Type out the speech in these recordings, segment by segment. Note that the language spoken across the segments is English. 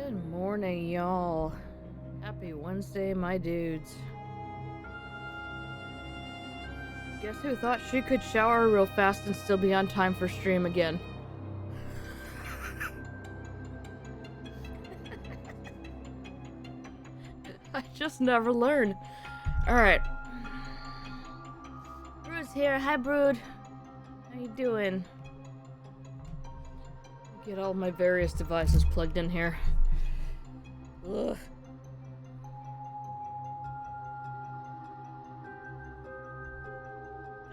Good morning, y'all. Happy Wednesday, my dudes. Guess who thought she could shower real fast and still be on time for stream again? I just never learn. Alright. Brood's here. Hi, Brood. How you doing? Get all my various devices plugged in here. Ugh.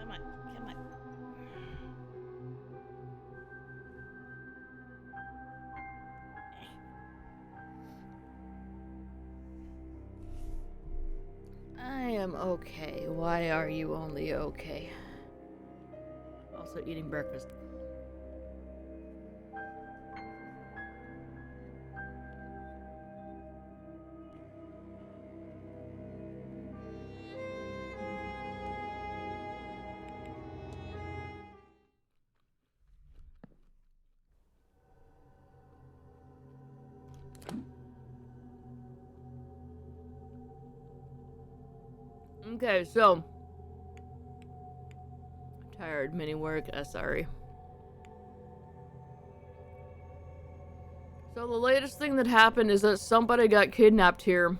Come on. I am okay. Why are you only okay? Also eating breakfast. Okay, so tired, mini work, sorry. So the latest thing that happened is that somebody got kidnapped here.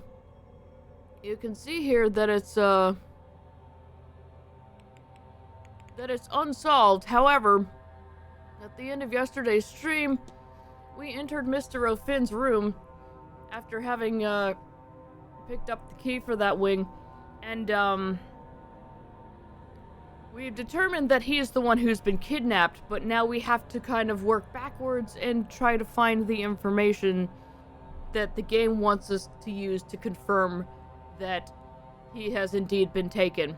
You can see here that it's unsolved. However, at the end of yesterday's stream, we entered Mr. O'Finn's room after having picked up the key for that wing, and we've determined that he is the one who's been kidnapped, but now we have to kind of work backwards and try to find the information that the game wants us to use to confirm that he has indeed been taken.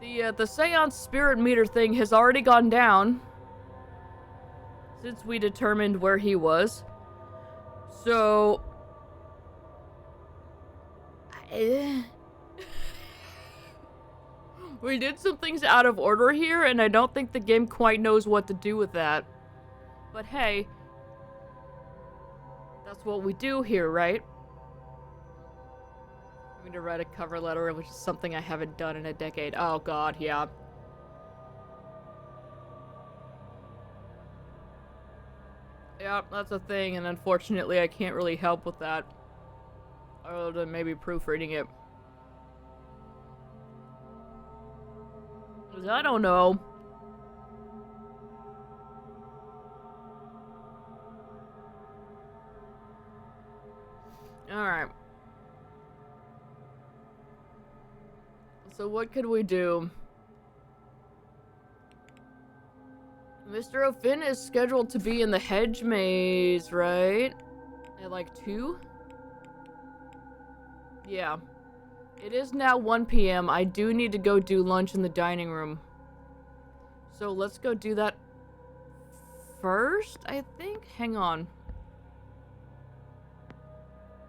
The Seance spirit meter thing has already gone down since we determined where he was. So we did some things out of order here, and I don't think the game quite knows what to do with that. But hey, that's what we do here, right? I'm going to write a cover letter, which is something I haven't done in a decade. Oh god, yeah. Yeah, that's a thing, and unfortunately I can't really help with that. Other than maybe proofreading it. 'Cause I don't know. Alright. So what could we do? Mr. O'Finn is scheduled to be in the hedge maze, right? At like 2? Yeah. It is now 1 p.m. I do need to go do lunch in the dining room. So let's go do that first, I think? Hang on.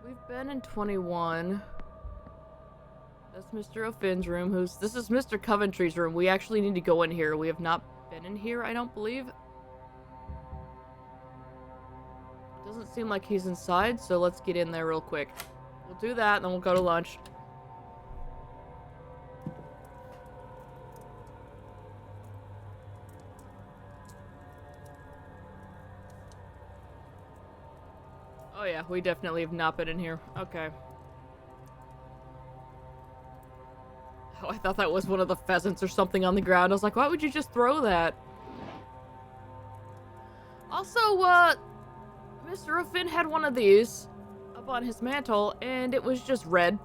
We've been in 21. That's Mr. O'Finn's room. This is Mr. Coventry's room. We actually need to go in here. We have not been in here, I don't believe. Doesn't seem like he's inside, so let's get in there real quick. We'll do that, and then we'll go to lunch. Oh yeah, we definitely have not been in here. Okay. Oh, I thought that was one of the pheasants or something on the ground. I was like, why would you just throw that? Also, Mr. O'Finn had one of these up on his mantle, and it was just red.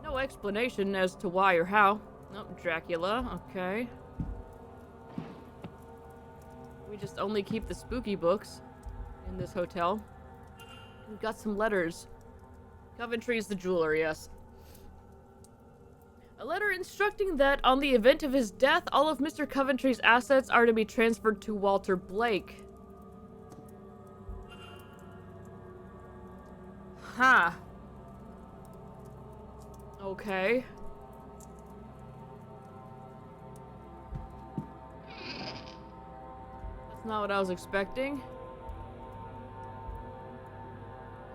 No explanation as to why or how. Oh, Dracula, okay. We just only keep the spooky books in this hotel. We've got some letters. Coventry's the jeweler, yes. A letter instructing that on the event of his death, all of Mr. Coventry's assets are to be transferred to Walter Blake. Huh. Okay. That's not what I was expecting.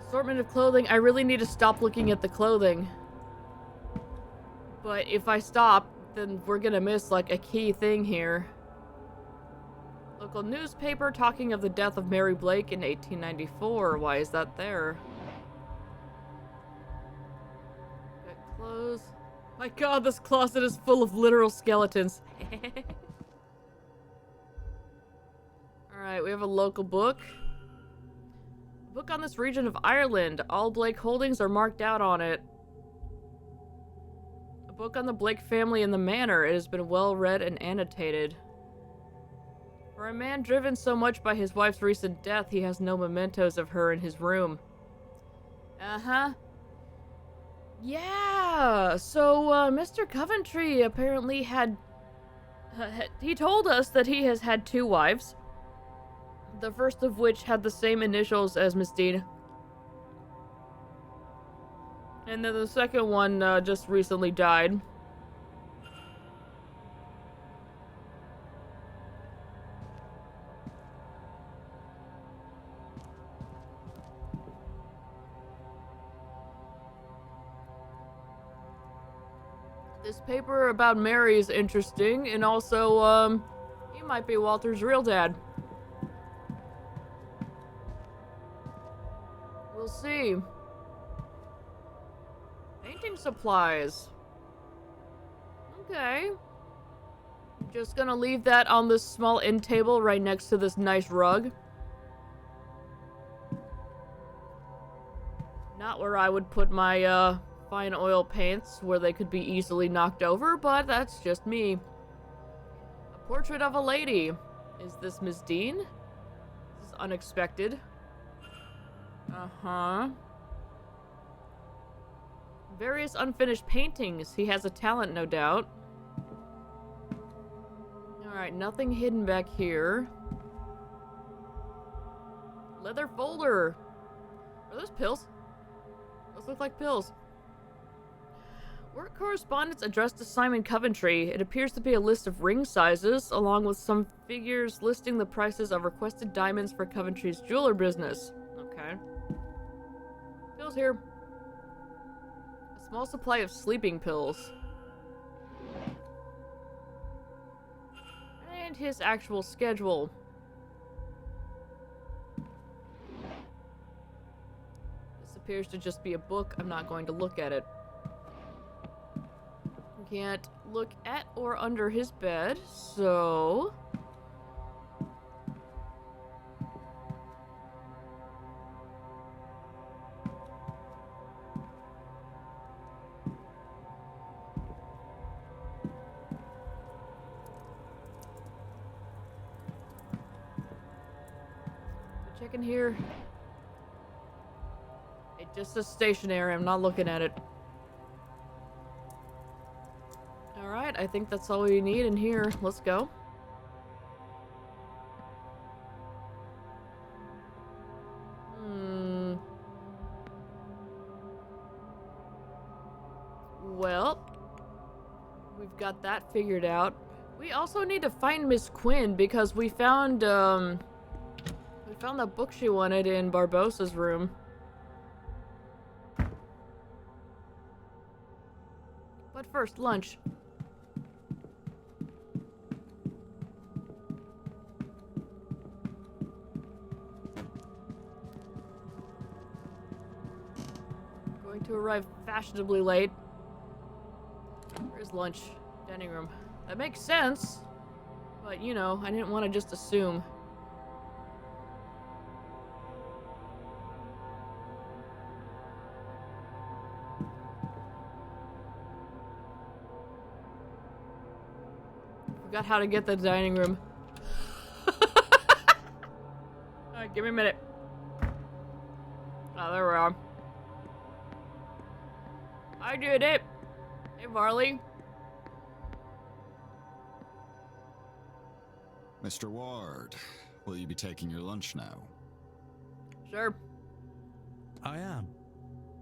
Assortment of clothing. I really need to stop looking at the clothing. But if I stop, then we're gonna miss, like, a key thing here. Local newspaper talking of the death of Mary Blake in 1894. Why is that there? Got clothes. My god, this closet is full of literal skeletons. Alright, we have a local book. A book on this region of Ireland. All Blake holdings are marked out on it. A book on the Blake family and the Manor. It has been well read and annotated. For a man driven so much by his wife's recent death, he has no mementos of her in his room. Uh-huh. Yeah, so, Mr. Coventry apparently had... he told us that he has had 2 wives. The first of which had the same initials as Miss Dean. And then the second one, just recently died. This paper about Mary is interesting, and also, he might be Walter's real dad. We'll see. Painting supplies. Okay. Just gonna leave that on this small end table right next to this nice rug. Not where I would put my, fine oil paints, where they could be easily knocked over, but that's just me. A portrait of a lady. Is this Miss Dean? This is unexpected. Uh-huh. Various unfinished paintings. He has a talent, no doubt. Alright, nothing hidden back here. Leather folder. Are those pills? Those look like pills. Work correspondence addressed to Simon Coventry. It appears to be a list of ring sizes, along with some figures listing the prices of requested diamonds for Coventry's jeweler business. Okay. Pills here. A small supply of sleeping pills. And his actual schedule. This appears to just be a book. I'm not going to look at it. Can't look at or under his bed, so... check in here. It just says stationary. I'm not looking at it. Alright, I think that's all we need in here. Let's go. Well, we've got that figured out. We also need to find Miss Quinn because we found that book she wanted in Barbossa's room. But first, lunch. Going to arrive fashionably late. Where's lunch? Dining room. That makes sense. But, you know, I didn't want to just assume. Forgot how to get the dining room. Alright, give me a minute. Oh, there we are. I did it! Hey, Varley. Mr. Ward, will you be taking your lunch now? Sure. I am.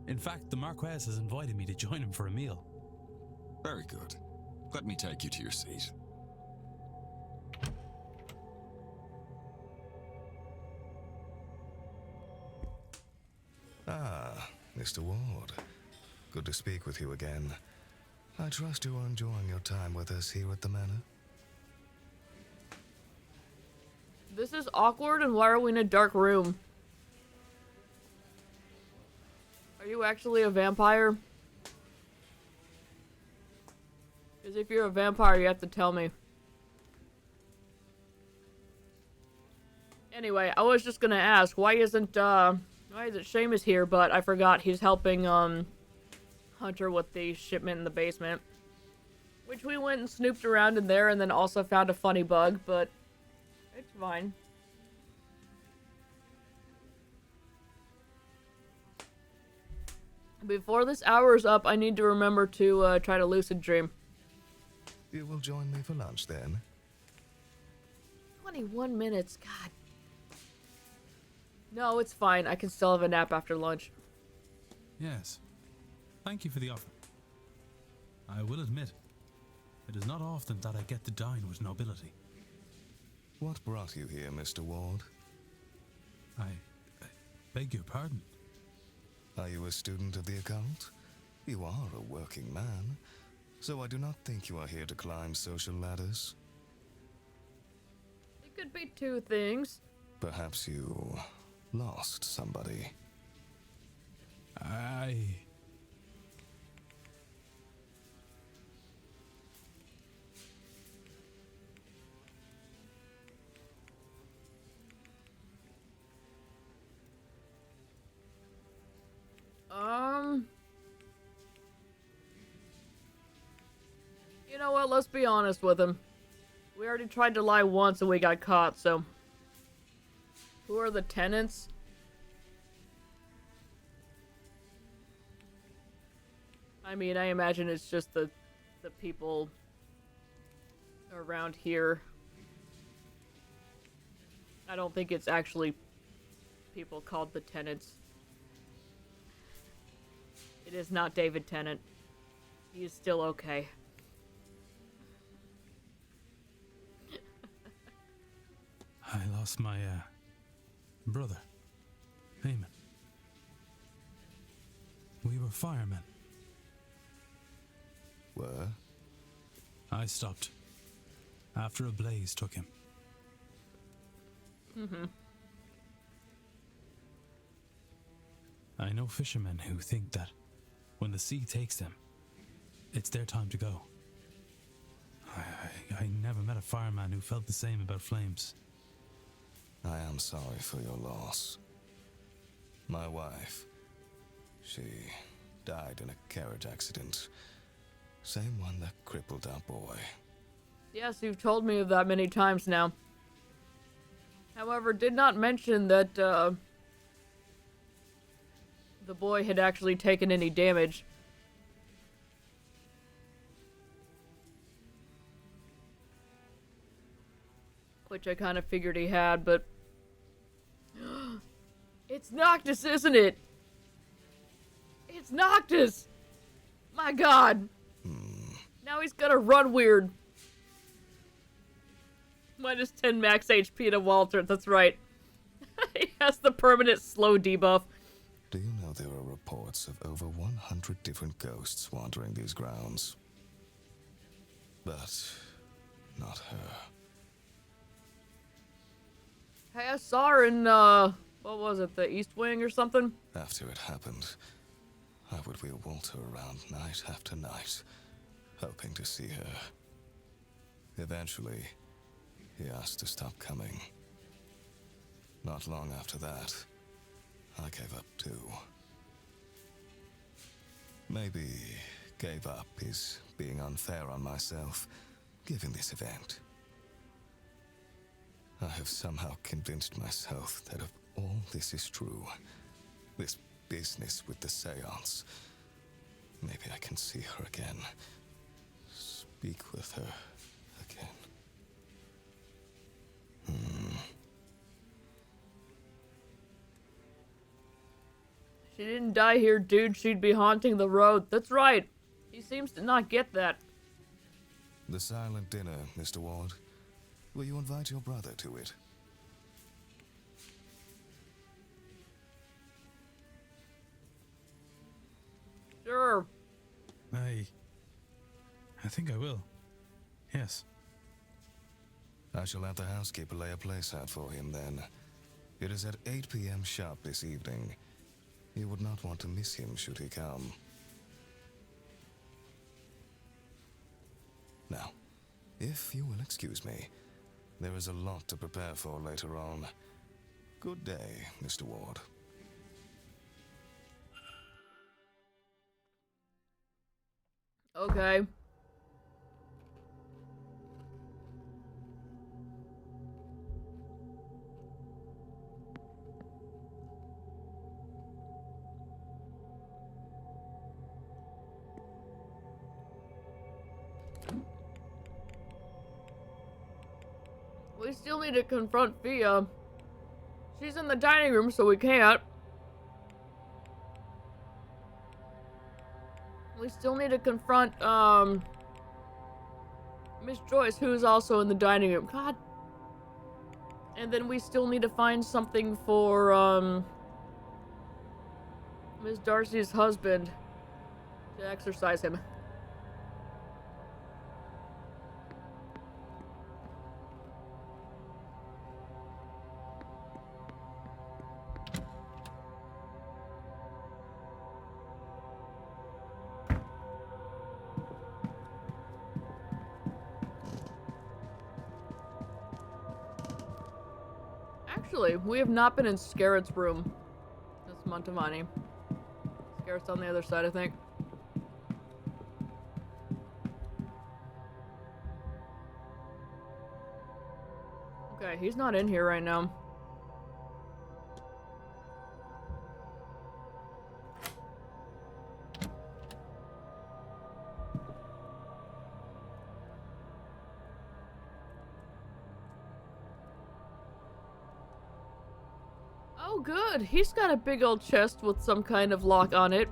In fact, the Marquess has invited me to join him for a meal. Very good. Let me take you to your seat. Ah, Mr. Ward. Good to speak with you again. I trust you are enjoying your time with us here at the Manor. This is awkward, and why are we in a dark room? Are you actually a vampire? Because if you're a vampire, you have to tell me. Anyway, I was just gonna ask, why isn't Seamus here? But I forgot he's helping, Hunter with the shipment in the basement. Which we went and snooped around in there and then also found a funny bug, but it's fine. Before this hour is up, I need to remember to try to lucid dream. You will join me for lunch then? 21 minutes, God. No, it's fine. I can still have a nap after lunch. Yes. Thank you for the offer. I will admit, it is not often that I get to dine with nobility. What brought you here, Mr. Ward? I beg your pardon. Are you a student of the occult? You are a working man, so I do not think you are here to climb social ladders. It could be two things. Perhaps you lost somebody. You know what? Let's be honest with him. We already tried to lie once and we got caught, so... Who are the tenants? I mean, I imagine it's just the people around here. I don't think it's actually people called the tenants. It is not David Tennant. He is still okay. I lost my, brother, Eamon. We were firemen. Were? I stopped after a blaze took him. I know fishermen who think that when the sea takes them, it's their time to go. I never met a fireman who felt the same about flames. I am sorry for your loss. My wife, she died in a carriage accident. Same one that crippled our boy. Yes, you've told me of that many times now. However, did not mention that, the boy had actually taken any damage. Which I kind of figured he had, but... It's Noctis, isn't it? It's Noctis! My god! Now he's gonna run weird. Minus 10 max HP to Walter, that's right. He has the permanent slow debuff. Do you know there are reports of over 100 different ghosts wandering these grounds? But not her. Hey, I saw her in, what was it, the East Wing or something? After it happened, I would wheel Walter around night after night, hoping to see her. Eventually, he asked to stop coming. Not long after that, I gave up too. Maybe gave up is being unfair on myself, given this event. I have somehow convinced myself that if all this is true, this business with the Seance, maybe I can see her again, speak with her again. She didn't die here, dude. She'd be haunting the road. That's right. He seems to not get that. The silent dinner, Mr. Ward. Will you invite your brother to it? think I will. Yes. I shall have the housekeeper lay a place out for him then. It is at 8 p.m. sharp this evening. You would not want to miss him should he come. Now, if you will excuse me, there is a lot to prepare for later on. Good day, Mr. Ward. Okay. We still need to confront Fia. She's in the dining room, so we can't. We still need to confront, Miss Joyce, who's also in the dining room. God. And then we still need to find something for, Miss Darcy's husband to exorcise him. Actually, we have not been in Scarrett's room. That's Montavani. Scarrett's on the other side, I think. Okay, he's not in here right now. Oh, good. He's got a big old chest with some kind of lock on it.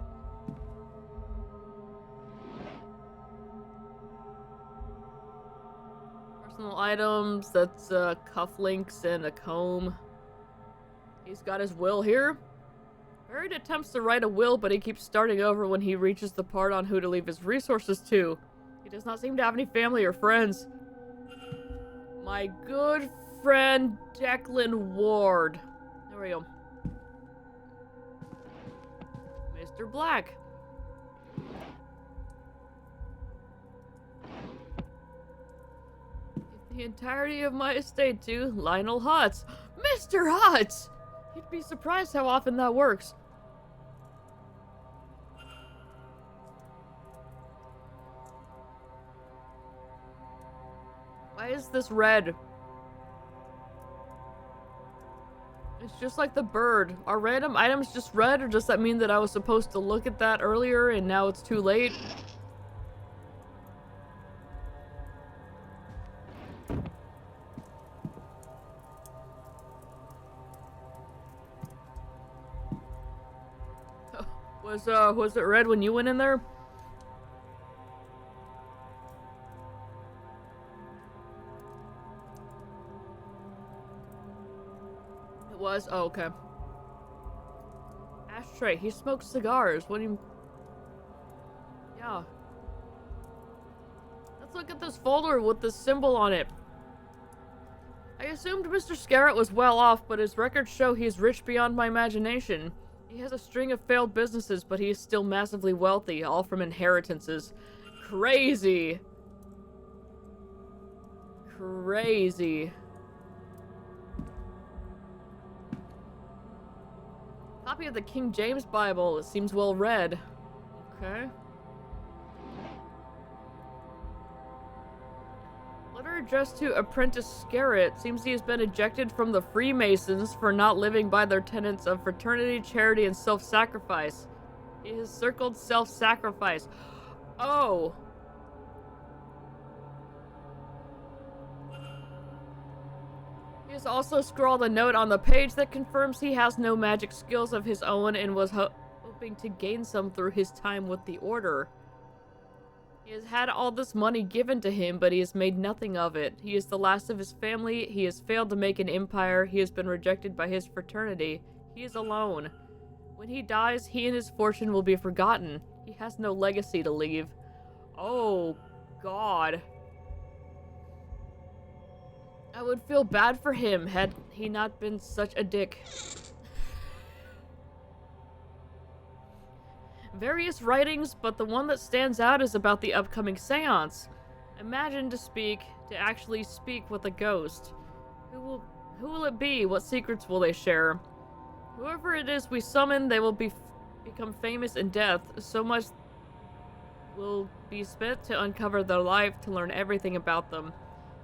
Personal items. That's cufflinks and a comb. He's got his will here. Barrett attempts to write a will, but he keeps starting over when he reaches the part on who to leave his resources to. He does not seem to have any family or friends. My good friend Declan Ward. There we go. Mr. Black. Give the entirety of my estate to Lionel Hutz. Mr. Hutz! You'd be surprised how often that works. Why is this red? It's just like the bird. Are random items just red, or does that mean that I was supposed to look at that earlier and now it's too late? Was it red when you went in there? It was? Oh, okay. Ashtray. He smokes cigars. What do you... Yeah. Let's look at this folder with the symbol on it. I assumed Mr. Scarrett was well off, but his records show he's rich beyond my imagination. He has a string of failed businesses, but he is still massively wealthy, all from inheritances. Crazy. Crazy. Copy of the King James Bible. It seems well read. Okay. Letter addressed to Apprentice Scarrett. Seems he has been ejected from the Freemasons for not living by their tenets of fraternity, charity, and self-sacrifice. He has circled self-sacrifice. Oh. He has also scrawled a note on the page that confirms he has no magic skills of his own and was hoping to gain some through his time with the Order. He has had all this money given to him, but he has made nothing of it. He is the last of his family. He has failed to make an empire. He has been rejected by his fraternity. He is alone. When he dies, he and his fortune will be forgotten. He has no legacy to leave. Oh, God. I would feel bad for him had he not been such a dick. Various writings, but the one that stands out is about the upcoming seance. Imagine to actually speak with a ghost. Who will it be? What secrets will they share? Whoever it is we summon, they will become famous in death. So much will be spent to uncover their life, to learn everything about them.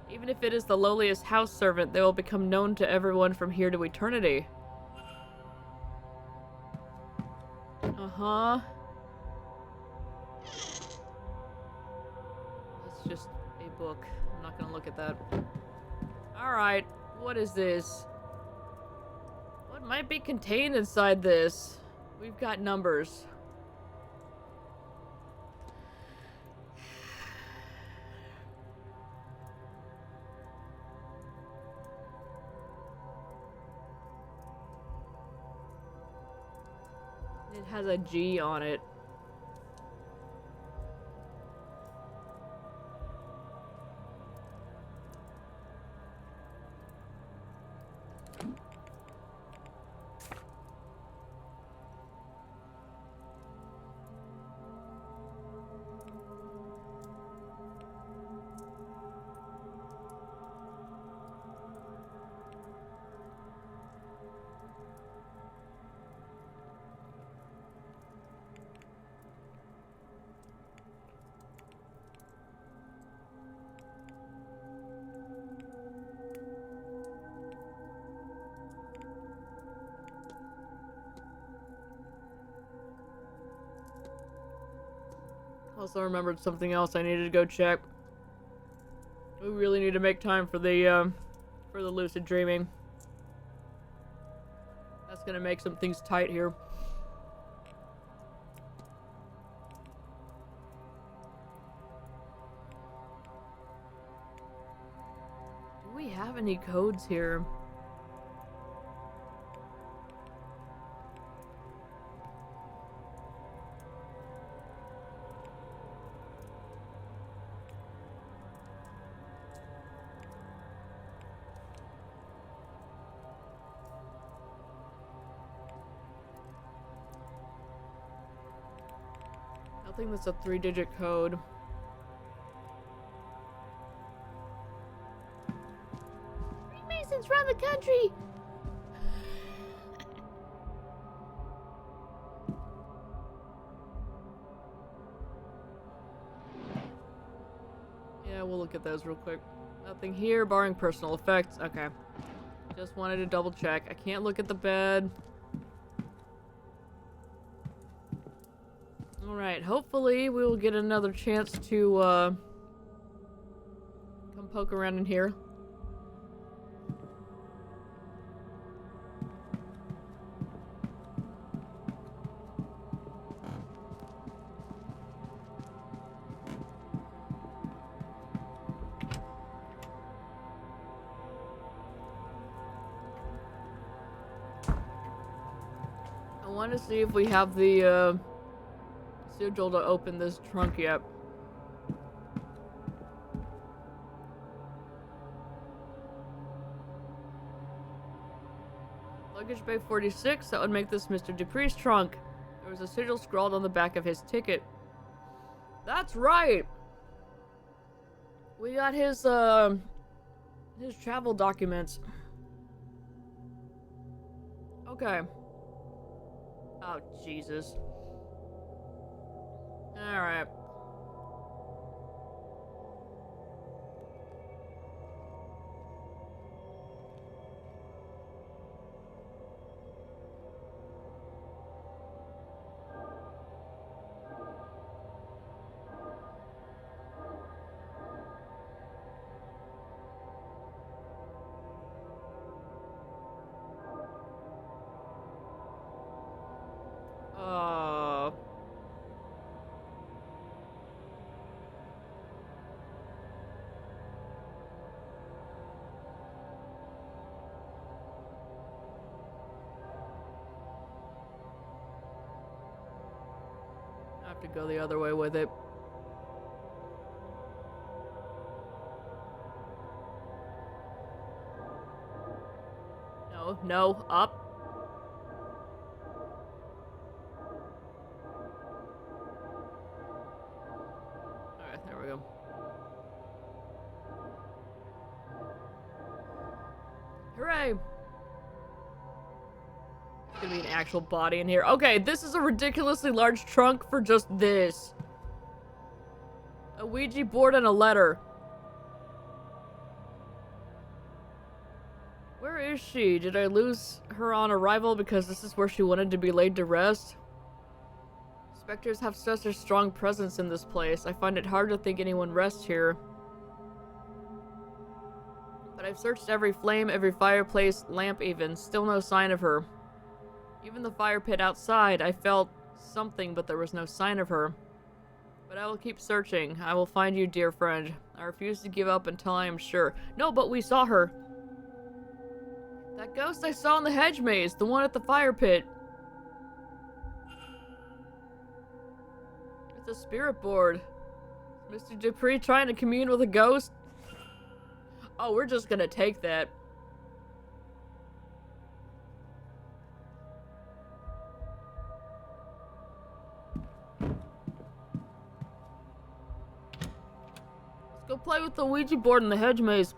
Even if it is the lowliest house servant, they will become known to everyone from here to eternity. Uh-huh. That's just a book. I'm not gonna look at that. Alright, what is this? What might be contained inside this? We've got numbers. It has a G on it. Also remembered something else I needed to go check. We really need to make time for the lucid dreaming. That's gonna make some things tight here. Do we have any codes here? Nothing that's a 3-digit code. Freemasons run the country! Yeah, we'll look at those real quick. Nothing here, barring personal effects. Okay. Just wanted to double check. I can't look at the bed. Alright, hopefully we will get another chance to, come poke around in here. I want to see if we have the, sigil to open this trunk yet. Luggage bay 46, that would make this Mr. Dupree's trunk. There was a sigil scrawled on the back of his ticket. That's right! We got his travel documents. Okay. Oh, Jesus. Alright. I have to go the other way with it. No. Up. Alright, there we go. Hooray! There's gonna be an actual body in here. Okay, this is a ridiculously large trunk for just this. A Ouija board and a letter. Where is she? Did I lose her on arrival because this is where she wanted to be laid to rest? Spectres have such a strong presence in this place. I find it hard to think anyone rests here. But I've searched every flame, every fireplace, lamp even. Still no sign of her. Even the fire pit outside, I felt something, but there was no sign of her. But I will keep searching. I will find you, dear friend. I refuse to give up until I am sure. No, but we saw her. That ghost I saw in the hedge maze, the one at the fire pit. It's a spirit board. Is Mr. Dupree trying to commune with a ghost? Oh, we're just gonna take that. Let's go play with the Ouija board in the hedge maze.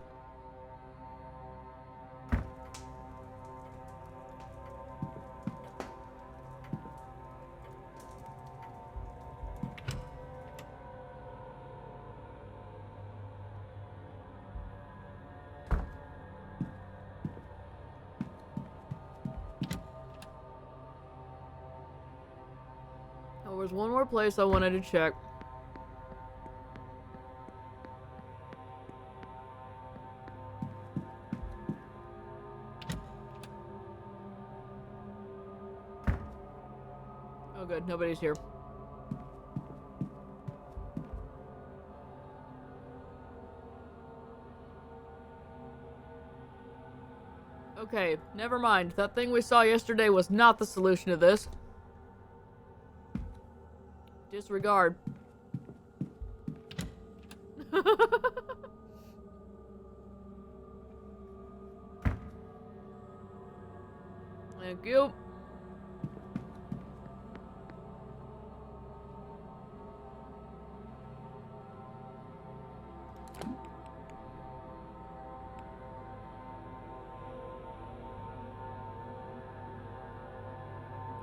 Oh, there's one more place I wanted to check. Oh good, nobody's here. Okay, never mind. That thing we saw yesterday was not the solution to this. Disregard. Thank you.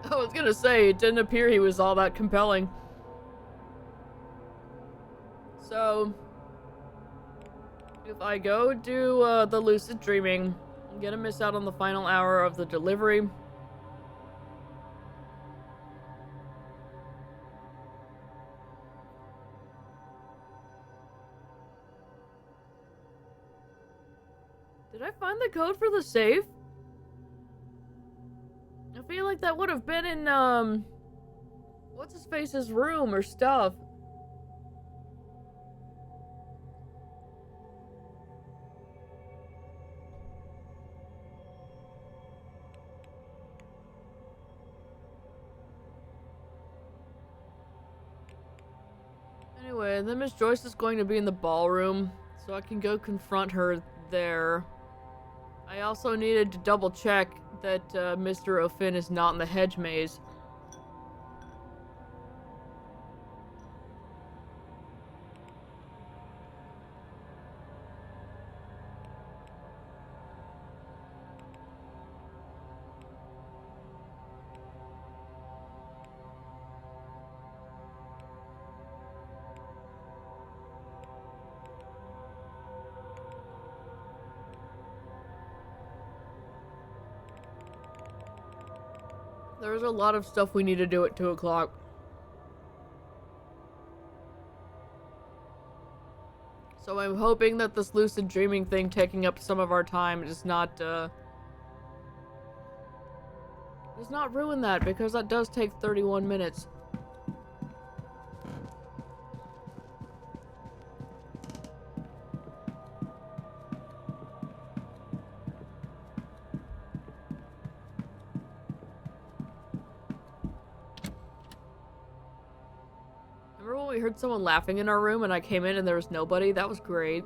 I was gonna say, it didn't appear he was all that compelling. So, if I go do the lucid dreaming, I'm gonna miss out on the final hour of the delivery. Did I find the code for the safe? I feel like that would have been in, what's-his-face's room or stuff. Anyway, then Miss Joyce is going to be in the ballroom, so I can go confront her there. I also needed to double check that Mr. O'Finn is not in the hedge maze. There's a lot of stuff we need to do at 2 o'clock. So I'm hoping that this lucid dreaming thing taking up some of our time does not ruin that, because that does take 31 minutes. We heard someone laughing in our room and I came in and there was nobody. That was great.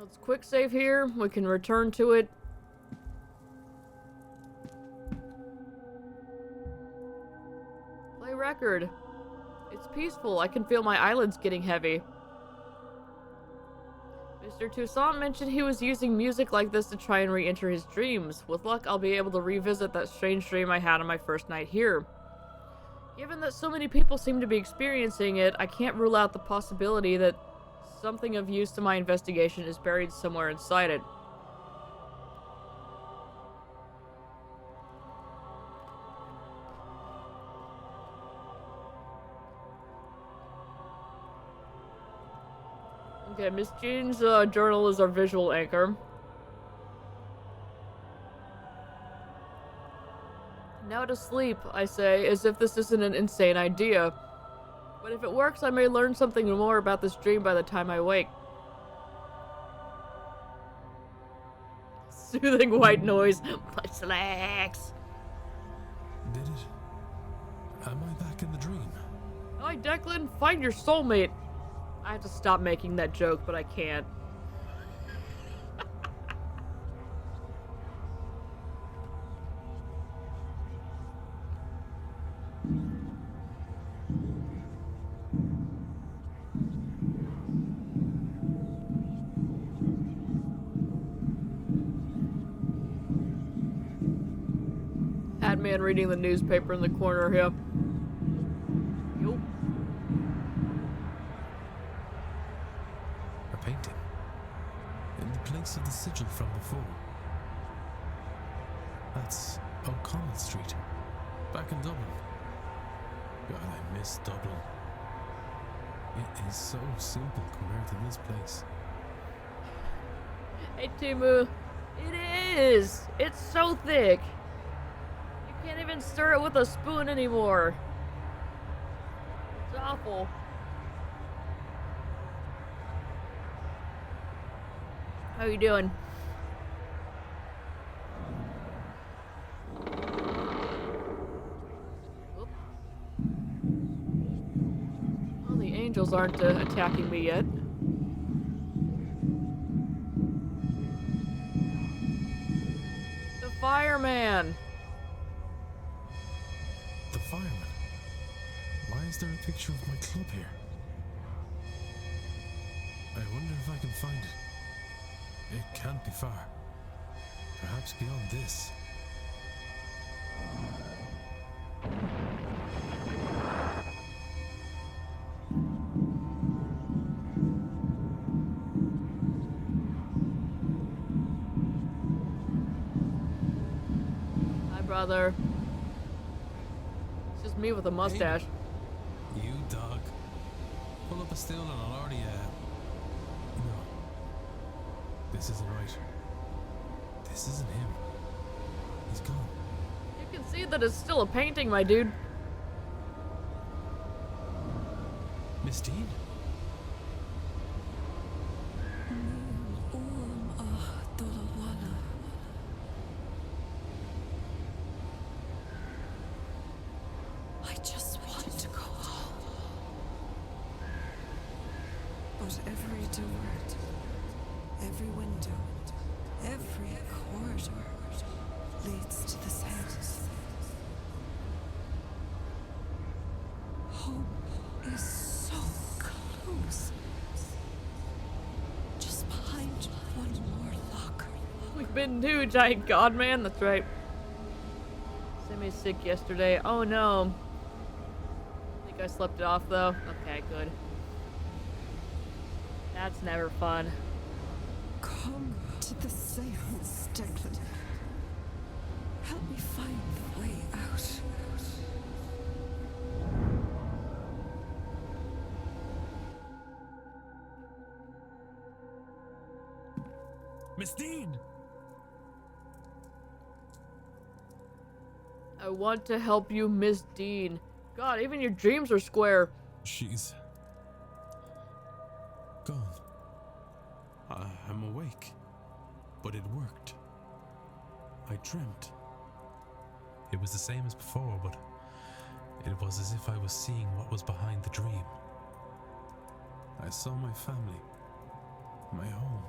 Let's quick save here. We can return to it. Play record. It's peaceful. I can feel my eyelids getting heavy. Mr. Toussaint mentioned he was using music like this to try and re-enter his dreams. With luck, I'll be able to revisit that strange dream I had on my first night here. Given that so many people seem to be experiencing it, I can't rule out the possibility that something of use to my investigation is buried somewhere inside it. Okay, Miss Jean's journal is our visual anchor. Now to sleep, I say, as if this isn't an insane idea. But if it works, I may learn something more about this dream by the time I wake. Soothing white noise. My slacks. Did it? Am I back in the dream? Hi, Declan. Find your soulmate. I have to stop making that joke, but I can't. Hat man reading the newspaper in the corner here. Yup. A painting. In the place of the sigil from before. That's O'Connell Street. Back in Dublin. God, I miss Dublin. It is so simple compared to this place. Hey, Timu. It is. It's so thick. You can't even stir it with a spoon anymore. It's awful. How you doing? Oop. Well, the angels aren't attacking me yet. The fireman! The fireman? Why is there a picture of my club here? I wonder if I can find it. It can't be far. Perhaps beyond this. Hi, brother. It's just me with a mustache. You dog. Pull up a stool and I'll already, No. This isn't right. This isn't him. He's gone. You can see that it's still a painting, my dude. Miss Dean? I just want to go home. But every door, every window, every corridor leads to the Seance. Home is so close. Just behind one more locker. We've been to giant god man, that's right. Semi's sick yesterday. Oh no. I think I slept it off though. Okay, good. That's never fun. Come to the Seance, Declan. Help me find the way out. Miss Dean! I want to help you, Miss Dean. God, even your dreams are square. She's gone. I'm awake. But it worked. I dreamt. It was the same as before, but it was as if I was seeing what was behind the dream. I saw my family, my home,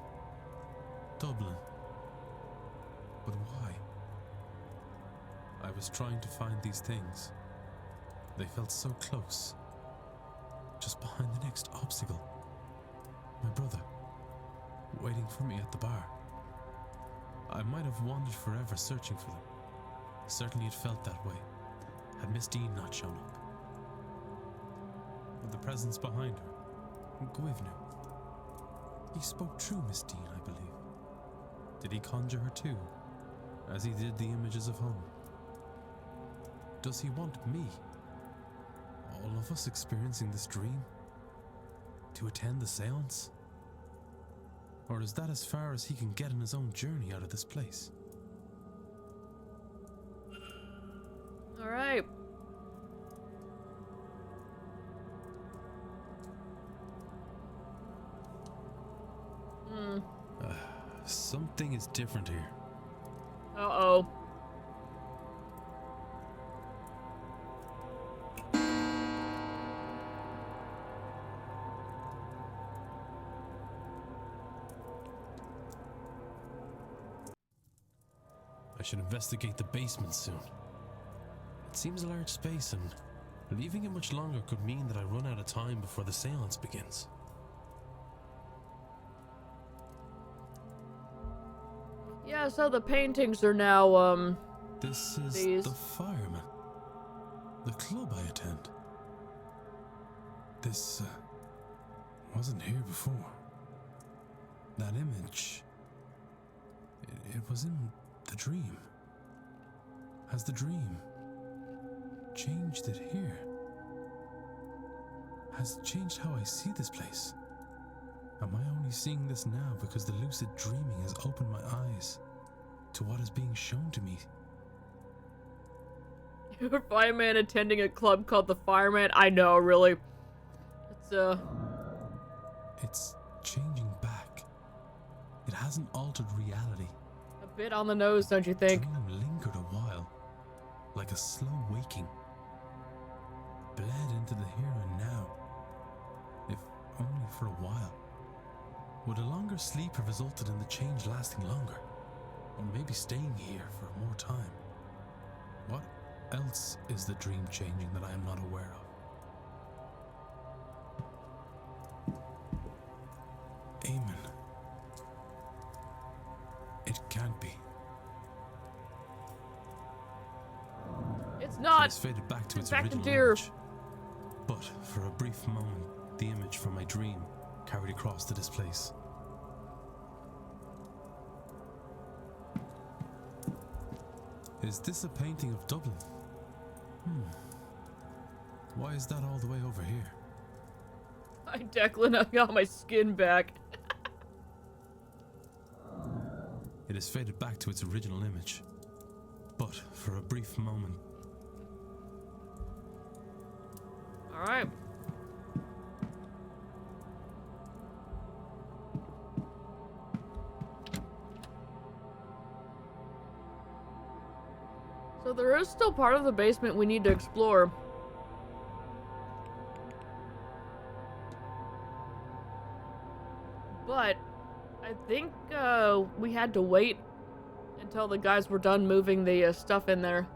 Dublin. But why? I was trying to find these things. They felt so close. Just behind the next obstacle. My brother, waiting for me at the bar. I might have wandered forever searching for them. Certainly it felt that way, had Miss Dean not shown up. But the presence behind her, Gwivnu. He spoke true, Miss Dean, I believe. Did he conjure her too, as he did the images of home? Does he want me, all of us experiencing this dream, to attend the seance? Or is that as far as he can get in his own journey out of this place? All right. Something is different here. Uh-oh. I should investigate the basement soon. It seems a large space, and leaving it much longer could mean that I run out of time before the seance begins. Yeah, so the paintings are now, This is these. the fireman. The club I attend. This, wasn't here before. That image... It was in the dream. Has the dream changed it here? Has it changed how I see this place? Am I only seeing this now because the lucid dreaming has opened my eyes to what is being shown to me? You're a fireman attending a club called the Fireman. I know, really. It's changing back. It hasn't altered reality. A bit on the nose, don't you think? Dream lingered a while, like a slow waking. Bled into the here and now, if only for a while. Would a longer sleep have resulted in the change lasting longer? Or maybe staying here for more time? What else is the dream changing that I am not aware of? Amen. It can't be. It's not. It's faded back to its back to original deer. image. But for a brief moment, the image from my dream carried across to this place. Is this a painting of Dublin? Why is that all the way over here? Hi, Declan. I got my skin back. It has faded back to its original image. But for a brief moment... Alright. So there is still part of the basement we need to explore. But I think we had to wait until the guys were done moving the stuff in there.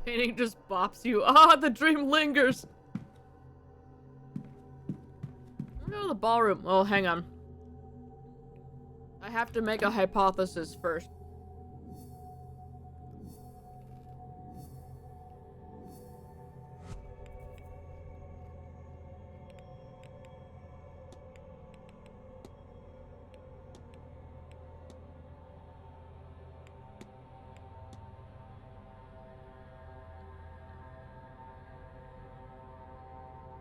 Painting just bops you. Ah, the dream lingers. Oh, the ballroom. Oh, hang on. I have to make a hypothesis first.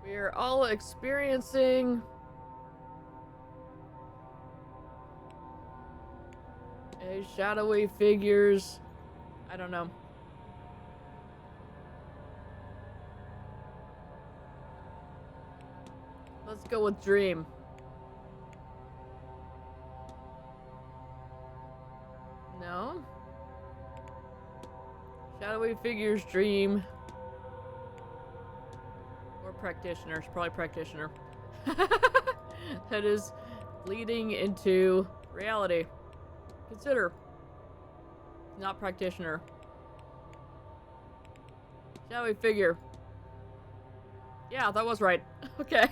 We're all experiencing a shadowy figures. I don't know. Let's go with dream. No? we figures dream. Or practitioner. It's probably practitioner. That is bleeding into reality. Consider. Not practitioner. Shall we figure? Yeah, that was right. Okay.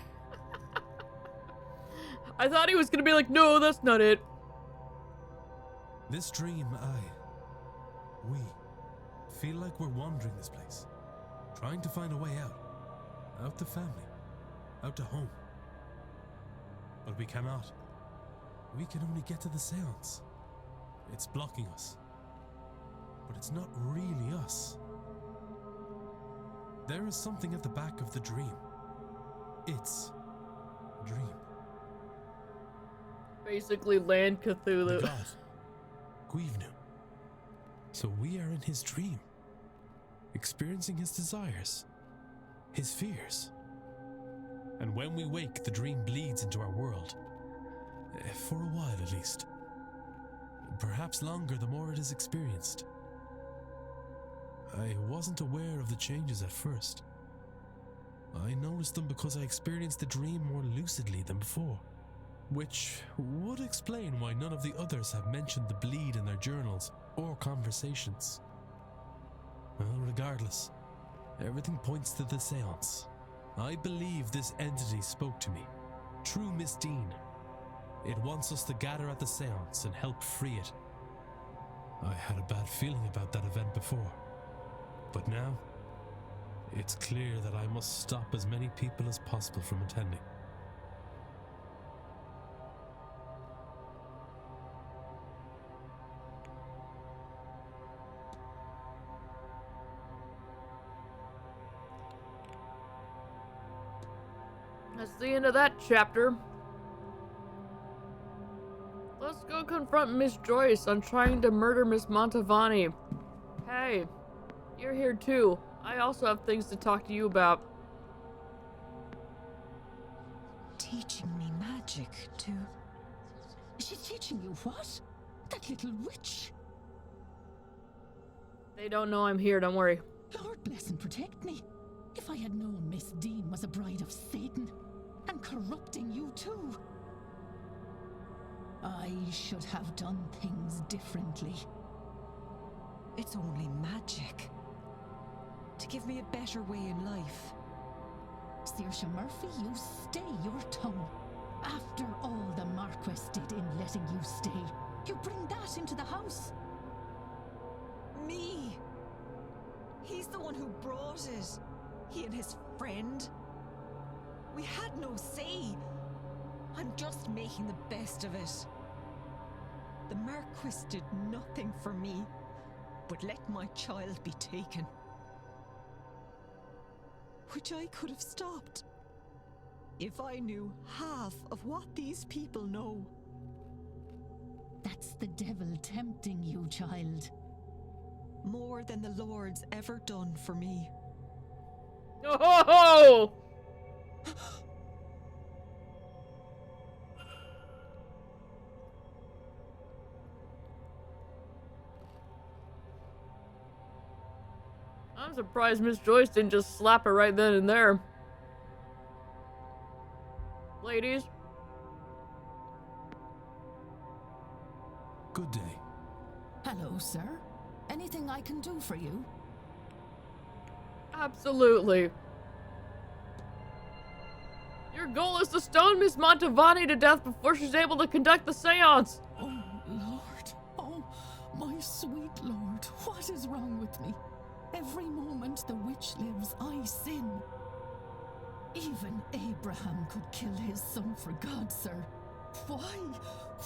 I thought he was gonna be like, no, that's not it. This dream, we feel like we're wandering this place, trying to find a way out to family, out to home. But we cannot. We can only get to the seance. It's blocking us. But it's not really us. There is something at the back of the dream. It's a dream. Basically, Land The Cthulhu. god, Guivnu. So we are in his dream, experiencing his desires, his fears. And when we wake, the dream bleeds into our world. For a while, at least. Perhaps longer the more it is experienced. I wasn't aware of the changes at first. I noticed them because I experienced the dream more lucidly than before, which would explain why none of the others have mentioned the bleed in their journals or conversations. Well, regardless, everything points to the seance. I believe this entity spoke to me. True Miss Dean. It wants us to gather at the seance and help free it. I had a bad feeling about that event before. But now, it's clear that I must stop as many people as possible from attending. That's the end of that chapter. Let's go confront Miss Joyce on trying to murder Miss Montavani. Hey, you're here too. I also have things to talk to you about. Teaching me magic, too. She's teaching you what? That little witch? They don't know I'm here, don't worry. Lord bless and protect me. If I had known Miss Dean was a bride of Satan, and corrupting you too. I should have done things differently. It's only magic. To give me a better way in life. Saoirse Murphy, you stay your tongue. After all the Marquess did in letting you stay, you bring that into the house. Me! He's the one who brought it. He and his friend. We had no say. I'm just making the best of it. The Marquis did nothing for me, but let my child be taken. Which I could have stopped, if I knew half of what these people know. That's the devil tempting you, child. More than the Lord's ever done for me. Oh! I'm surprised Miss Joyce didn't just slap her right then and there. Ladies. Good day. Hello, sir. Anything I can do for you? Absolutely. Your goal is to stone Miss Montavani to death before she's able to conduct the seance. Oh, Lord. Oh, my sweet Lord. What is wrong with me? Every moment the witch lives, I sin. Even Abraham could kill his son for God, sir. Why?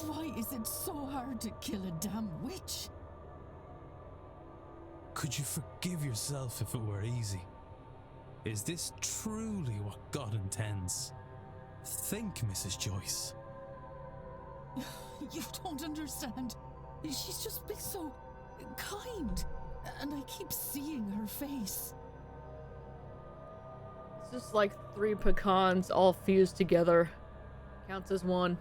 Why is it so hard to kill a damn witch? Could you forgive yourself if it were easy? Is this truly what God intends? Think, Mrs. Joyce. You don't understand. She's just been so kind. And I keep seeing her face. It's just like 3 pecans all fused together. Counts as one.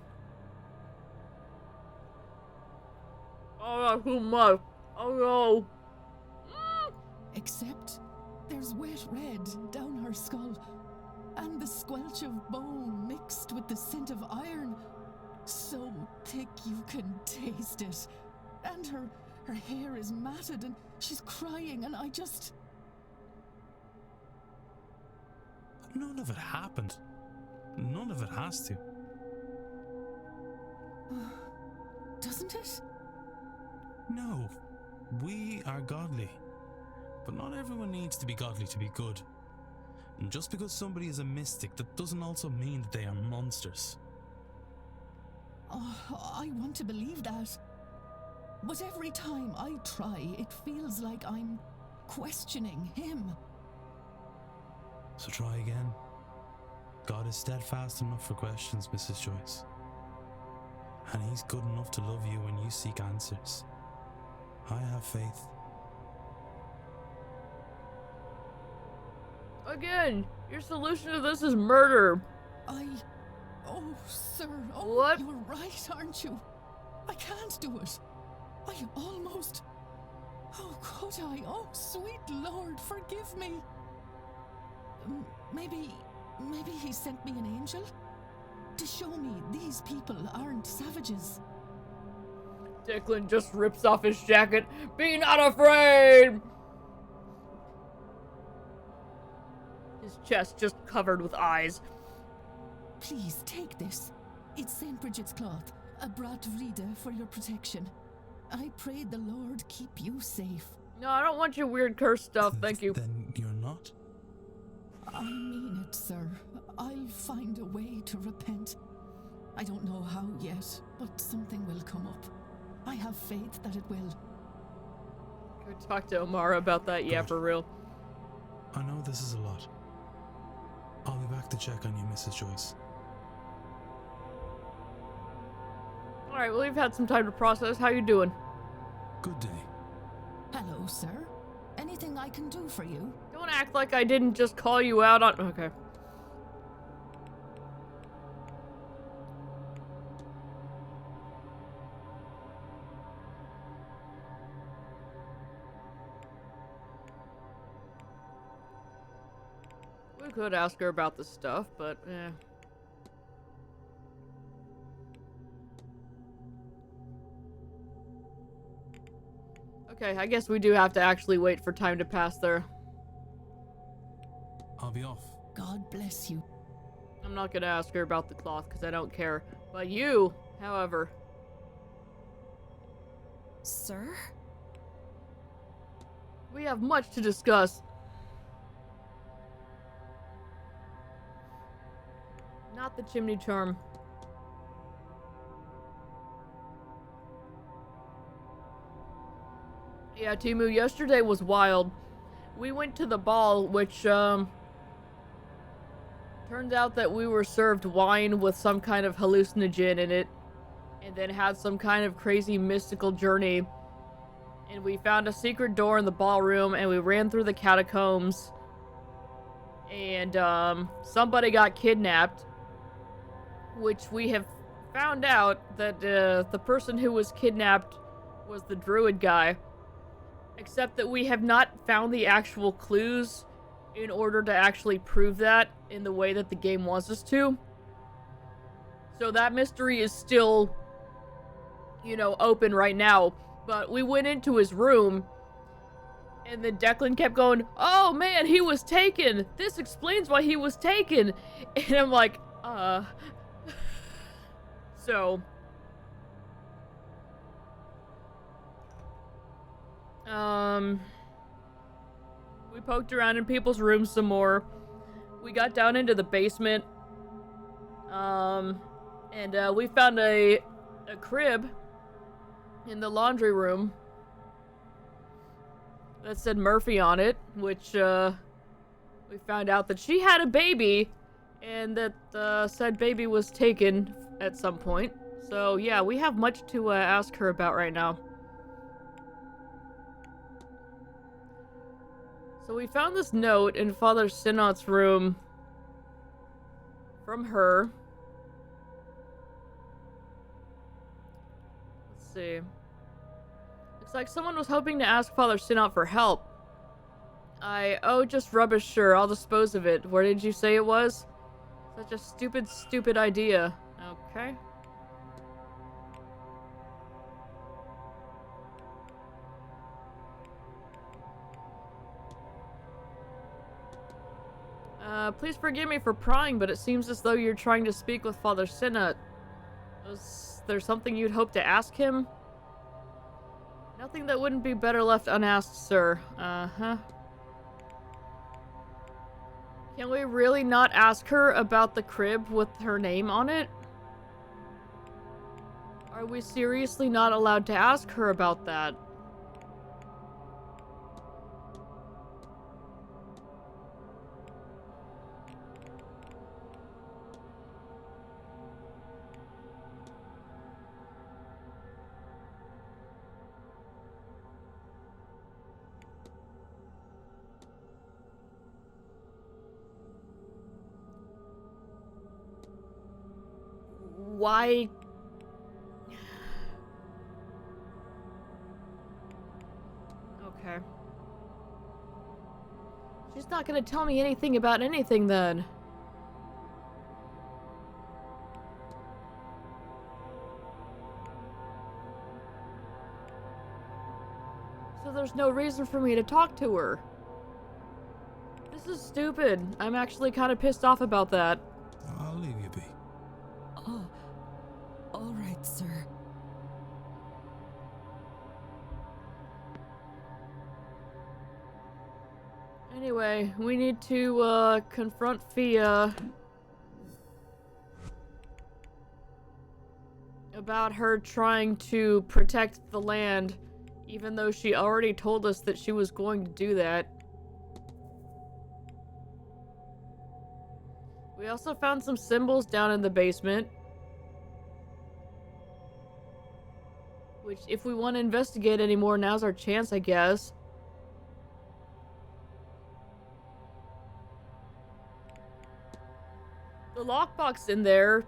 Oh, too much. Oh no. Except there's wet red down her skull, and the squelch of bone mixed with the scent of iron, so thick you can taste it. And her hair is matted, and she's crying, and I just... None of it happened. None of it has to. Doesn't it? No, we are godly. But not everyone needs to be godly to be good. And just because somebody is a mystic, that doesn't also mean that they are monsters. Oh, I want to believe that. But every time I try, it feels like I'm questioning him. So try again. God is steadfast enough for questions, Mrs. Joyce. And he's good enough to love you when you seek answers. I have faith. Again, your solution to this is murder. Oh, sir. Oh, What? You're right, aren't you? I can't do it. I almost... Oh, could I? Oh, sweet Lord, forgive me. Maybe he sent me an angel? To show me these people aren't savages. Declan just rips off his jacket. Be not afraid! His chest just covered with eyes. Please, take this. It's St. Bridget's cloth, a brat vrida for your protection. I pray the Lord keep you safe. No, I don't want your weird curse stuff, thank you. Then you're not? I mean it, sir. I'll find a way to repent. I don't know how yet, but something will come up. I have faith that it will. Go talk to Omara about that, yeah, Good. for real. I know this is a lot. I'll be back to check on you, Mrs. Joyce. Alright, well, you've had some time to process. How you doing? Good day. Hello, sir. Anything I can do for you? Don't act like I didn't just call you out on... Okay. We could ask her about the stuff, but eh. Okay, I guess we do have to actually wait for time to pass there. I'll be off. God bless you. I'm not gonna ask her about the cloth because I don't care. But you, however. Sir? We have much to discuss. Not the chimney charm. Yeah, Timu, yesterday was wild. We went to the ball, which, turned out that we were served wine with some kind of hallucinogen in it, and then had some kind of crazy mystical journey. And we found a secret door in the ballroom, and we ran through the catacombs. And, somebody got kidnapped, which we have found out that, the person who was kidnapped was the druid guy. Except that we have not found the actual clues in order to actually prove that in the way that the game wants us to. So that mystery is still, you know, open right now. But we went into his room, and then Declan kept going, "Oh man, he was taken! This explains why he was taken!" And I'm like, So... we poked around in people's rooms some more. We got down into the basement. And we found a crib in the laundry room that said Murphy on it, which, we found out that she had a baby, and that, said baby was taken at some point. So, yeah, we have much to, ask her about right now. So we found this note in Father Sinot's room from her. Let's see. Looks like someone was hoping to ask Father Sinot for help. Oh, just rubbish, sure. I'll dispose of it. Where did you say it was? Such a stupid idea. Okay. Please forgive me for prying, but it seems as though you're trying to speak with Father Sinna. Was there something you'd hope to ask him? Nothing that wouldn't be better left unasked, sir. Uh-huh. Can we really not ask her about the crib with her name on it? Are we seriously not allowed to ask her about that? Why? Okay. She's not gonna tell me anything about anything then. So there's no reason for me to talk to her. This is stupid. I'm actually kind of pissed off about that. I'll leave you be. Oh, all right, sir. Anyway, we need to, confront Fia about her trying to protect the land, even though she already told us that she was going to do that. We also found some symbols down in the basement. Which, if we want to investigate anymore, now's our chance, I guess. The lockbox in there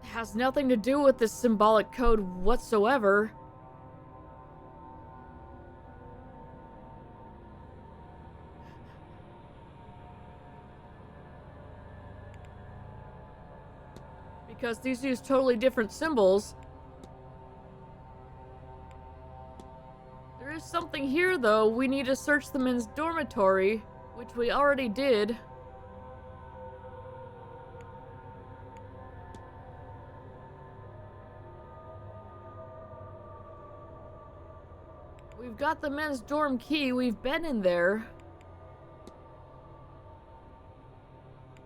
has nothing to do with this symbolic code whatsoever. Because these use totally different symbols. There is something here, though. We need to search the men's dormitory, which we already did. We've got the men's dorm key. We've been in there.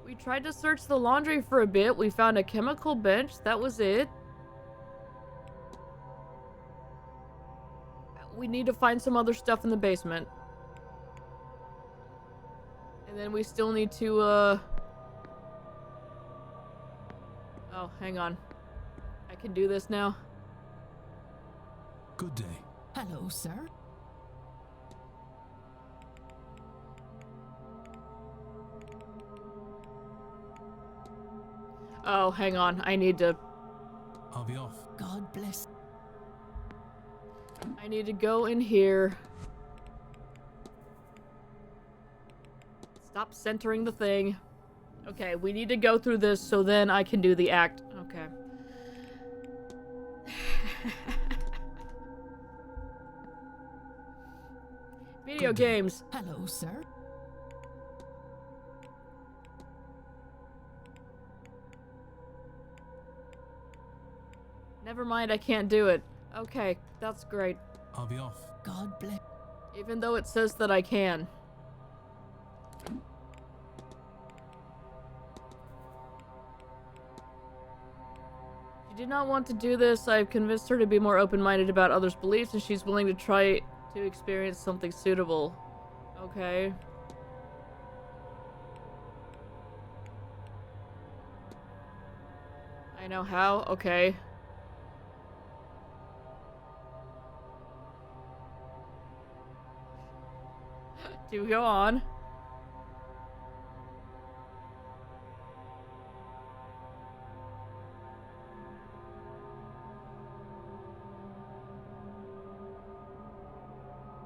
We tried to search the laundry for a bit. We found a chemical bench. That was it. We need to find some other stuff in the basement. And then we still need to, Oh, hang on. I can do this now. Good day. Hello, sir. Oh, hang on. I need to... I'll be off. God bless. I need to go in here. Stop centering the thing. Okay, we need to go through this so then I can do the act. Okay. Video Good day. games. Hello, sir. Never mind, I can't do it. Okay, that's great. I'll be off. God bless. Even though it says that I can. She did not want to do this. I've convinced her to be more open-minded about others' beliefs, and she's willing to try to experience something suitable. Okay. I know how. Okay. Do go on.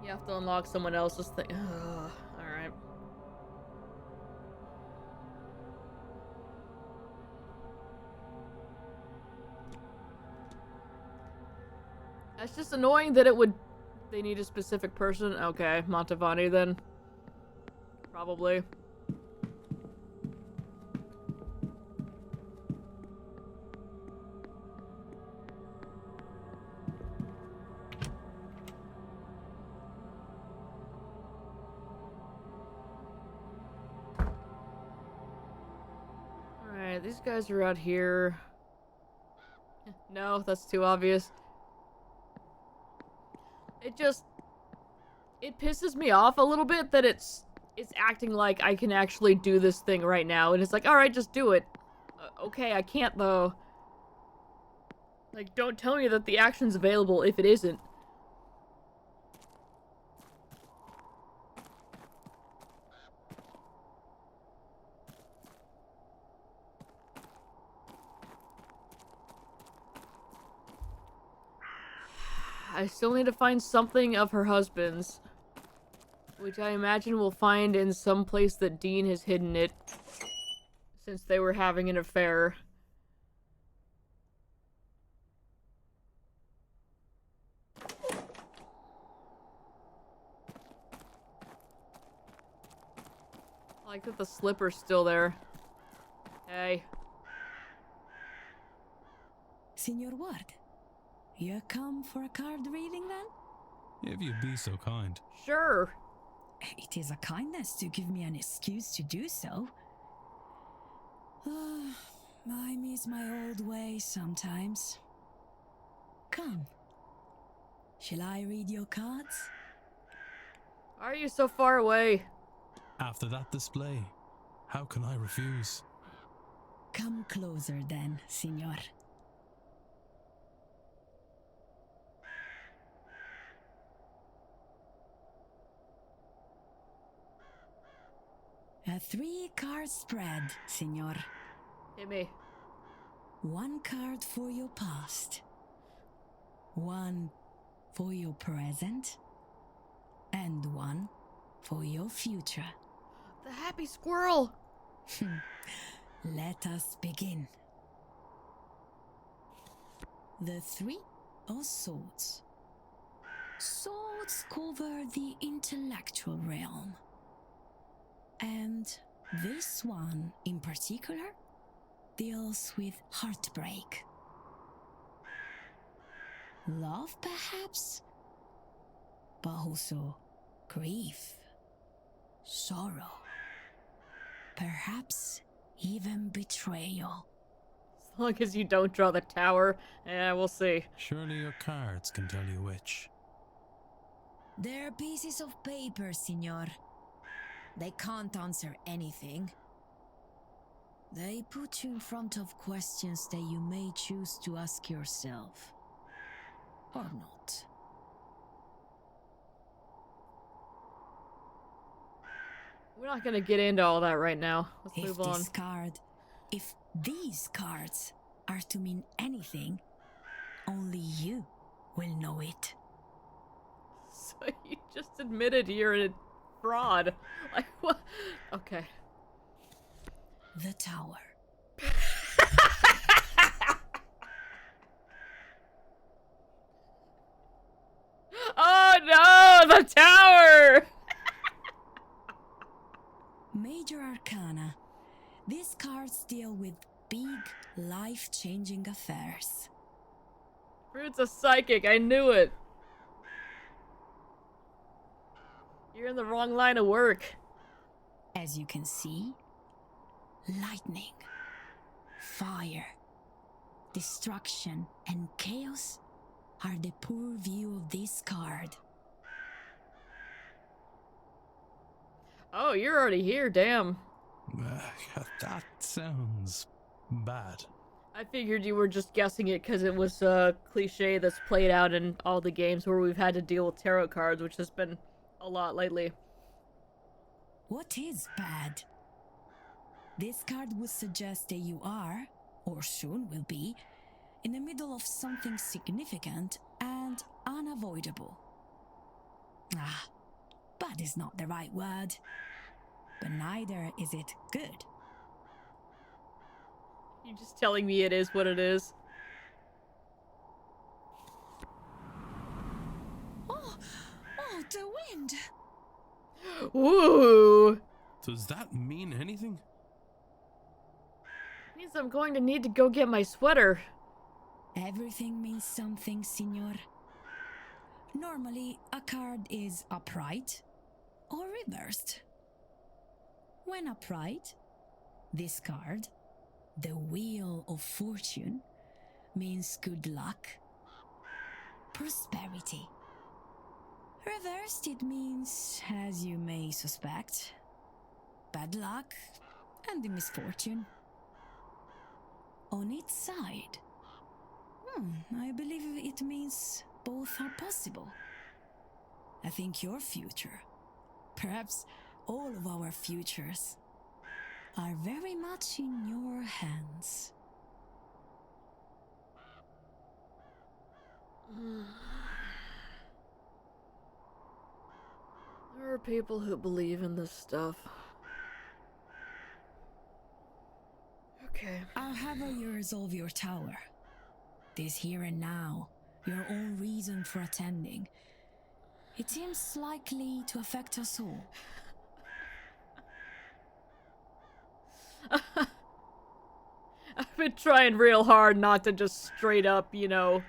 You have to unlock someone else's thing. Alright. It's just annoying that they need a specific person. Okay, Montavani then. Probably. Alright, these guys are out here. No, that's too obvious. It pisses me off a little bit that it's acting like I can actually do this thing right now, and it's like, alright, just do it. Okay, I can't though. Like, don't tell me that the action's available if it isn't. I still need to find something of her husband's, which I imagine we'll find in some place that Dean has hidden it, since they were having an affair. I like that the slipper's still there. Hey. Signor Ward, you come for a card reading then? If you'd be so kind. Sure. It is a kindness to give me an excuse to do so. I miss my old ways sometimes. Come. Shall I read your cards? Why are you so far away? After that display, how can I refuse? Come closer then, Signor. A 3-card spread, Signor. Hit me. 1 card for your past, 1 for your present, and 1 for your future. The happy squirrel! Let us begin. The 3 of Swords. Swords cover the intellectual realm. And this one in particular deals with heartbreak. Love, perhaps, but also grief, sorrow, perhaps even betrayal. As long as you don't draw the tower, we'll see. Surely your cards can tell you which. They're pieces of paper, Signor. They can't answer anything. They put you in front of questions that you may choose to ask yourself. Or not. We're not gonna get into all that right now. Let's move on. If these cards are to mean anything, only you will know it. So you just admitted you're a fraud. Like, what? Okay. The Tower. Oh no! The tower! Major Arcana. These cards deal with big, life-changing affairs. Fruit's a psychic, I knew it. You're in the wrong line of work. As you can see, lightning, fire, destruction, and chaos are the purview of this card. Oh, you're already here, damn. That sounds bad. I figured you were just guessing it because it was a cliche that's played out in all the games where we've had to deal with tarot cards, which has been a lot lately. What is bad? This card would suggest that you are, or soon will be, in the middle of something significant and unavoidable. Bad is not the right word. But neither is it good. You're just telling me it is what it is. Oh, the wind! Ooh! Does that mean anything? Means I'm going to need to go get my sweater. Everything means something, Signor. Normally, a card is upright or reversed. When upright, this card, the Wheel of Fortune, means good luck, prosperity. Reversed, it means, as you may suspect, bad luck and the misfortune. On its side, I believe it means both are possible. I think your future, perhaps all of our futures, are very much in your hands. There are people who believe in this stuff. Okay. However you resolve your tower, this here and now, your own reason for attending, it seems likely to affect us all. I've been trying real hard not to just straight up, you know.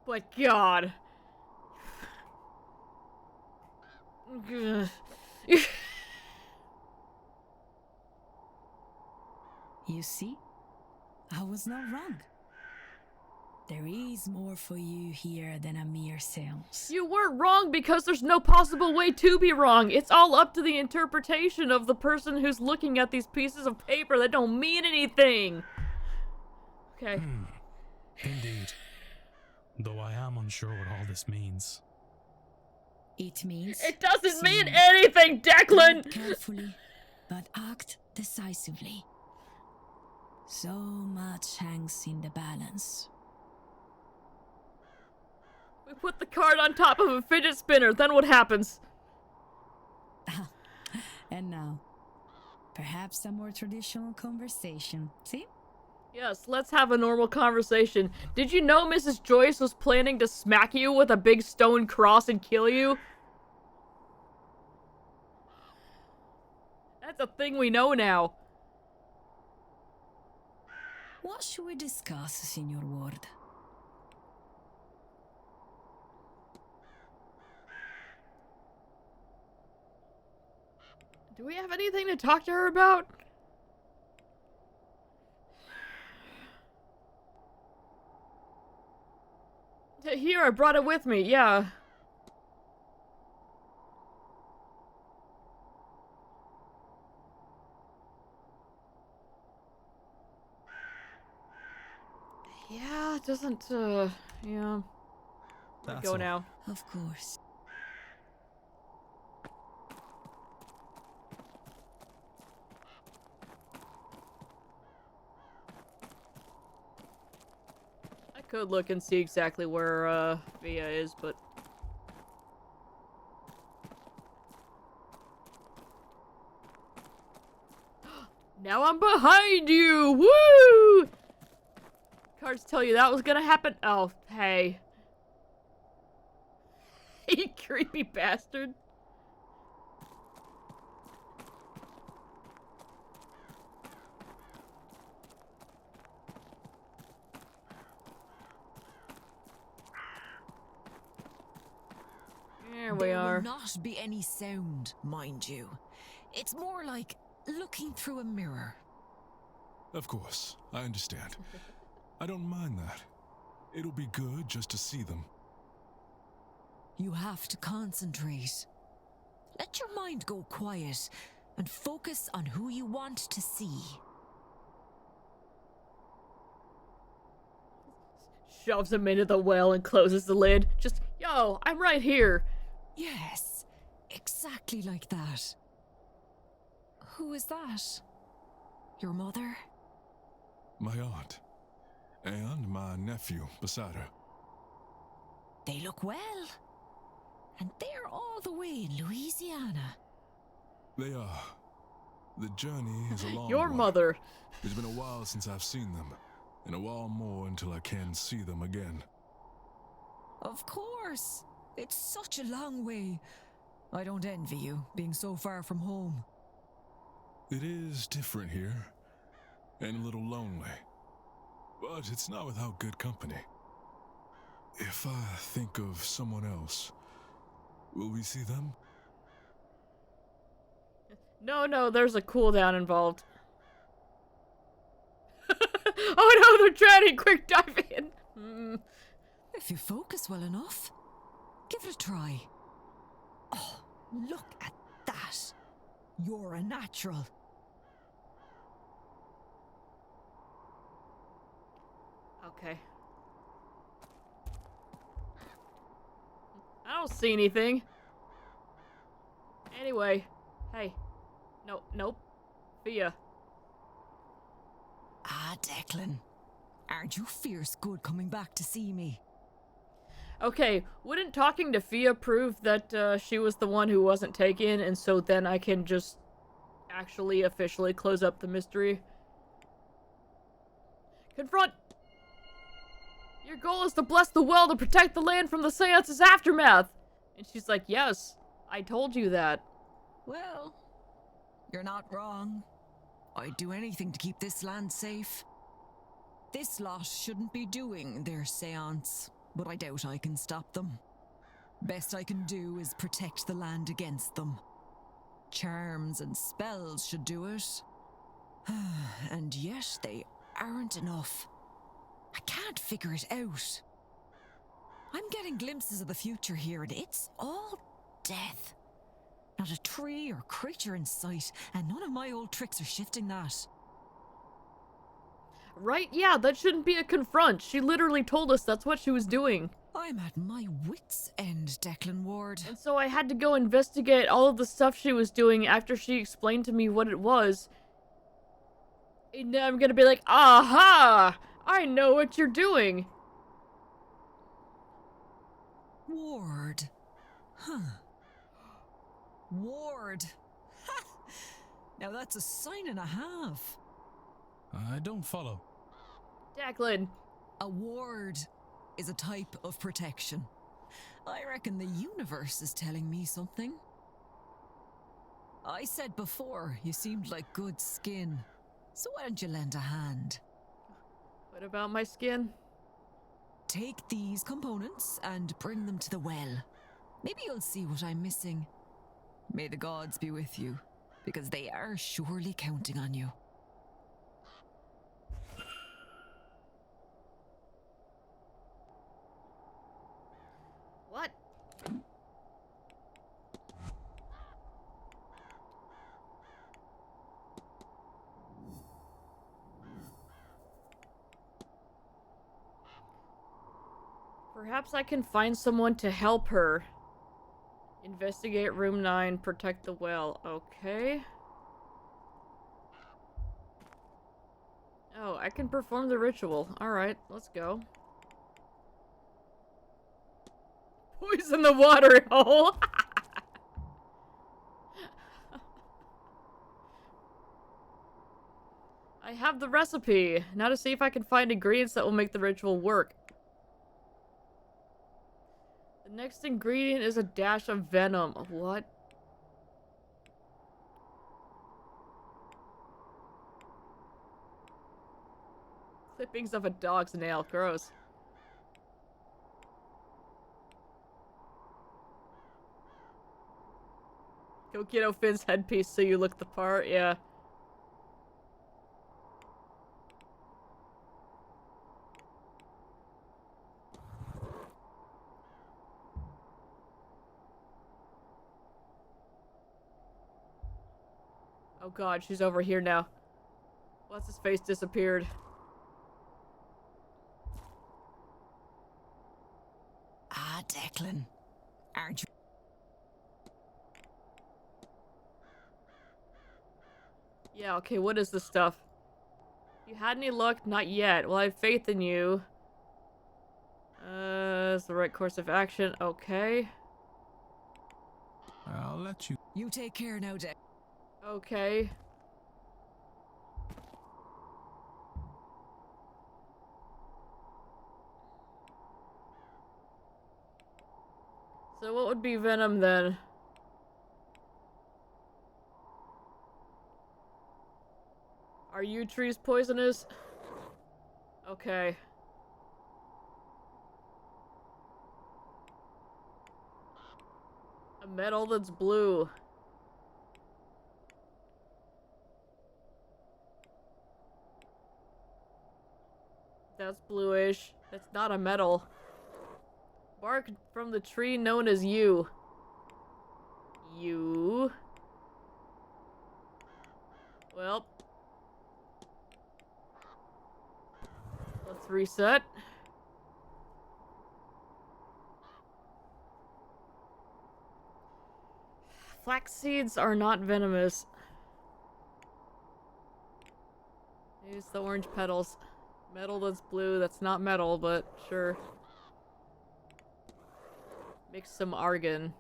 But God. You see, I was not wrong. There is more for you here than a mere seance. You weren't wrong because there's no possible way to be wrong. It's all up to the interpretation of the person who's looking at these pieces of paper that don't mean anything. Okay. Indeed. Though I am unsure what all this means. It means... It doesn't mean Signor, anything, Declan! act carefully, but act decisively. So much hangs in the balance. We put the card on top of a fidget spinner, then what happens? And now, perhaps a more traditional conversation. See? Yes, let's have a normal conversation. Did you know Mrs. Joyce was planning to smack you with a big stone cross and kill you? That's a thing we know now. What should we discuss, Signor Ward? Do we have anything to talk to her about? Here, I brought it with me, yeah. Yeah, it doesn't, yeah. That's Go all. now. Of course. I could look and see exactly where, Via is, but... Now I'm behind you! Woo! Cards tell you that was gonna happen? Oh, hey. You creepy bastard. There we There are. will not be any sound, mind you. It's more like looking through a mirror. Of course, I understand. I don't mind that. It'll be good just to see them. You have to concentrate. Let your mind go quiet and focus on who you want to see. Shoves him into the well and closes the lid. Just, yo, I'm right here. Yes, exactly like that. Who is that? Your mother? My aunt. And my nephew beside her. They look well. And they're all the way in Louisiana. They are. The journey is a long Your one. mother. It's been a while since I've seen them, and a while more until I can see them again. Of course. It's such a long way. I don't envy you, being so far from home. It is different here, and a little lonely. But it's not without good company. If I think of someone else, will we see them? No, there's a cooldown involved. Oh no, they're drowning! Quick, dive in! If you focus well enough, give it a try. Oh, look at that. You're a natural. Okay. I don't see anything. Anyway, hey. Nope. Fia. Ah, Declan. Aren't you fierce good coming back to see me? Okay, wouldn't talking to Fia prove that she was the one who wasn't taken, and so then I can just actually officially close up the mystery? Confront! Your goal is to bless the well to protect the land from the Seance's aftermath! And she's like, yes, I told you that. Well, you're not wrong. I'd do anything to keep this land safe. This lot shouldn't be doing their seance, but I doubt I can stop them. Best I can do is protect the land against them. Charms and spells should do it. And yet they aren't enough. I can't figure it out. I'm getting glimpses of the future here, and it's all death. Not a tree or creature in sight, and none of my old tricks are shifting that. Right? Yeah, that shouldn't be a confront. She literally told us that's what she was doing. I'm at my wit's end, Declan Ward. And so I had to go investigate all of the stuff she was doing after she explained to me what it was. And now I'm gonna be like, aha! I know what you're doing. Ward. Huh. Ward. Ha! Now that's a sign and a half. I don't follow. Declan. A ward is a type of protection. I reckon the universe is telling me something. I said before, you seemed like good skin. So why don't you lend a hand? What about my skin? Take these components and bring them to the well. Maybe you'll see what I'm missing. May the gods be with you, because they are surely counting on you. What? Perhaps I can find someone to help her. Investigate room 9, protect the well. Okay. Oh, I can perform the ritual. Alright, let's go. Poison the water hole! I have the recipe. Now to see if I can find ingredients that will make the ritual work. The next ingredient is a dash of venom. What? Clippings of a dog's nail. Gross. Go get O'Finn's headpiece so you look the part. Yeah. Oh god, she's over here now. What's his face disappeared? Ah, Declan. Aren't you? Yeah, okay, what is this stuff? You had any luck? Not yet. Well, I have faith in you. It's the right course of action. Okay. I'll let you. You take care now, Dick. Okay. So what would be venom then? Are yew trees poisonous? Okay. A metal that's blue. That's bluish. That's not a metal. Bark from the tree known as yew. Yew. Well. Let's reset. Flax seeds are not venomous. Use the orange petals. Metal that's blue, that's not metal, but sure. Mix some argon.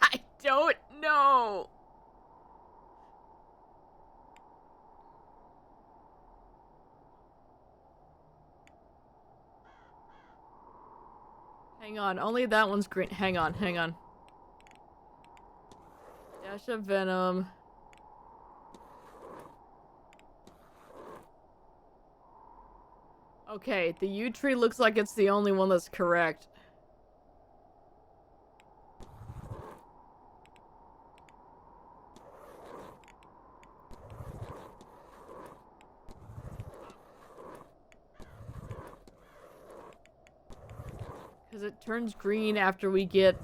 I don't know. Hang on, only that one's green. Hang on. Dash of venom. Okay, the yew tree looks like it's the only one that's correct. Because it turns green after we get...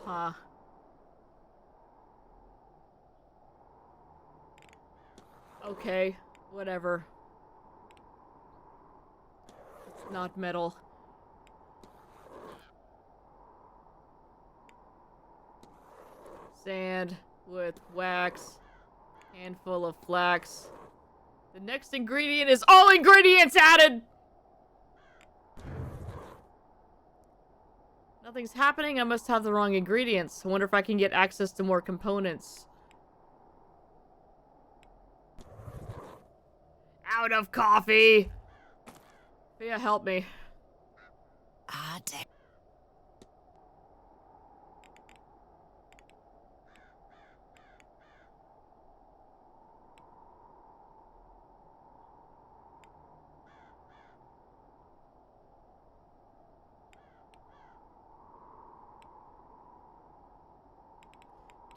Huh. Okay, whatever. It's not metal. Sand with wax. Handful of flax. The next ingredient is all ingredients added! Nothing's happening. I must have the wrong ingredients. I wonder if I can get access to more components. Out of coffee! Fia, help me. Ah, Dick.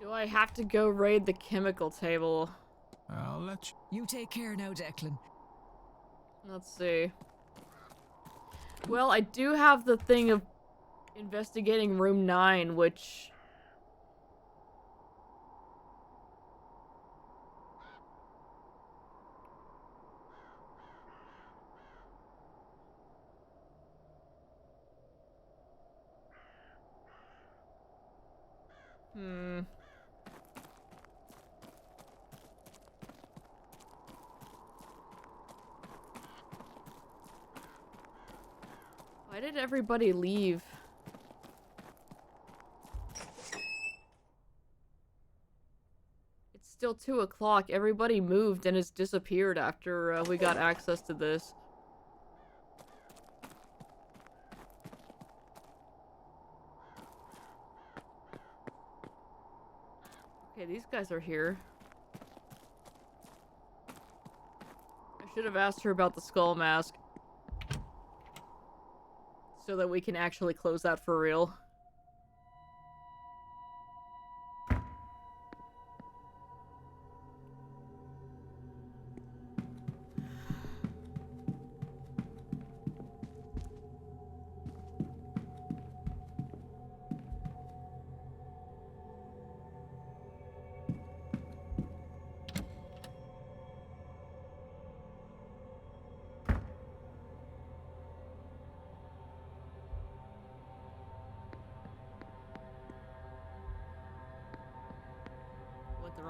Do I have to go raid the chemical table? I'll let you. You take care now, Declan. Let's see. Well, I do have the thing of investigating room 9, which... Why did everybody leave? It's still 2 o'clock. Everybody moved and has disappeared after we got access to this. Okay, these guys are here. I should have asked her about the skull mask. So that we can actually close that for real.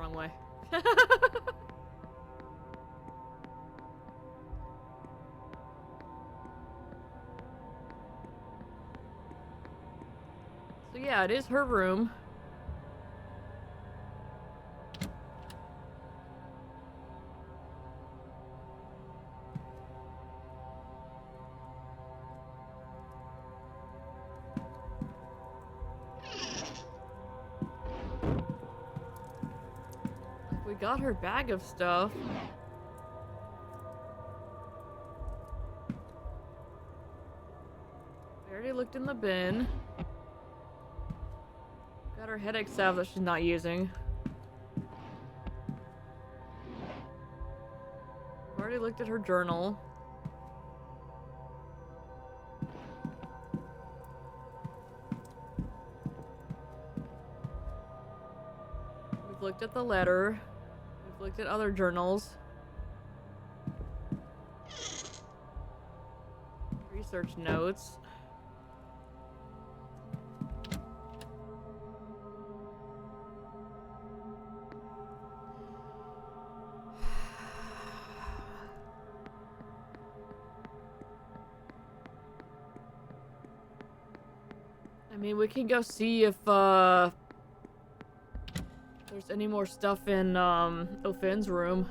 wrong way. So yeah, it is her room. We got her bag of stuff. We already looked in the bin. Got her headache salve that she's not using. We already looked at her journal. We've looked at the letter. We've looked at other journals. Research notes. I mean, we can go see if, there's any more stuff in, Ophin's room.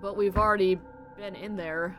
But we've already been in there.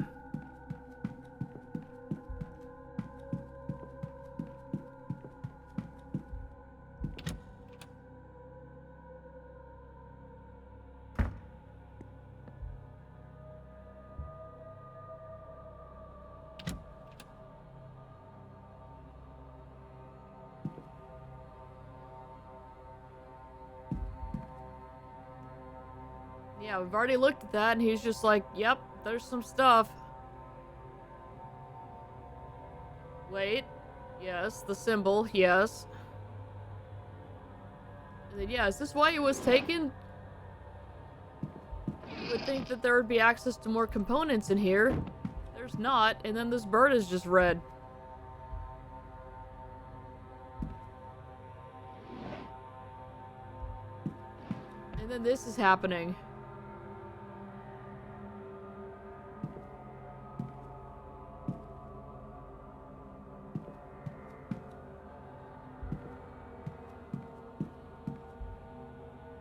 Yeah, we've already looked at that, and he's just like, yep, there's some stuff. Wait. Yes, the symbol, yes. And then, yeah, is this why it was taken? You would think that there would be access to more components in here. There's not, and then this bird is just red. And then this is happening.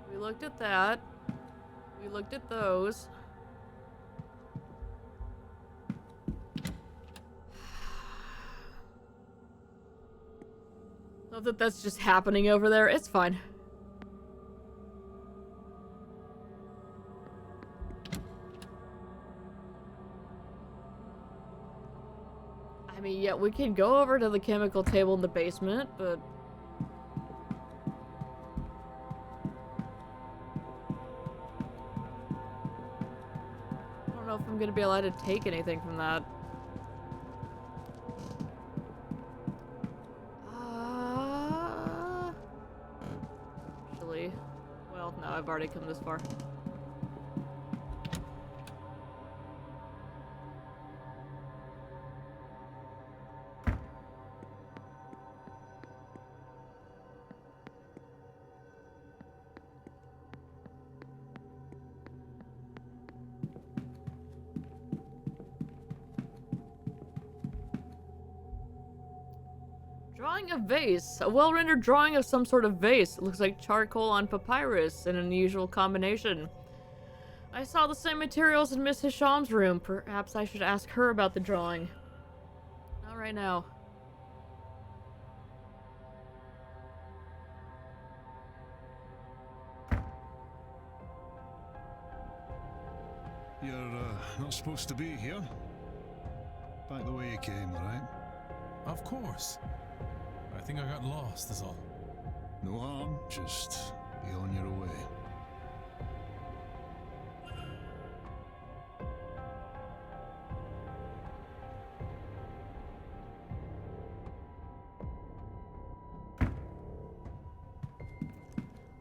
We looked at that. We looked at those. Love that that's just happening over there. It's fine. I mean, yeah, we can go over to the chemical table in the basement, but... I don't know if I'm gonna be allowed to take anything from that. Actually... Well, no, I've already come this far. Drawing a vase. A well-rendered drawing of some sort of vase. It looks like charcoal on papyrus, an unusual combination. I saw the same materials in Miss Hisham's room. Perhaps I should ask her about the drawing. Not right now. You're not supposed to be here. Back the way you came, alright? Of course. I think I got lost, is all. No harm, just be on your way.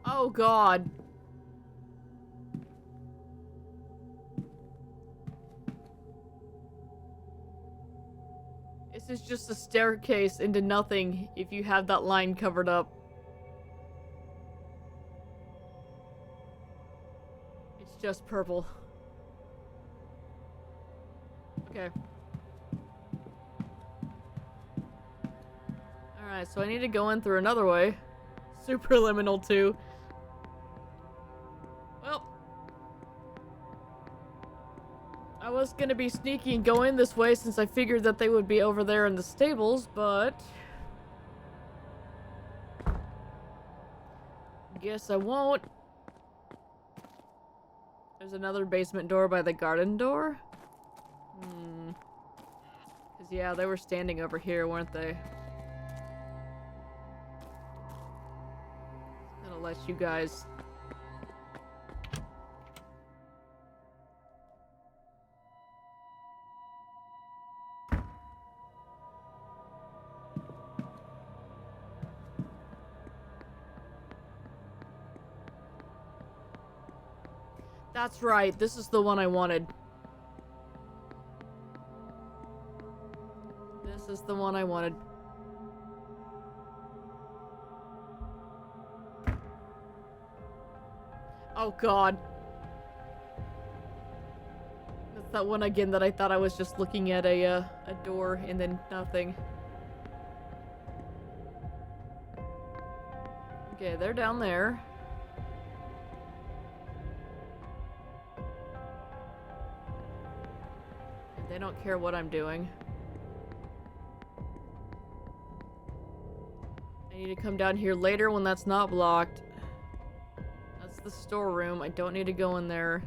Oh god. This is just a staircase into nothing if you have that line covered up. just purple. Okay. Alright, so I need to go in through another way. Superliminal too. Well. I was gonna be sneaky and go in this way since I figured that they would be over there in the stables, but... guess I won't. There's another basement door by the garden door? Cause yeah, they were standing over here, weren't they? I'm gonna let you guys... That's right, this is the one I wanted. This is the one I wanted. Oh god. That's that one again that I thought I was just looking at a door and then nothing. Okay, they're down there. They don't care what I'm doing. I need to come down here later when that's not blocked. That's the storeroom. I don't need to go in there.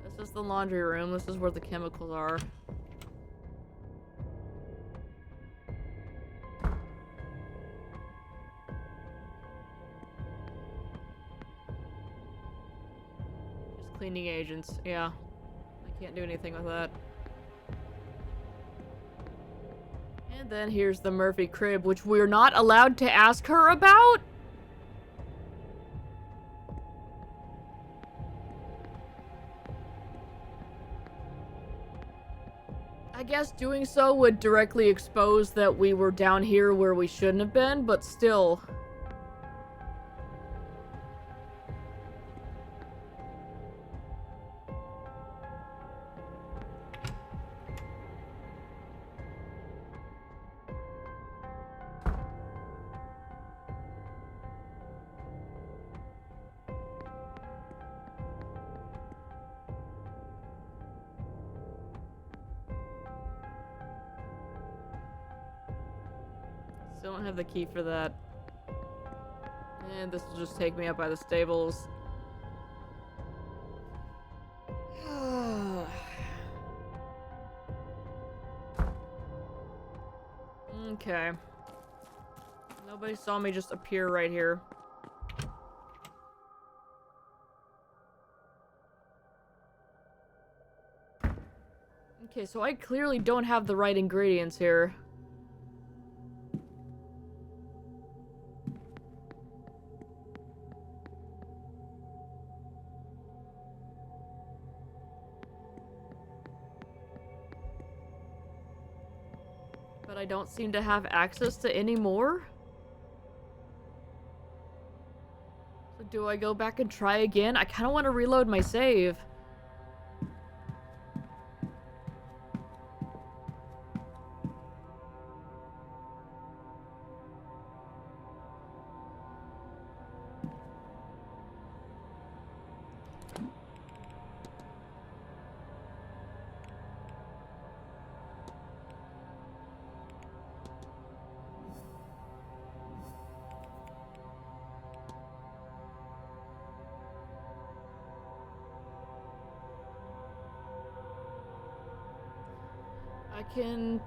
This is the laundry room. This is where the chemicals are. Just cleaning agents. Yeah. I can't do anything with that. And then here's the Murphy crib, which we're not allowed to ask her about? I guess doing so would directly expose that we were down here where we shouldn't have been, but still. Still don't have the key for that. And this will just take me up by the stables. Okay. Nobody saw me just appear right here. Okay, so I clearly don't have the right ingredients here. But I don't seem to have access to any more. So do I go back and try again? I kind of want to reload my save. I can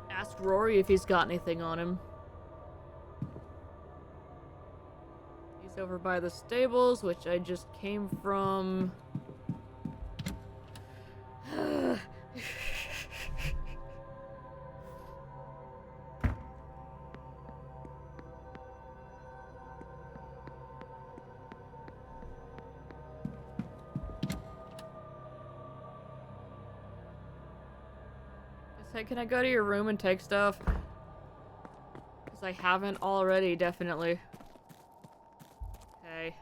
ask Rory if he's got anything on him. He's over by the stables, which I just came from. Hey, can I go to your room and take stuff? Because I haven't already, definitely. Okay.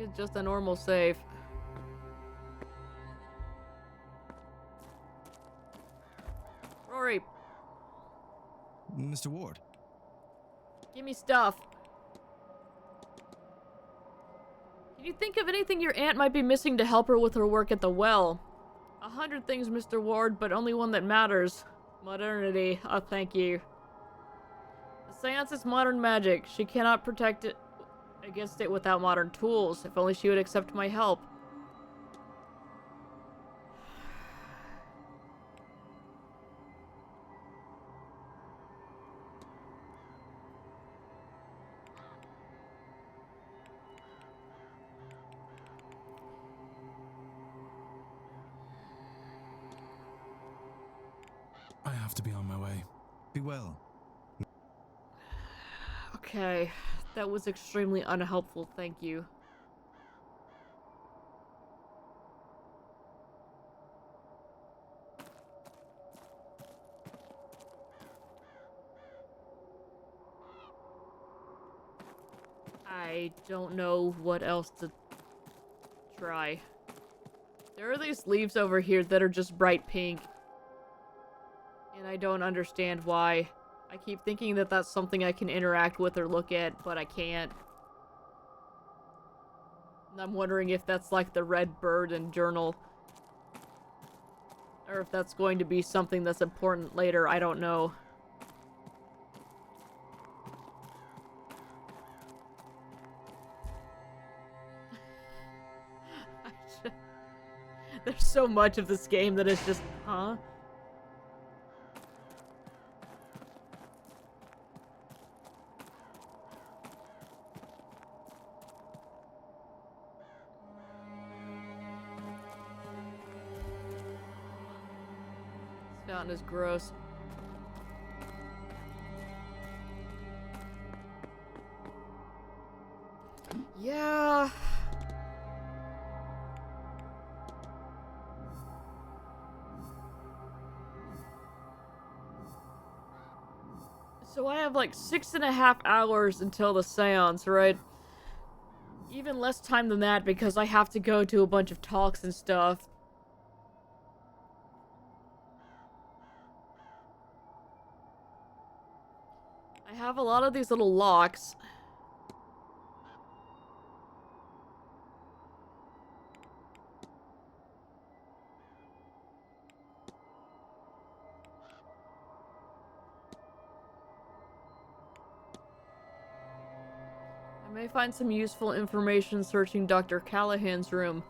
like it's just a normal safe. Rory, Mr. Ward. give me stuff. Can you think of anything your aunt might be missing to help her with her work at the well? 100 things, Mr. Ward, but only one that matters. Modernity. Oh, thank you. The Seance is modern magic. She cannot protect it against it without modern tools. If only she would accept my help. I have to be on my way. Be well. Okay, that was extremely unhelpful, thank you. I don't know what else to try. There are these leaves over here that are just bright pink. And I don't understand why. I keep thinking that that's something I can interact with or look at, but I can't. And I'm wondering if that's like the red bird and journal. Or if that's going to be something that's important later, I don't know. There's so much of this game that is just, huh? This fountain is gross. Yeah. So I have like 6.5 hours until the seance, right? Even less time than that because I have to go to a bunch of talks and stuff. I have a lot of these little locks. I may find some useful information searching Dr. Callahan's room.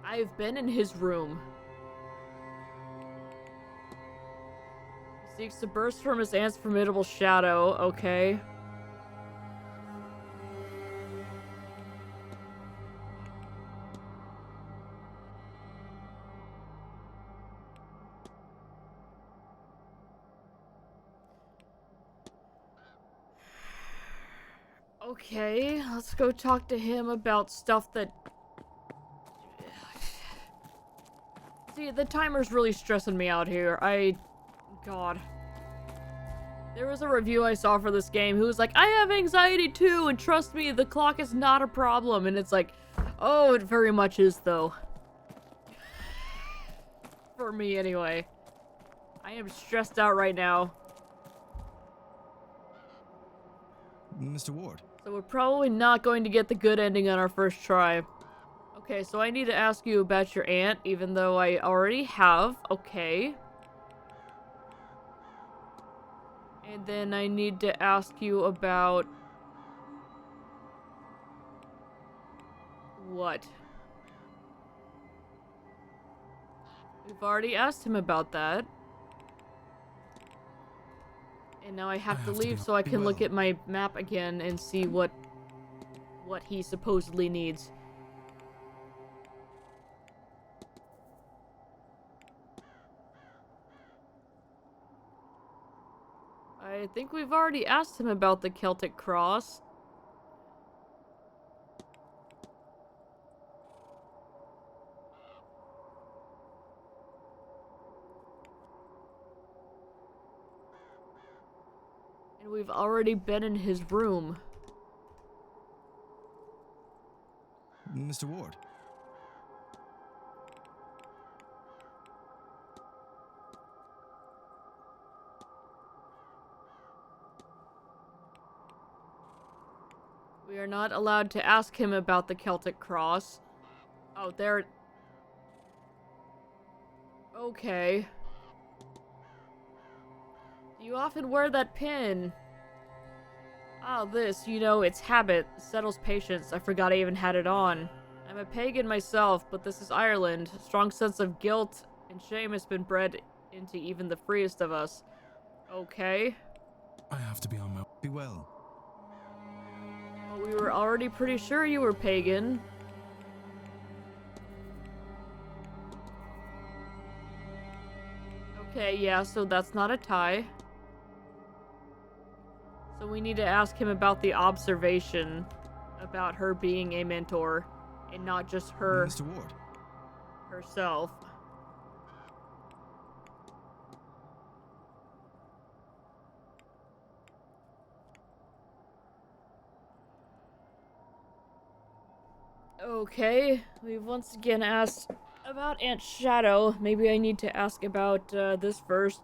I've been in his room. He seeks to burst from his aunt's formidable shadow. Okay. Okay, let's go talk to him about stuff that... See, the timer's really stressing me out here. God. There was a review I saw for this game who was like, I have anxiety too, and trust me, the clock is not a problem. And it's like, oh, it very much is, though. For me, anyway. I am stressed out right now. Mr. Ward. So we're probably not going to get the good ending on our first try. Okay, so I need to ask you about your aunt, even though I already have. Okay. And then I need to ask you about... what? We've already asked him about that. And now I have to leave so I can look at my map again and see what he supposedly needs. I think we've already asked him about the Celtic cross. And we've already been in his room. Mr. Ward. We are not allowed to ask him about the Celtic cross. Oh, there. Okay. Do you often wear that pin? Oh, this, you know, it's habit. Settles patience. I forgot I even had it on. I'm a pagan myself, but this is Ireland. A strong sense of guilt and shame has been bred into even the freest of us. Okay. I have to be on my... Be well. Well, we were already pretty sure you were pagan. Okay, yeah, so that's not a tie. So we need to ask him about the observation about her being a mentor and not just her Mr. Ward. herself. Okay, we've once again asked about Aunt Shadow. Maybe I need to ask about this first.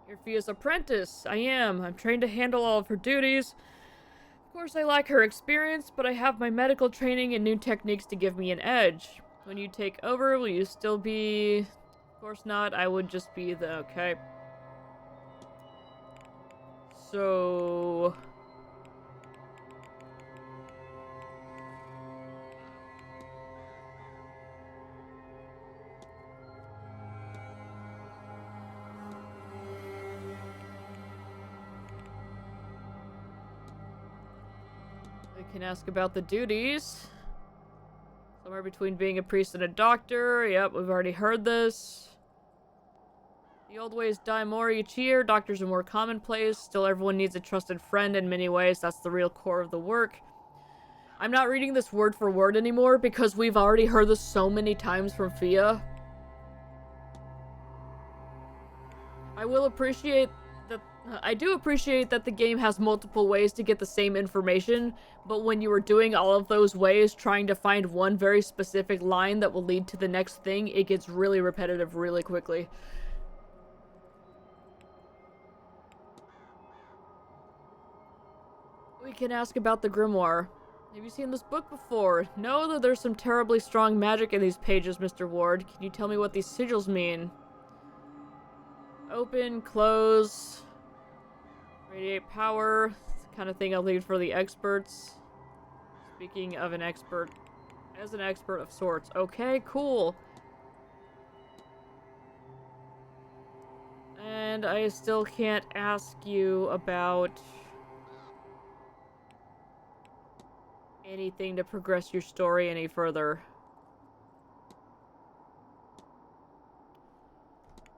You're Fia's apprentice. I am. I'm trained to handle all of her duties. Of course, I lack her experience, but I have my medical training and new techniques to give me an edge. When you take over, will you still be... Of course not. I would just be the... Okay. So... we can ask about the duties. Somewhere between being a priest and a doctor. Yep, we've already heard this. The old ways die more each year. Doctors are more commonplace. Still, everyone needs a trusted friend in many ways. That's the real core of the work. I'm not reading this word for word anymore because we've already heard this so many times from Fia. I will appreciate that. I do appreciate that the game has multiple ways to get the same information, but when you are doing all of those ways, trying to find one very specific line that will lead to the next thing, it gets really repetitive really quickly. We can ask about the grimoire. Have you seen this book before? Know that there's some terribly strong magic in these pages, Mr. Ward. Can you tell me what these sigils mean? Open, close, radiate power. It's the kind of thing I'll leave for the experts. Speaking of an expert, as an expert of sorts. Okay, cool. And I still can't ask you about anything to progress your story any further.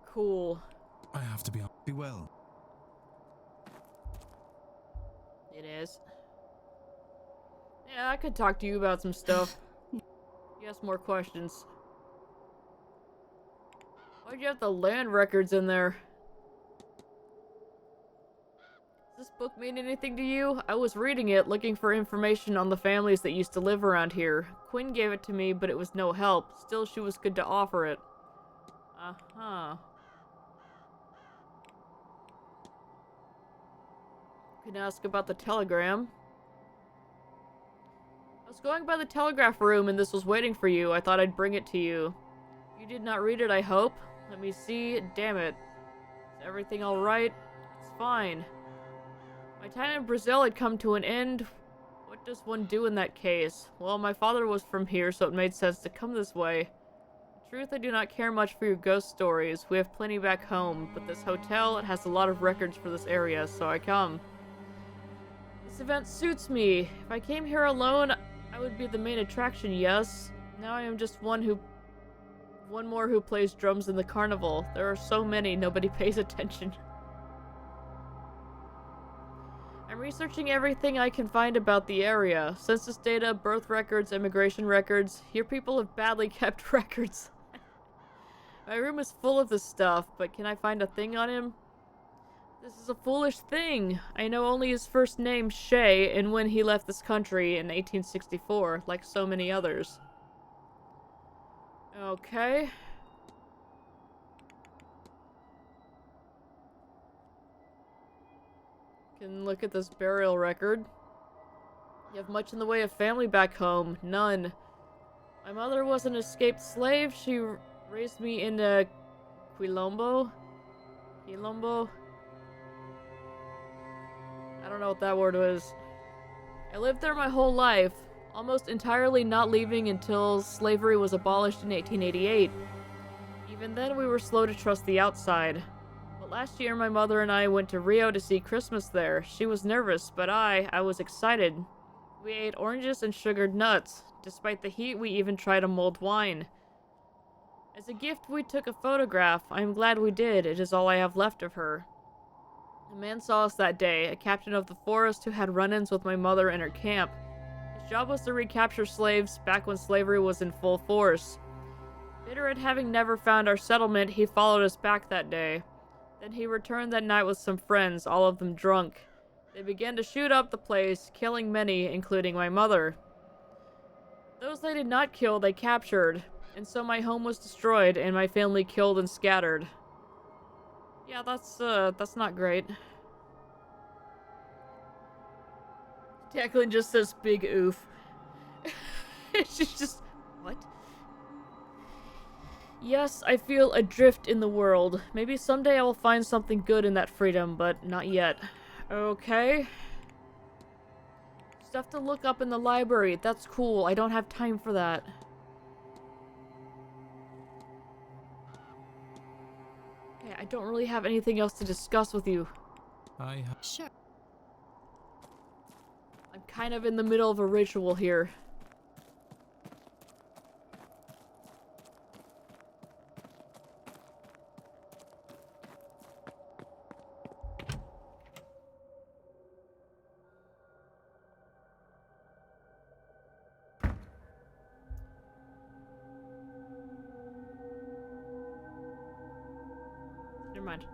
Cool. I have to be on... Be well. It is. Yeah, I could talk to you about some stuff. You ask more questions. Why'd you have the land records in there? Does this book mean anything to you? I was reading it, looking for information on the families that used to live around here. Quinn gave it to me, but it was no help. Still, she was good to offer it. Uh-huh. You can ask about the telegram. I was going by the telegraph room and this was waiting for you. I thought I'd bring it to you. You did not read it, I hope. Let me see. Damn it. Is everything alright? It's fine. My time in Brazil had come to an end. What does one do in that case? Well, my father was from here, so it made sense to come this way. In truth, I do not care much for your ghost stories. We have plenty back home, but this hotel, it has a lot of records for this area, so I come. This event suits me. If I came here alone, I would be the main attraction, yes. Now I am just one more who plays drums in the carnival. There are so many, nobody pays attention. I'm researching everything I can find about the area. Census data, birth records, immigration records. Here people have badly kept records. My room is full of this stuff, but can I find a thing on him? This is a foolish thing. I know only his first name, Shay, and when he left this country in 1864, like so many others. Okay. Can look at this burial record. You have much in the way of family back home. None. My mother was an escaped slave. She raised me in Quilombo? Quilombo? I don't know what that word was. I lived there my whole life, almost entirely not leaving until slavery was abolished in 1888. Even then, we were slow to trust the outside. But last year, my mother and I went to Rio to see Christmas there. She was nervous, but I was excited. We ate oranges and sugared nuts. Despite the heat, we even tried a mulled wine. As a gift, we took a photograph. I am glad we did. It is all I have left of her. A man saw us that day, a captain of the forest who had run-ins with my mother in her camp. His job was to recapture slaves back when slavery was in full force. Bitter at having never found our settlement, he followed us back that day. Then he returned that night with some friends, all of them drunk. They began to shoot up the place, killing many, including my mother. Those they did not kill, they captured, and so my home was destroyed and my family killed and scattered. Yeah, that's not great. Declan just says big oof. She's just, what? Yes, I feel adrift in the world. Maybe someday I will find something good in that freedom, but not yet. Okay. Stuff to look up in the library. That's cool. I don't have time for that. Okay, I don't really have anything else to discuss with you. Sure. I'm kind of in the middle of a ritual here. Never mind.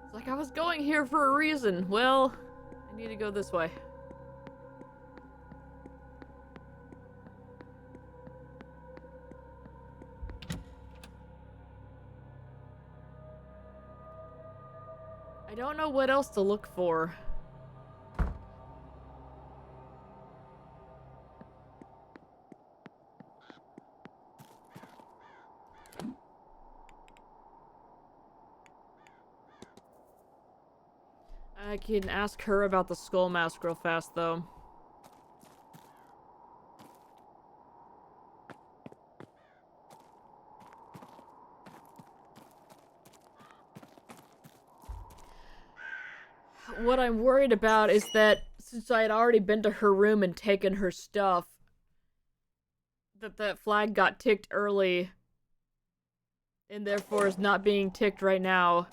It's like I was going here for a reason. Well, I need to go this way. I don't know what else to look for. I can ask her about the skull mask real fast, though. What I'm worried about is that since I had already been to her room and taken her stuff, that flag got ticked early and therefore is not being ticked right now.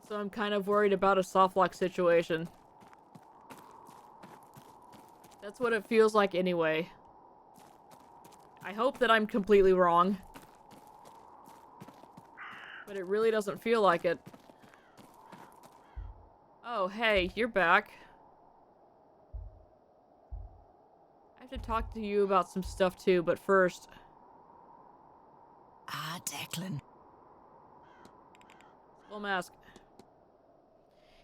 So I'm kind of worried about a softlock situation. That's what it feels like anyway. I hope that I'm completely wrong. But it really doesn't feel like it. Oh, hey, you're back. I have to talk to you about some stuff too, but first... Ah, Declan. Skull mask.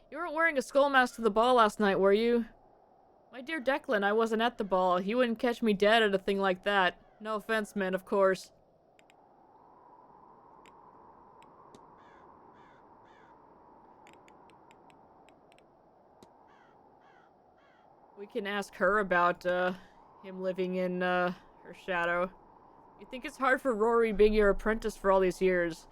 You weren't wearing a skull mask to the ball last night, were you? My dear Declan, I wasn't at the ball. You wouldn't catch me dead at a thing like that. No offense, man, of course. We can ask her about, him living in, her shadow. You think it's hard for Rory being your apprentice for all these years?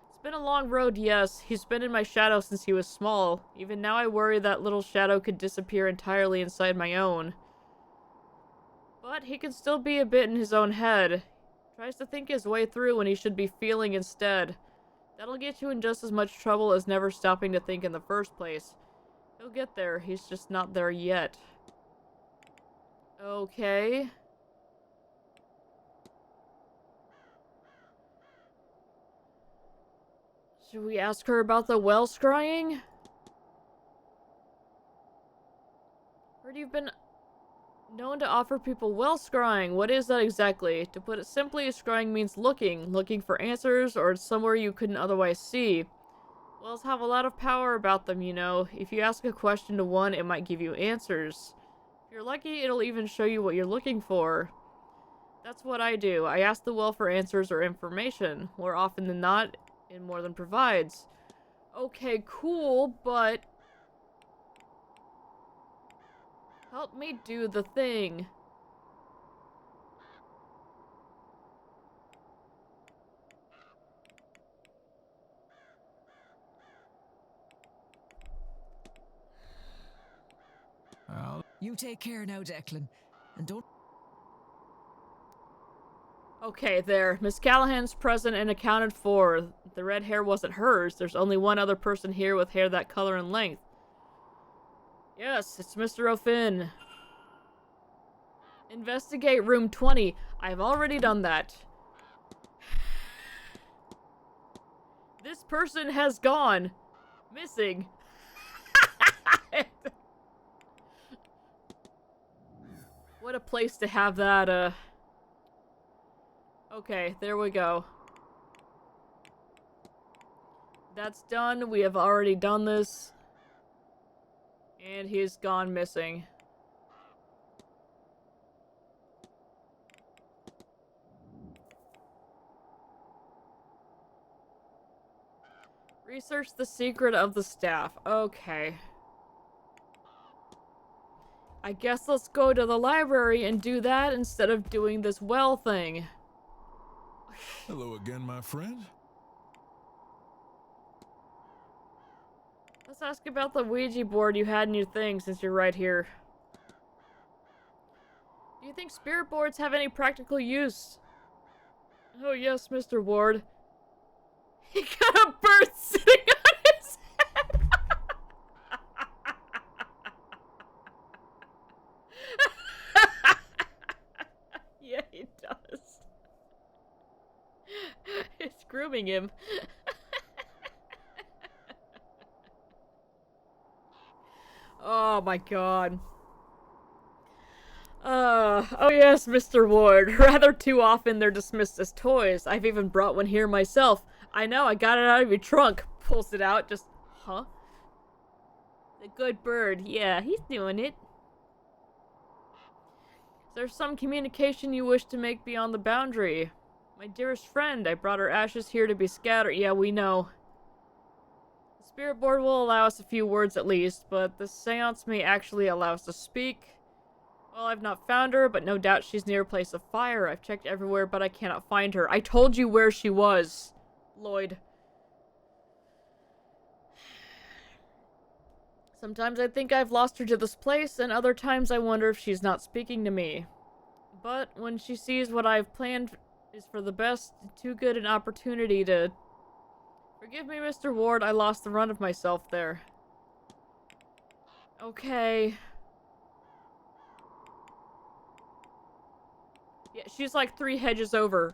It's been a long road, yes. He's been in my shadow since he was small. Even now I worry that little shadow could disappear entirely inside my own. But he can still be a bit in his own head. Tries to think his way through when he should be feeling instead. That'll get you in just as much trouble as never stopping to think in the first place. He'll get there, he's just not there yet. Okay. Should we ask her about the well scrying? Heard you've been known to offer people well scrying. What is that exactly? To put it simply, scrying means looking for answers or somewhere you couldn't otherwise see. Wells have a lot of power about them, you know. If you ask a question to one, it might give you answers. If you're lucky, it'll even show you what you're looking for. That's what I do. I ask the well for answers or information. More often than not, it more than provides. Okay, cool, but... help me do the thing. You take care now, Declan. And don't. Okay, there. Miss Callahan's present and accounted for. The red hair wasn't hers. There's only one other person here with hair that color and length. Yes, it's Mr. O'Finn. Investigate room 20. I've already done that. This person has gone missing. What a place to have that, Okay, there we go. That's done. We have already done this. And he's gone missing. Research the secret of the staff. Okay. I guess let's go to the library and do that instead of doing this well thing. Hello again, my friend. Let's ask about the Ouija board you had in your thing since you're right here. Do you think spirit boards have any practical use? Oh yes, Mr. Ward. He got a bird sitting on his head! Yeah, he does. It's grooming him. Oh my god. Oh yes, Mr. Ward. Rather too often they're dismissed as toys. I've even brought one here myself. I know, I got it out of your trunk. Pulls it out, just, huh? The good bird. Yeah, he's doing it. Is there some communication you wish to make beyond the boundary? My dearest friend, I brought her ashes here to be scattered. Yeah, we know. The spirit board will allow us a few words at least, but the seance may actually allow us to speak. Well, I've not found her, but no doubt she's near a place of fire. I've checked everywhere, but I cannot find her. I told you where she was, Lloyd. Sometimes I think I've lost her to this place, and other times I wonder if she's not speaking to me. But when she sees what I've planned is for the best, too good an opportunity to... Forgive me, Mr. Ward, I lost the run of myself there. Okay. Yeah, she's like 3 hedges over.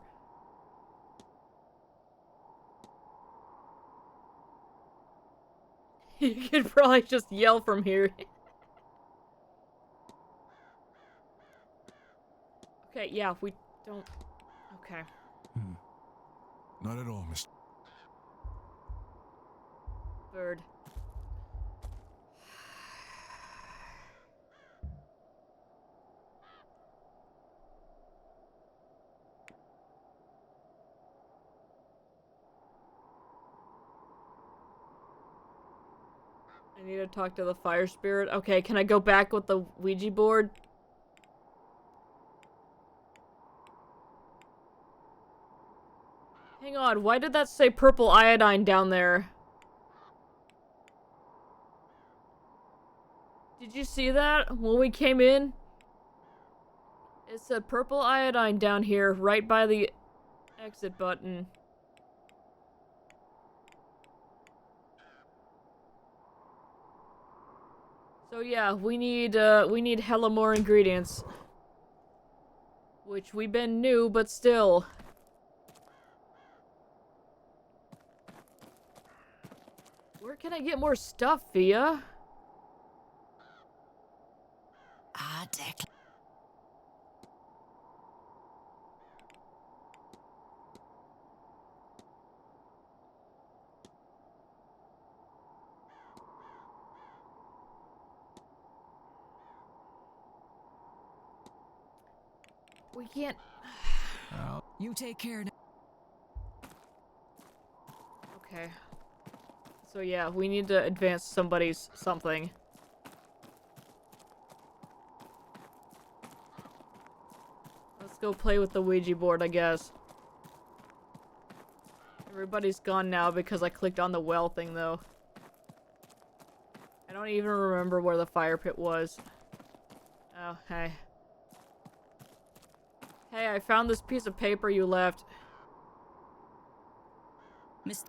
You could probably just yell from here. Okay, yeah, we don't... Okay. Not at all, Mr. Bird. I need to talk to the fire spirit. Okay, can I go back with the Ouija board? Hang on, why did that say purple iodine down there? Did you see that when we came in? It said purple iodine down here, right by the exit button. So yeah, we need hella more ingredients. Which we been new, but still. Where can I get more stuff, Fia? Ah, Declan. We can't... You take care now. Okay. So yeah, we need to advance somebody's something. Let's go play with the Ouija board, I guess. Everybody's gone now because I clicked on the well thing, though. I don't even remember where the fire pit was. Oh, hey. Hey, I found this piece of paper you left. Miss.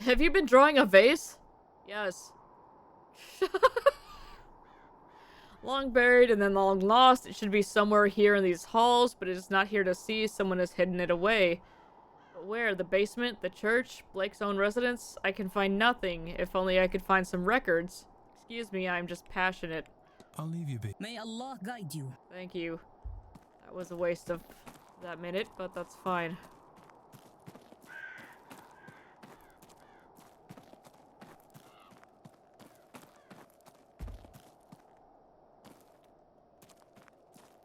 Have you been drawing a vase? Yes. Long buried and then long lost. It should be somewhere here in these halls, but it is not here to see. Someone has hidden it away. But where? The basement? The church? Blake's own residence? I can find nothing. If only I could find some records. Excuse me, I'm just passionate. I'll leave you be. May Allah guide you. Thank you. That was a waste of that minute, but that's fine.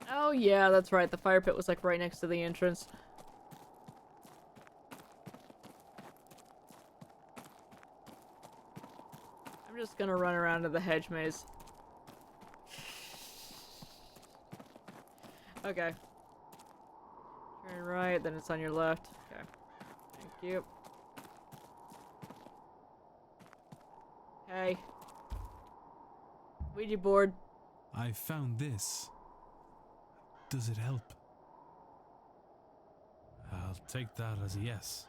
Oh yeah, that's right. The fire pit was like right next to the entrance. I'm just gonna run around to the hedge maze. Okay. Turn right, then it's on your left. Okay. Thank you. Hey. Ouija board. I found this. Does it help? I'll take that as a yes.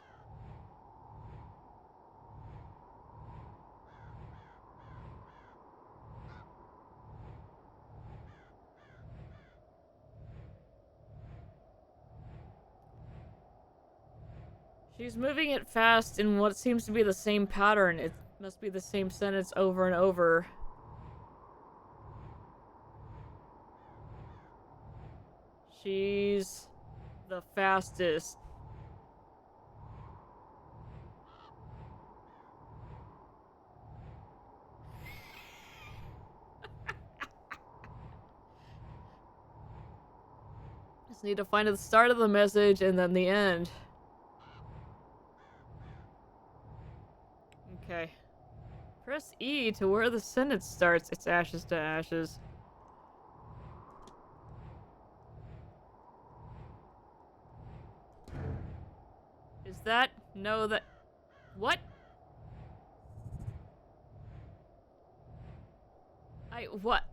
She's moving it fast in what seems to be the same pattern. It must be the same sentence over and over. She's the fastest. Just need to find the start of the message and then the end. Okay. Press E to where the sentence starts. It's ashes to ashes. Is that? No, that... What? What?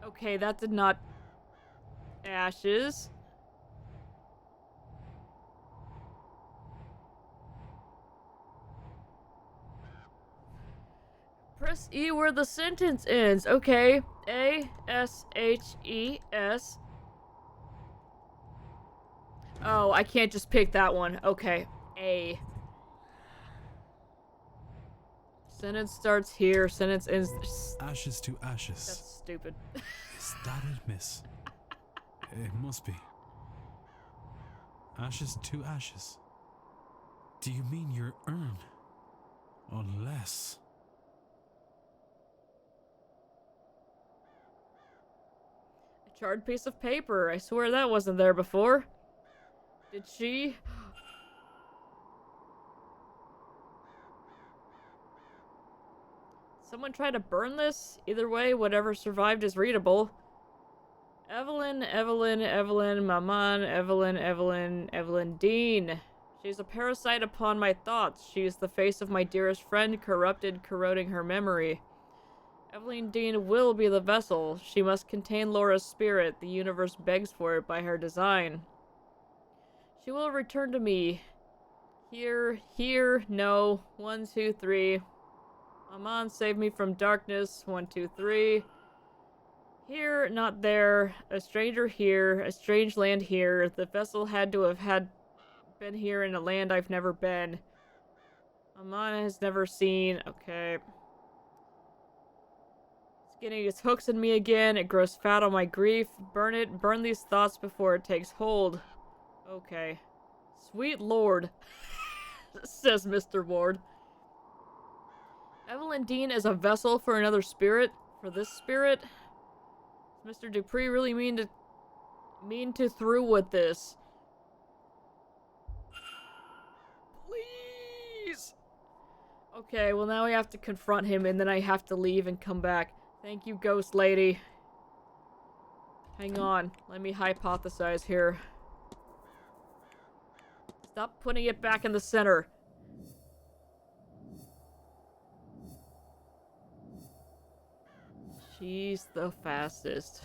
Okay, that did not... Ashes. Press E where the sentence ends. Okay. A-S-H-E-S. Oh, I can't just pick that one. Okay. A. Sentence starts here. Sentence ends... Ashes to ashes. That's stupid. Is that it, miss? It must be. Ashes to ashes. Do you mean your urn? Unless... A charred piece of paper. I swear that wasn't there before. Did she? Someone try to burn this? Either way, whatever survived is readable. Evelyn, Evelyn, Evelyn, Maman, Evelyn, Evelyn, Evelyn Dean. She's a parasite upon my thoughts. She is the face of my dearest friend, corrupted, corroding her memory. Evelyn Dean will be the vessel. She must contain Laura's spirit. The universe begs for it by her design. She will return to me. Here, no. 1, 2, 3. Maman, save me from darkness. 1, 2, 3. Here, not there. A stranger here. A strange land here. The vessel had to have been here in a land I've never been. Amana has never seen. Okay. It's getting its hooks in me again. It grows fat on my grief. Burn it. Burn these thoughts before it takes hold. Okay. Sweet Lord, says Mr. Ward. Evelyn Dean as a vessel for another spirit? For this spirit? Does Mr. Dupree really mean to through with this? Please! Okay, well now I have to confront him and then I have to leave and come back. Thank you, ghost lady. Hang on, let me hypothesize here. Stop putting it back in the center. She's the fastest.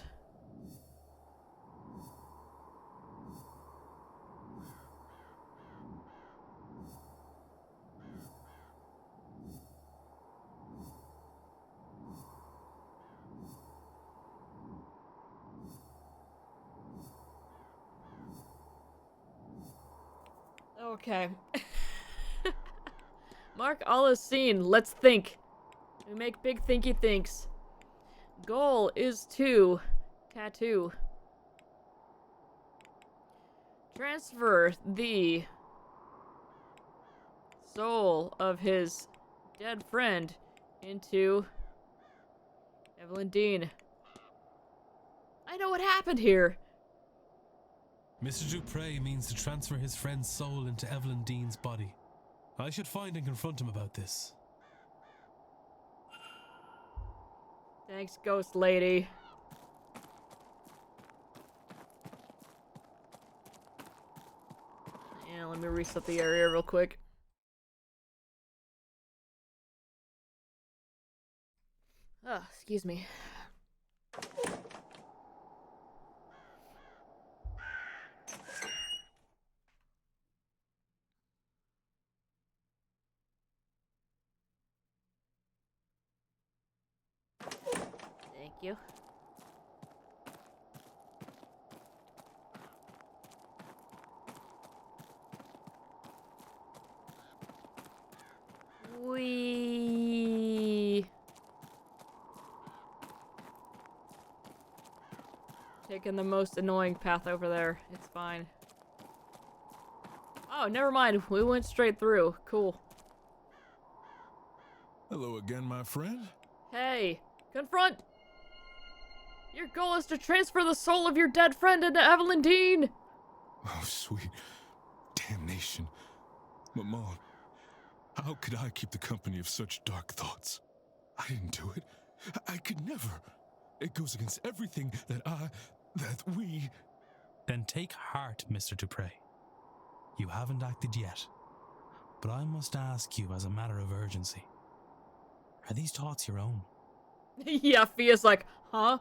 Okay. Mark all is seen. Let's think. We make big thinky thinks. Goal is to tattoo. Transfer the soul of his dead friend into Evelyn Dean. I know what happened here. Mr. Dupre means to transfer his friend's soul into Evelyn Dean's body. I should find and confront him about this. Thanks, ghost lady. Yeah, let me reset the area real quick. Oh, excuse me. Thank you. Wee. Taking the most annoying path over there. It's fine. Oh, never mind. We went straight through. Cool. Hello again, my friend. Hey, confront! Your goal is to transfer the soul of your dead friend into Evelyn Dean! Oh, sweet damnation. Maman, how could I keep the company of such dark thoughts? I didn't do it. I could never. It goes against everything that we... Then take heart, Mr. Dupre. You haven't acted yet. But I must ask you as a matter of urgency. Are these thoughts your own? Yeah, Fia's like, huh?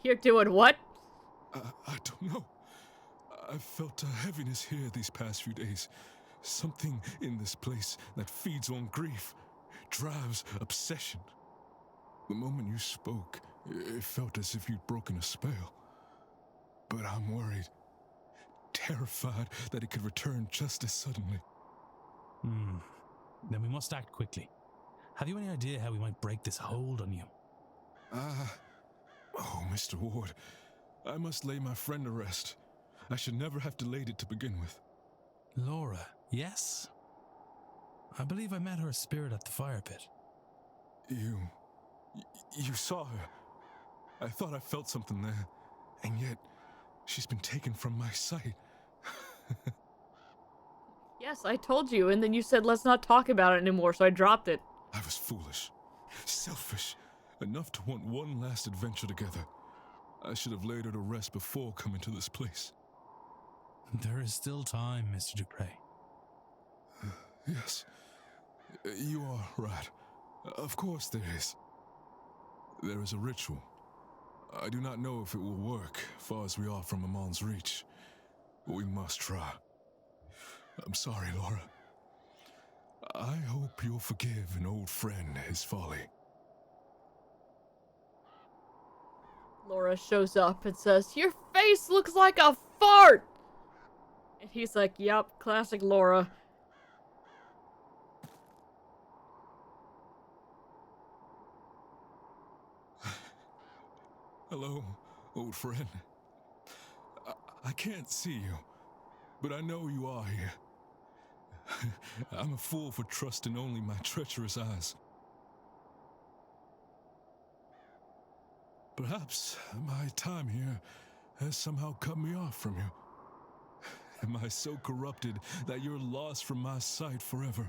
You're doing what? I don't know. I've felt a heaviness here these past few days. Something in this place that feeds on grief, drives obsession. The moment you spoke, it felt as if you'd broken a spell. But I'm worried, terrified that it could return just as suddenly. Then we must act quickly. Have you any idea how we might break this hold on you? Oh, Mr. Ward, I must lay my friend to rest. I should never have delayed it to begin with. Laura, yes? I believe I met her spirit at the fire pit. You saw her. I thought I felt something there, and yet she's been taken from my sight. Yes, I told you, and then you said let's not talk about it anymore, so I dropped it. I was foolish, selfish, enough to want one last adventure together. I should have laid her to rest before coming to this place. There is still time, Mr. Dupre. Yes, you are right. Of course there is. There is a ritual. I do not know if it will work, far as we are from Amon's reach, but we must try. I'm sorry, Laura. I hope you'll forgive an old friend his folly. Laura shows up and says, "Your face looks like a fart!" And he's like, "Yep, classic Laura." Hello, old friend. I can't see you, but I know you are here. I'm a fool for trusting only my treacherous eyes. Perhaps my time here has somehow cut me off from you. Am I so corrupted that you're lost from my sight forever?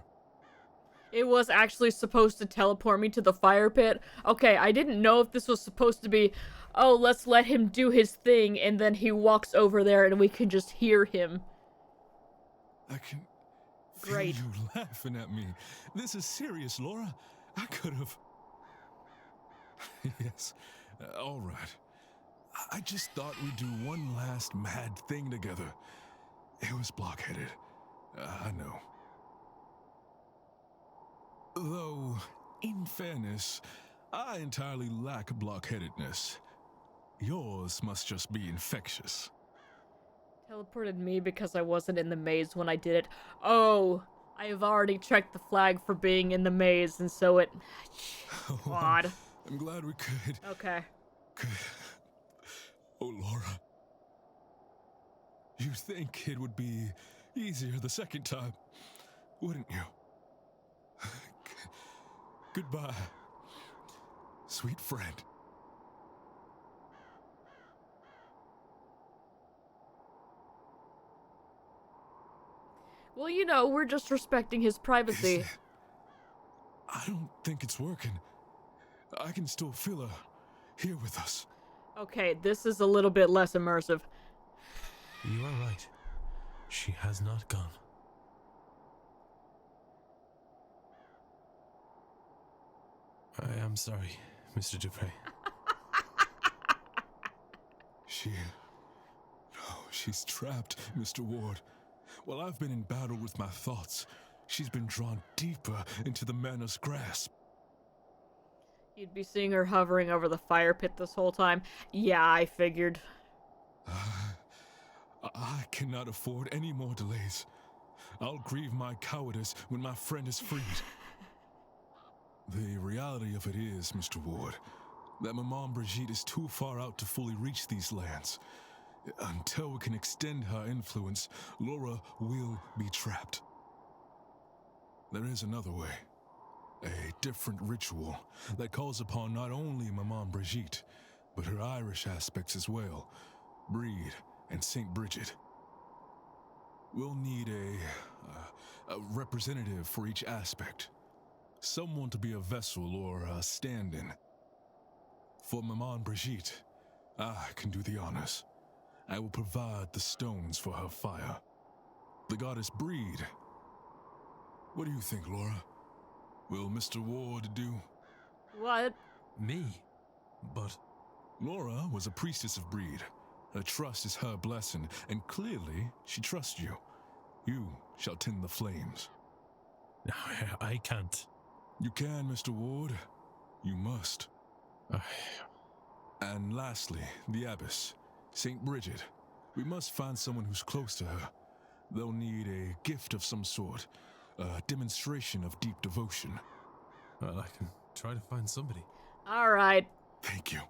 It was actually supposed to teleport me to the fire pit. Okay, I didn't know if this was supposed to be, oh, let's let him do his thing, and then he walks over there and we can just hear him. I can Great. feel you laughing at me. This is serious, Laura. I could have... Yes, all right. I just thought we'd do one last mad thing together. It was blockheaded. I know. Though, in fairness, I entirely lack blockheadedness. Yours must just be infectious. Teleported me because I wasn't in the maze when I did it. Oh, I have already checked the flag for being in the maze, and so it... God. I'm glad we could... Okay. Oh, Laura. You'd think it would be easier the second time, wouldn't you? Goodbye, sweet friend. Well, you know, we're just respecting his privacy. I don't think it's working. I can still feel her here with us. Okay, this is a little bit less immersive. You are right. She has not gone. I am sorry, Mr. Dupre. She's trapped, Mr. Ward. While I've been in battle with my thoughts, she's been drawn deeper into the Manor's grasp. You'd be seeing her hovering over the fire pit this whole time. Yeah, I figured. I cannot afford any more delays. I'll grieve my cowardice when my friend is freed. The reality of it is, Mr. Ward, that Maman Brigitte is too far out to fully reach these lands. Until we can extend her influence, Laura will be trapped. There is another way. A different ritual that calls upon not only Maman Brigitte, but her Irish aspects as well, Breed and St. Bridget. We'll need a representative for each aspect. Someone to be a vessel or a stand-in. For Maman Brigitte, I can do the honors. I will provide the stones for her fire. The goddess Breed. What do you think, Laura? Will Mr. Ward do? What? Me? But... Laura was a priestess of Breed. Her trust is her blessing, and clearly she trusts you. You shall tend the flames. I can't. You can, Mr. Ward. You must. And lastly, the abbess, St. Bridget. We must find someone who's close to her. They'll need a gift of some sort, a demonstration of deep devotion. Well, I can try to find somebody. All right. Thank you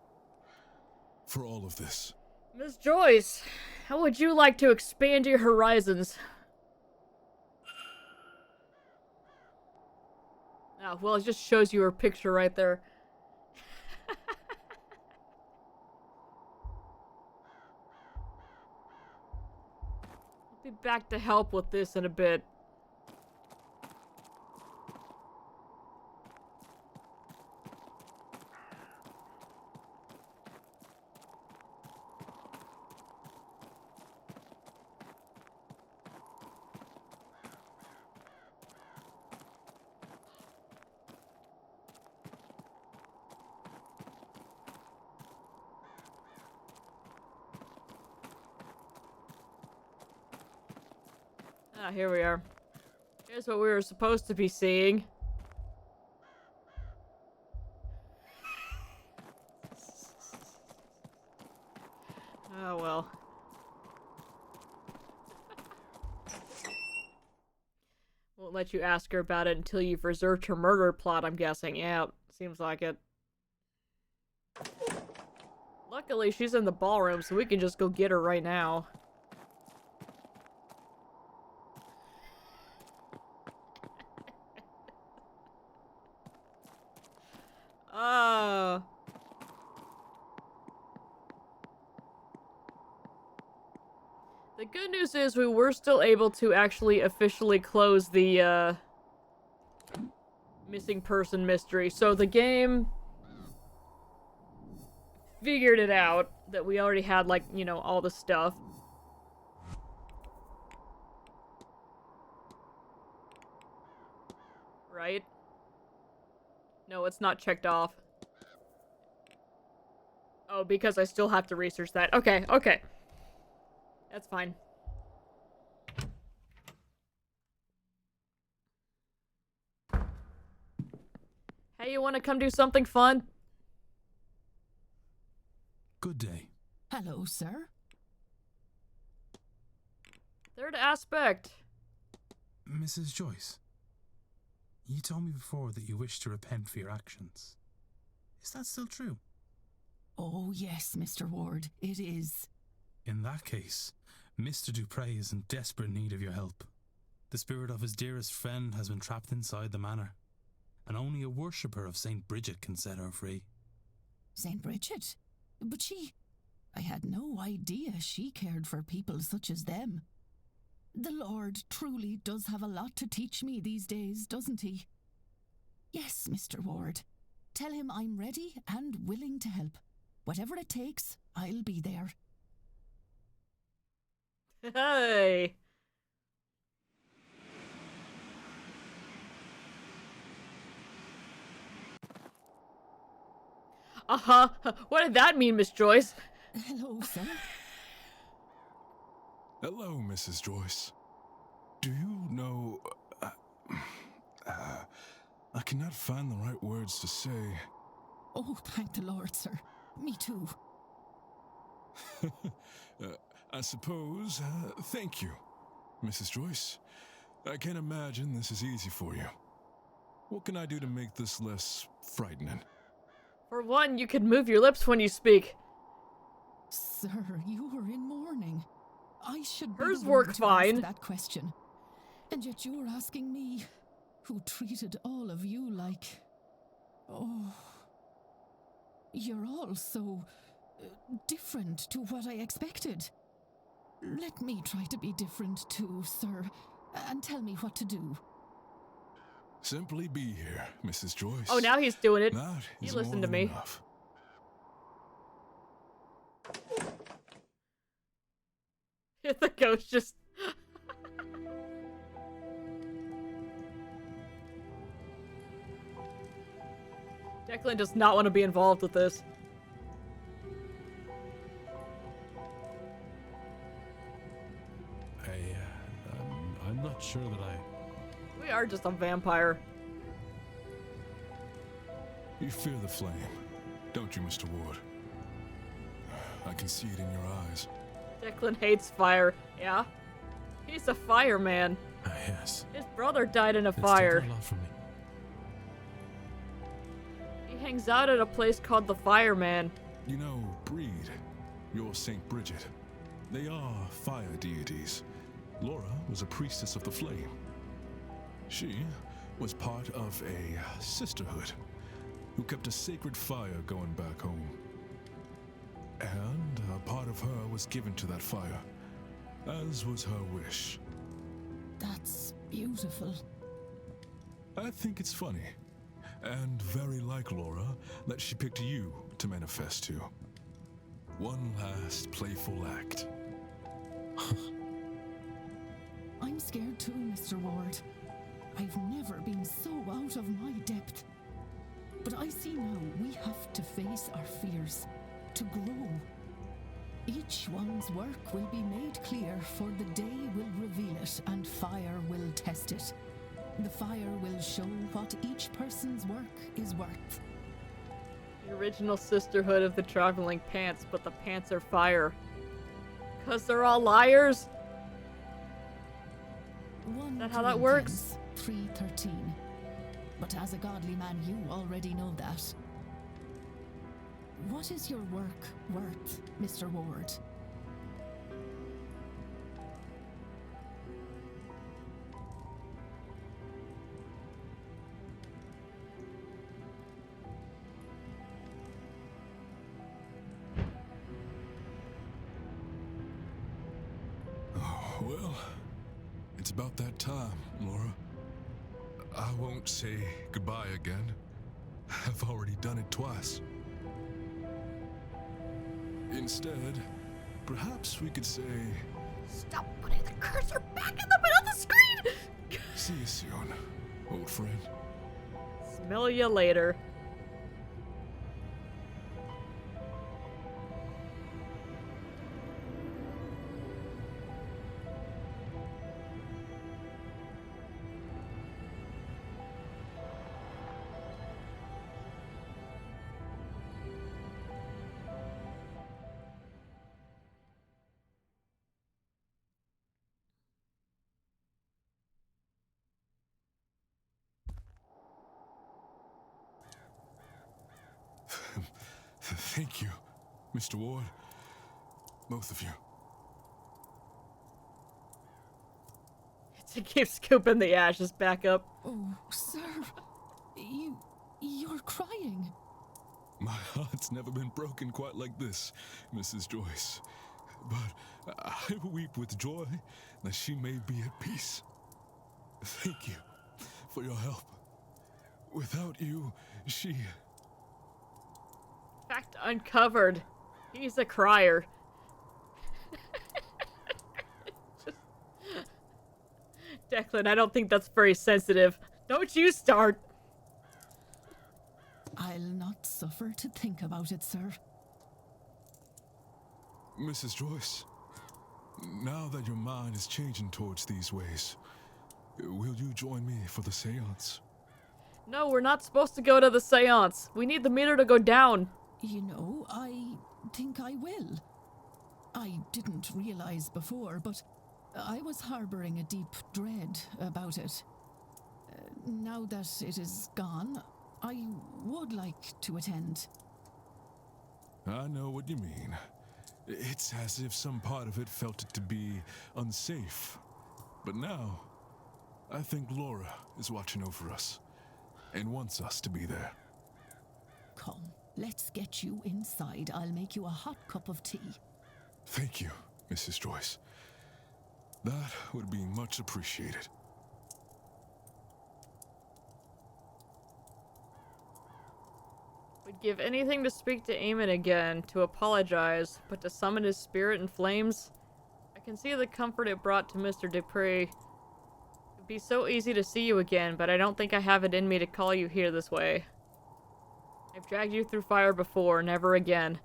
for all of this. Miss Joyce, how would you like to expand your horizons? Oh, well, it just shows you her picture right there. I'll be back to help with this in a bit. Ah, here we are. Here's what we were supposed to be seeing. Oh well. Won't let you ask her about it until you've reserved her murder plot, I'm guessing. Yeah, seems like it. Luckily, she's in the ballroom, so we can just go get her right now. Oh. The good news is we were still able to actually officially close the, missing person mystery. So the game figured it out that we already had, like, you know, all the stuff. Right? No, it's not checked off. Oh, because I still have to research that. Okay, okay. That's fine. Hey, you want to come do something fun? Good day. Hello, sir. Third aspect. Mrs. Joyce, you told me before that you wish to repent for your actions. Is that still true? Oh, yes, Mr. Ward, it is. In that case, Mr. Dupre is in desperate need of your help. The spirit of his dearest friend has been trapped inside the manor, and only a worshipper of St. Bridget can set her free. St. Bridget? But I had no idea she cared for people such as them. The Lord truly does have a lot to teach me these days, doesn't he? Yes, Mr. Ward. Tell him I'm ready and willing to help. Whatever it takes, I'll be there. Hey. Uh-huh. What did that mean, Miss Joyce? Hello, sir. Hello, Mrs. Joyce. Do you know... I cannot find the right words to say. Oh, thank the Lord, sir. Me too. I suppose, thank you, Mrs. Joyce. I can't imagine this is easy for you. What can I do to make this less frightening? For one, you can move your lips when you speak. Sir, you were in mourning. I should be Hers the one work to fine. ask that question. And yet you're asking me, who treated all of you like... Oh... You're all so... different to what I expected. Let me try to be different too, sir, and tell me what to do. Simply be here, Mrs. Joyce. Oh, now he's doing it. That He is listened more to me. than enough. The ghost just... Declan does not want to be involved with this. I'm not sure that We are just a vampire. You fear the flame, don't you, Mr. Ward? I can see it in your eyes. Declan hates fire. Yeah? He's a fireman. yes. His brother died in a It's fire. taken a lot from me. He hangs out at a place called the Fireman. You know, Breed, your St. Bridget, they are fire deities. Laura was a priestess of the flame. She was part of a sisterhood who kept a sacred fire going back home. And a part of her was given to that fire, as was her wish. That's beautiful. I think it's funny, and very like Laura, that she picked you to manifest to. One last playful act. I'm scared too, Mr. Ward. I've never been so out of my depth. But I see now we have to face our fears, to grow. Each one's work will be made clear, for the day will reveal it, and fire will test it. The fire will show what each person's work is worth. The original sisterhood of the traveling pants, but the pants are fire. Because they're all liars? Is that how that works? 3:13. But as a godly man, you already know that. What is your work worth, Mr. Ward? Oh, well, it's about that time, Laura. I won't say goodbye again. I've already done it twice. Instead, perhaps we could say, Stop putting the cursor back in the middle of the screen! see you soon, old friend. Smell you later. Thank you, Mr. Ward. Both of you. To keep scooping the ashes back up. Oh, sir. You're crying. My heart's never been broken quite like this, Mrs. Joyce. But I weep with joy that she may be at peace. Thank you for your help. Without you, she... Fact uncovered. He's a crier. Declan, I don't think that's very sensitive. Don't you start. I'll not suffer to think about it, sir. Mrs. Joyce, now that your mind is changing towards these ways, will you join me for the seance? No, we're not supposed to go to the seance. We need the meter to go down. You know, I think I will. I didn't realize before, but I was harboring a deep dread about it. Now that it is gone, I would like to attend. I know what you mean. It's as if some part of it felt it to be unsafe. But now, I think Laura is watching over us and wants us to be there. Come, let's get you inside. I'll make you a hot cup of tea. Thank you, Mrs. Joyce. That would be much appreciated. Would give anything to speak to Eamon again, to apologize, but to summon his spirit in flames? I can see the comfort it brought to Mr. Dupree. It'd be so easy to see you again, but I don't think I have it in me to call you here this way. I've dragged you through fire before, never again.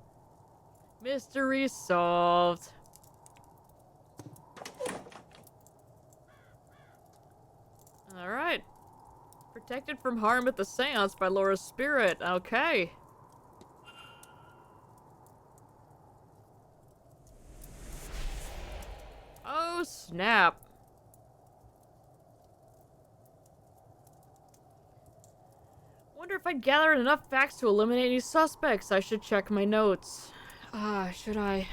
Mystery solved. Alright. Protected from harm at the seance by Laura's spirit. Okay. Oh, snap. Wonder if I'd gathered enough facts to eliminate any suspects. I should check my notes. Should I?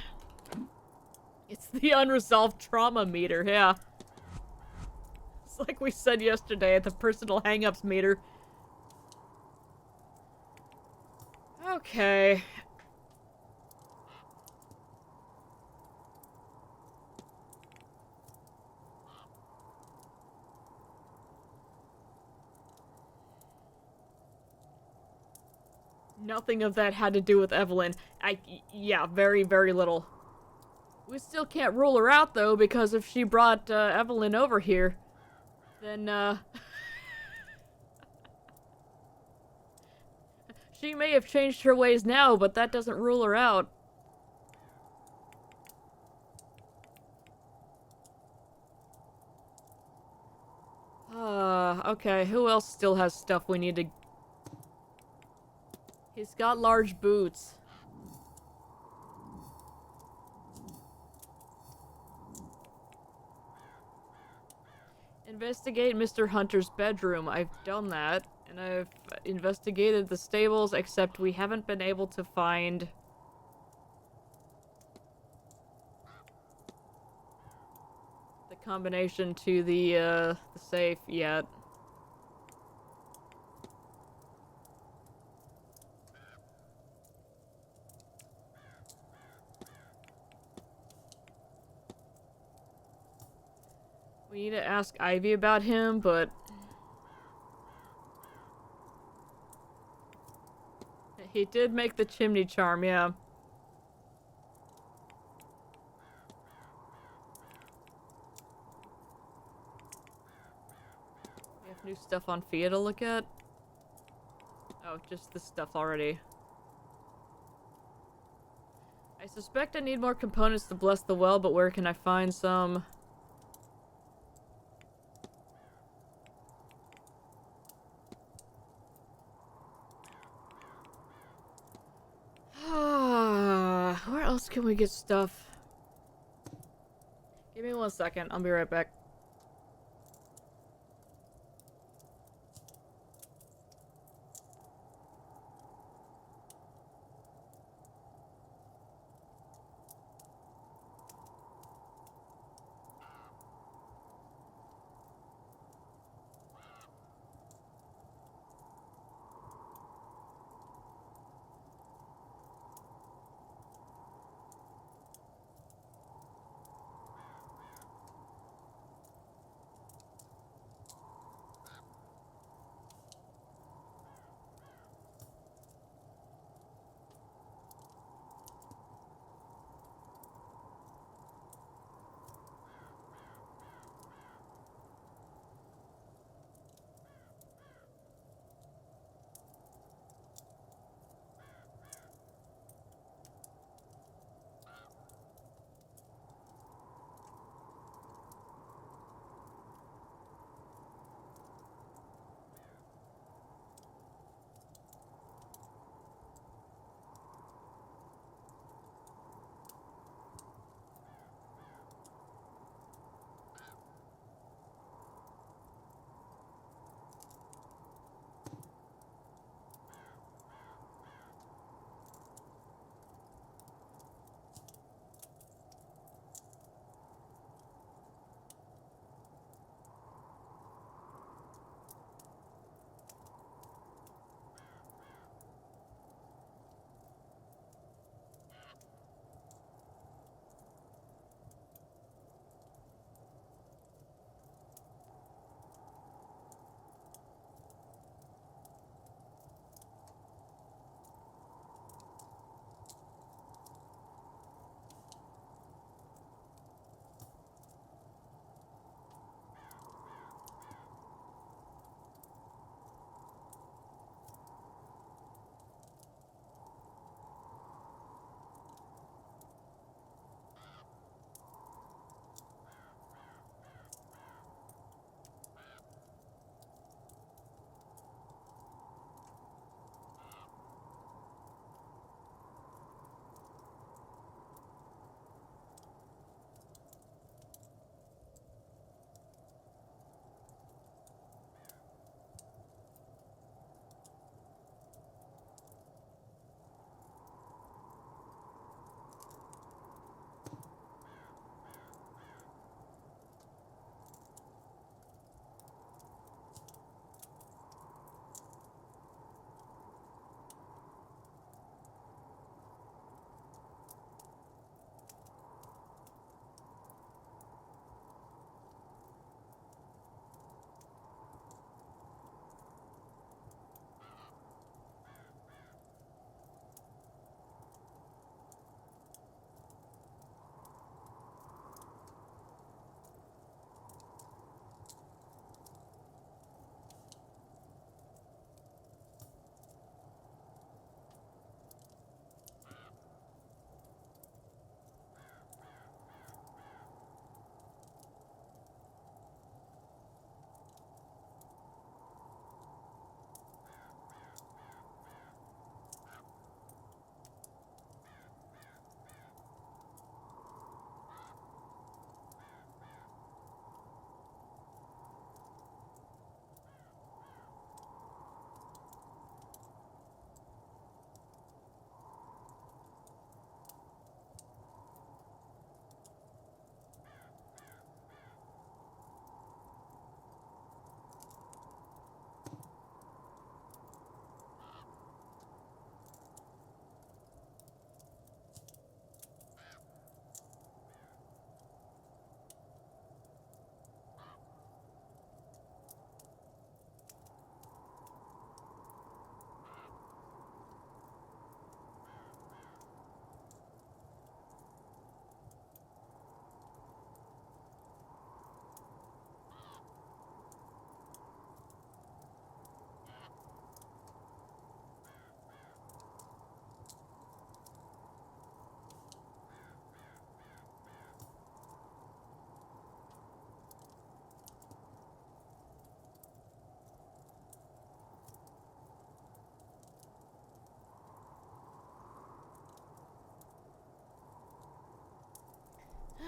It's the unresolved trauma meter, yeah. It's like we said yesterday, the personal hang-ups meter. Okay. Nothing of that had to do with Evelyn. Yeah, very, very little. We still can't rule her out, though, because if she brought Evelyn over here, then, she may have changed her ways now, but that doesn't rule her out. Okay, who else still has stuff we need to... He's got large boots. Investigate Mr. Hunter's bedroom. I've done that. And I've investigated the stables, except we haven't been able to find... the combination to the safe yet. We need to ask Ivy about him, but... he did make the chimney charm, yeah. We have new stuff on Fia to look at? Oh, just this stuff already. I suspect I need more components to bless the well, but where can I find some? Where else can we get stuff? Give me 1 second, I'll be right back.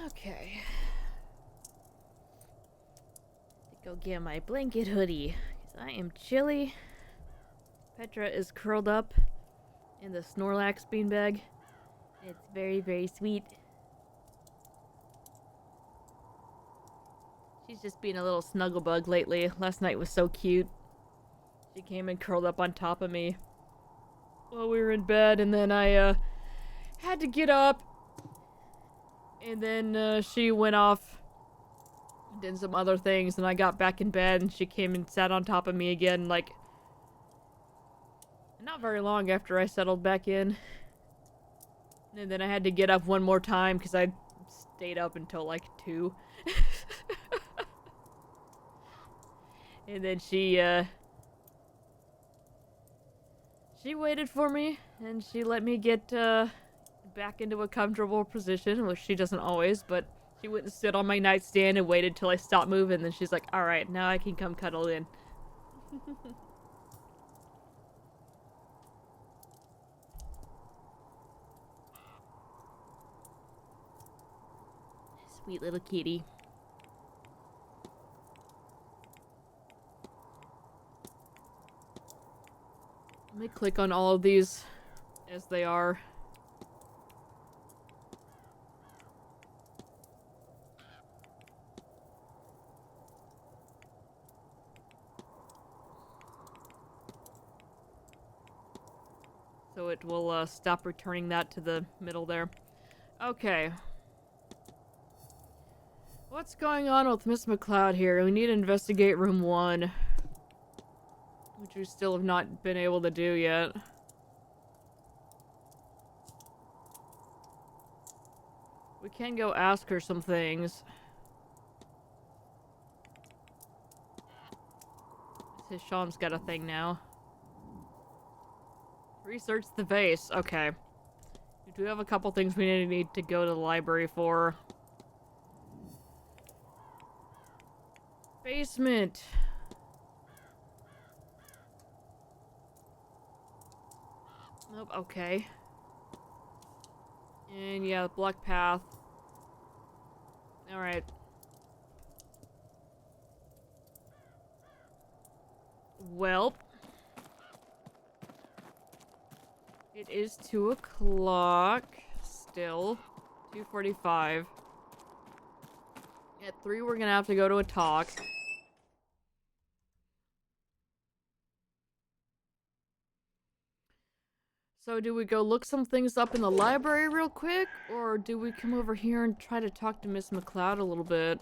Okay. Go get my blanket hoodie, because I am chilly. Petra is curled up in the Snorlax beanbag. It's very, very sweet. She's just being a little snugglebug lately. Last night was so cute. She came and curled up on top of me while we were in bed, and then I had to get up. And then she went off, did some other things, and I got back in bed, and she came and sat on top of me again, like, not very long after I settled back in. And then I had to get up one more time because I stayed up until like 2. And then she waited for me, and she let me get back into a comfortable position, which she doesn't always, but she went and stood on my nightstand and waited till I stopped moving, and then she's like, alright, now I can come cuddle in. Sweet little kitty. Let me click on all of these as they are. So it will stop returning that to the middle there. Okay. What's going on with Miss McLeod here? We need to investigate room 1. Which we still have not been able to do yet. We can go ask her some things. Says Sean's got a thing now. Research the vase. Okay. We do have a couple things we need to go to the library for. Basement. Nope, okay. And yeah, Black Path. Alright. Well. It is 2 o'clock. Still. 2:45. At 3 we're gonna have to go to a talk. So do we go look some things up in the library real quick? Or do we come over here and try to talk to Miss McLeod a little bit?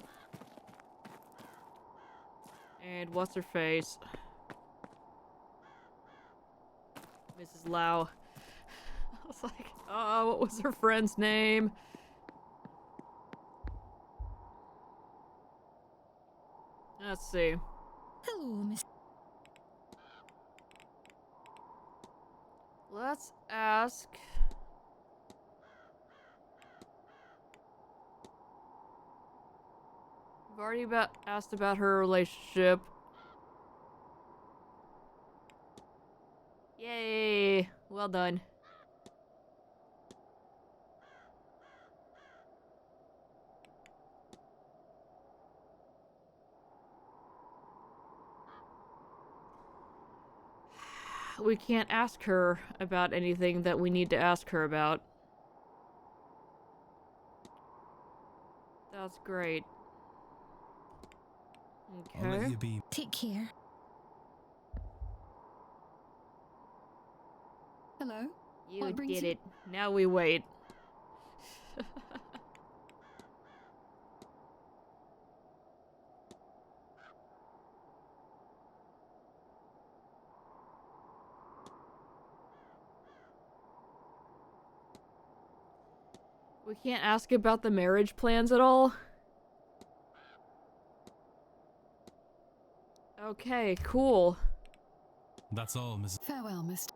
And what's her face? Mrs. Lau. I was like, oh, what was her friend's name? Let's see. Hello, Miss. Let's ask... We've already asked about her relationship. Yay! Well done. We can't ask her about anything that we need to ask her about. That's great. Okay. I'll let you be. Take care. Hello? You What brings did you- it. Now we wait. We can't ask about the marriage plans at all? Okay, cool. That's all, Mrs. Farewell, Mr.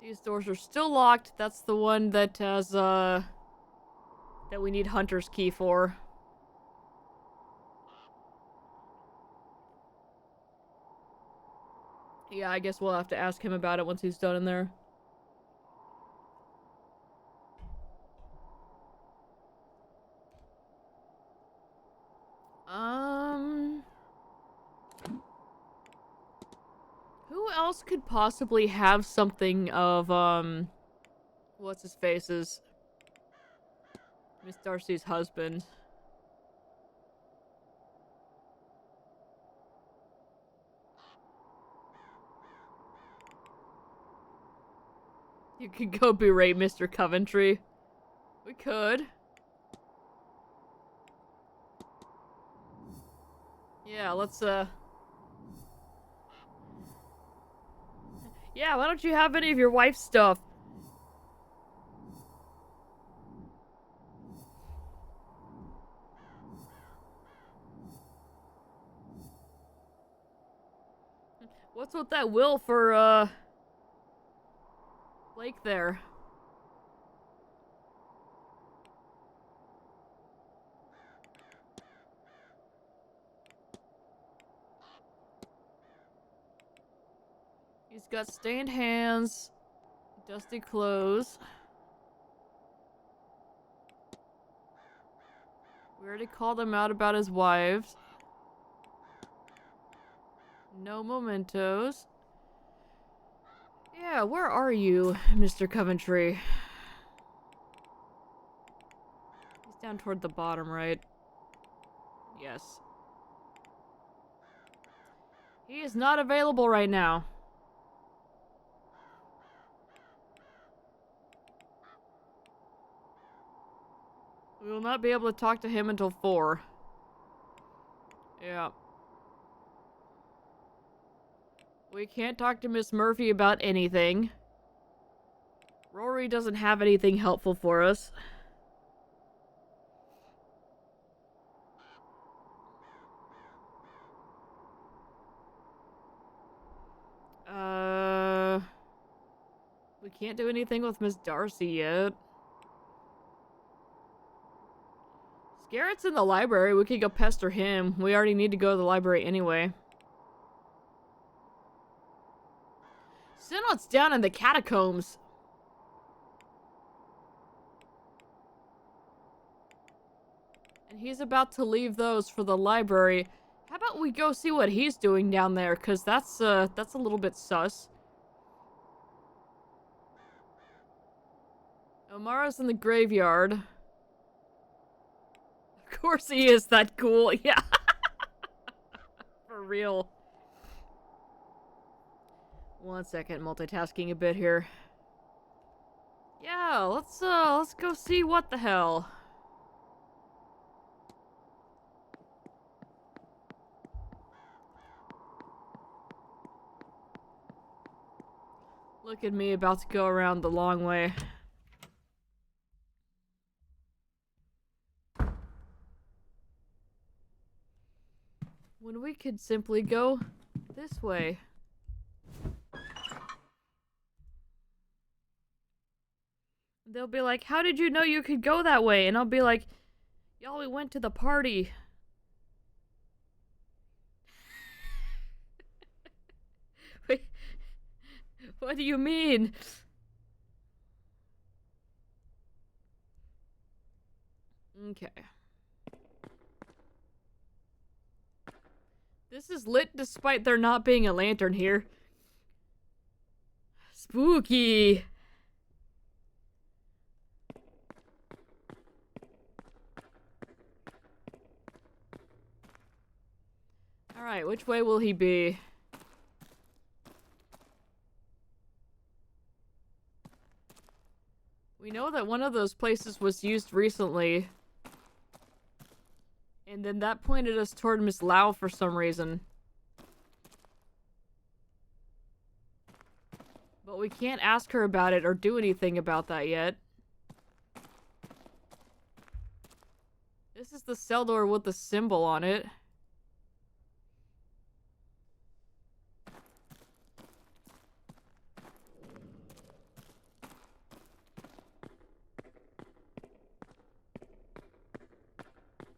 These doors are still locked. That's the one that has, that we need Hunter's key for. Yeah, I guess we'll have to ask him about it once he's done in there. Who else could possibly have something of, what's his face's? Miss Darcy's husband. You could go berate Mr. Coventry. We could. Yeah, let's, yeah, why don't you have any of your wife's stuff? What's with that will for, Blake there? He's got stained hands, dusty clothes. We already called him out about his wives. No mementos. Yeah, where are you, Mr. Coventry? He's down toward the bottom, right? Yes. He is not available right now. We will not be able to talk to him until 4. Yeah. We can't talk to Miss Murphy about anything. Rory doesn't have anything helpful for us. We can't do anything with Miss Darcy yet. Scarrett's in the library. We could go pester him. We already need to go to the library anyway. Synod's down in the catacombs. And he's about to leave those for the library. How about we go see what he's doing down there? Because that's a little bit sus. Omara's in the graveyard. Of course he is that cool. Yeah. For real. One second, multitasking a bit here. Yeah, let's go see what the hell. Look at me about to go around the long way. When we could simply go this way. They'll be like, how did you know you could go that way? And I'll be like, y'all, we went to the party. Wait, what do you mean? Okay. This is lit despite there not being a lantern here. Spooky. Alright, which way will he be? We know that one of those places was used recently. And then that pointed us toward Miss Lau for some reason. But we can't ask her about it or do anything about that yet. This is the cell door with the symbol on it.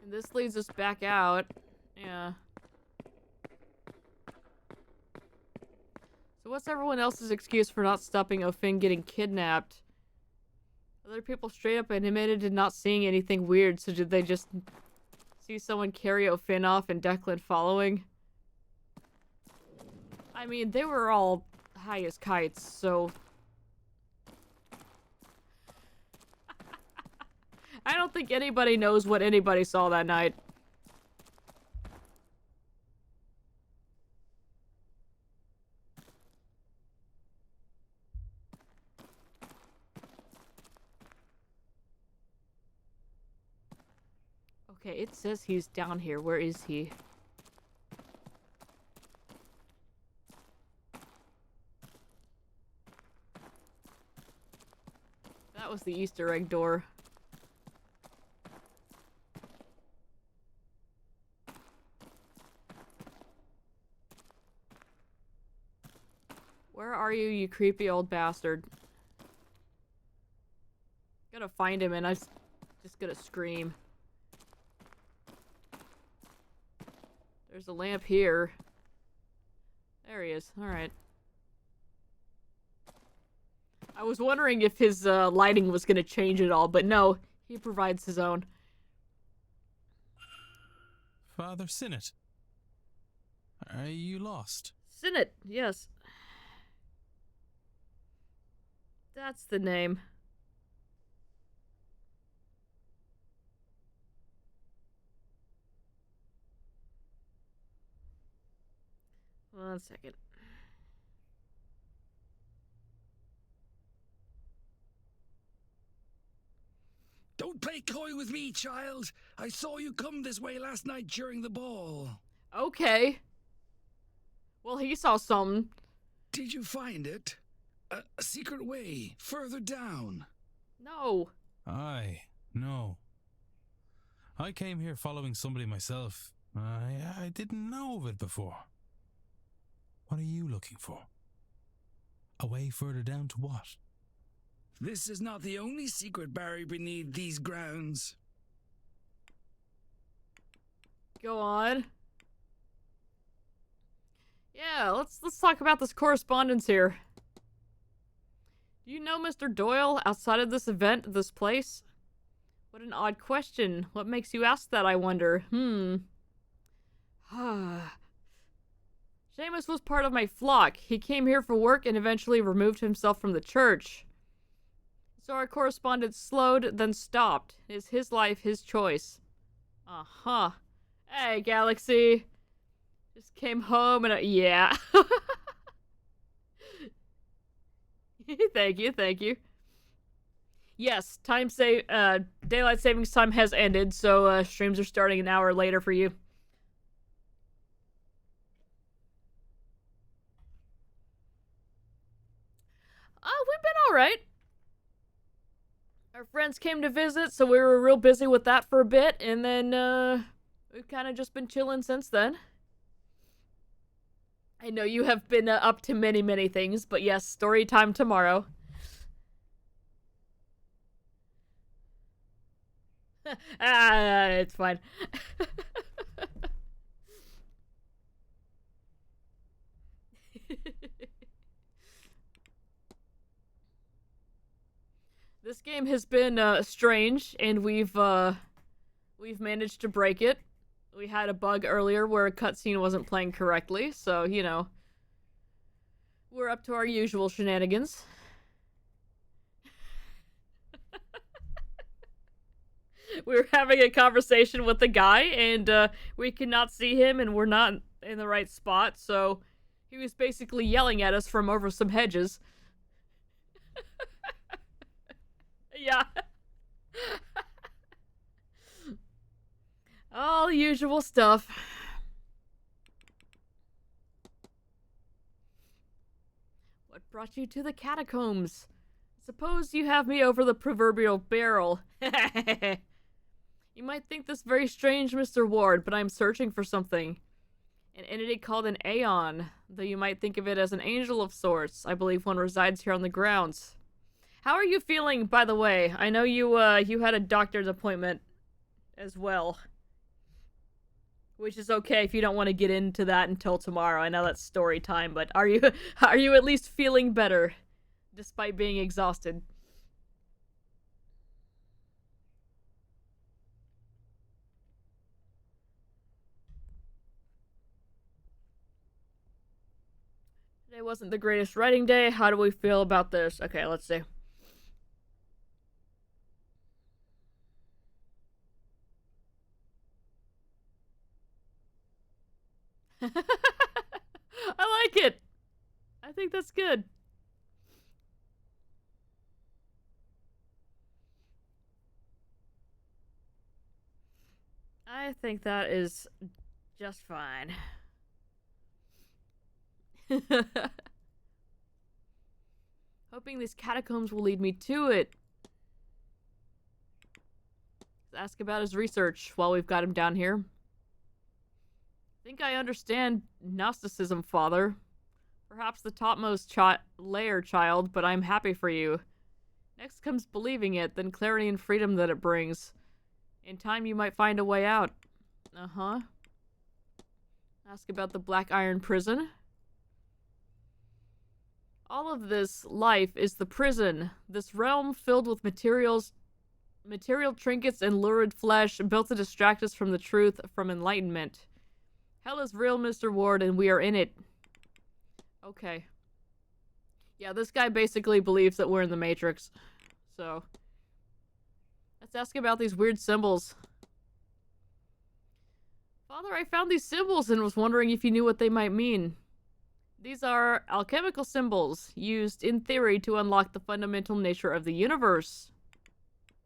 And this leads us back out. Yeah. So what's everyone else's excuse for not stopping O'Finn getting kidnapped? Other people straight up admitted to not seeing anything weird, so did they just see someone carry O'Finn off and Declan following? I mean, they were all high as kites, so... I don't think anybody knows what anybody saw that night. Okay, it says he's down here. Where is he? That was the Easter egg door. Where are you, you creepy old bastard? Gotta find him and I'm just gonna scream. There's a lamp here. There he is. Alright. I was wondering if his lighting was gonna change at all, but no. He provides his own. Father Sinnott. Are you lost? Sinnott, yes. That's the name. One second. Don't play coy with me, child. I saw you come this way last night during the ball. Okay. Well, he saw something. Did you find it? A secret way, further down. No. No. I came here following somebody myself. I didn't know of it before. What are you looking for? A way further down to what? This is not the only secret buried beneath these grounds. Go on. Yeah, let's talk about this correspondence here. Do you know Mr. Doyle outside of this event, this place? What an odd question. What makes you ask that, I wonder? Seamus was part of my flock. He came here for work and eventually removed himself from the church. So our correspondence slowed, then stopped. It's his life, his choice. Uh-huh. Hey, Galaxy. Just came home and yeah. Thank you. Yes, daylight savings time has ended, so streams are starting an hour later for you. We've been alright. Our friends came to visit, so we were real busy with that for a bit, and then, we've kind of just been chilling since then. I know you have been up to many, many things, but yes, story time tomorrow. It's fine. This game has been strange, and we've managed to break it. We had a bug earlier where a cutscene wasn't playing correctly, so, you know, we're up to our usual shenanigans. We were having a conversation with the guy, and we could not see him, and we're not in the right spot, so he was basically yelling at us from over some hedges. Yeah. All usual stuff. What brought you to the catacombs? Suppose you have me over the proverbial barrel. You might think this very strange, Mr. Ward, but I'm searching for something. An entity called an Aeon, though you might think of it as an angel of sorts. I believe one resides here on the grounds. How are you feeling, by the way? I know you had a doctor's appointment as well. Which is okay if you don't want to get into that until tomorrow. I know that's story time, but are you are you at least feeling better despite being exhausted? Today wasn't the greatest writing day. How do we feel about this? Okay, let's see. I like it. I think that's good. I think that is just fine. Hoping these catacombs will lead me to it. Let's ask about his research while we've got him down here. Think I understand Gnosticism, Father. Perhaps the topmost layer, child, but I'm happy for you. Next comes believing it, then clarity and freedom that it brings. In time, you might find a way out. Uh-huh. Ask about the Black Iron Prison. All of this life is the prison. This realm filled with material trinkets and lurid flesh built to distract us from the truth, from enlightenment. Hell is real, Mr. Ward, and we are in it. Okay. Yeah, this guy basically believes that we're in the Matrix. So, let's ask about these weird symbols. Father, I found these symbols and was wondering if you knew what they might mean. These are alchemical symbols, used in theory to unlock the fundamental nature of the universe.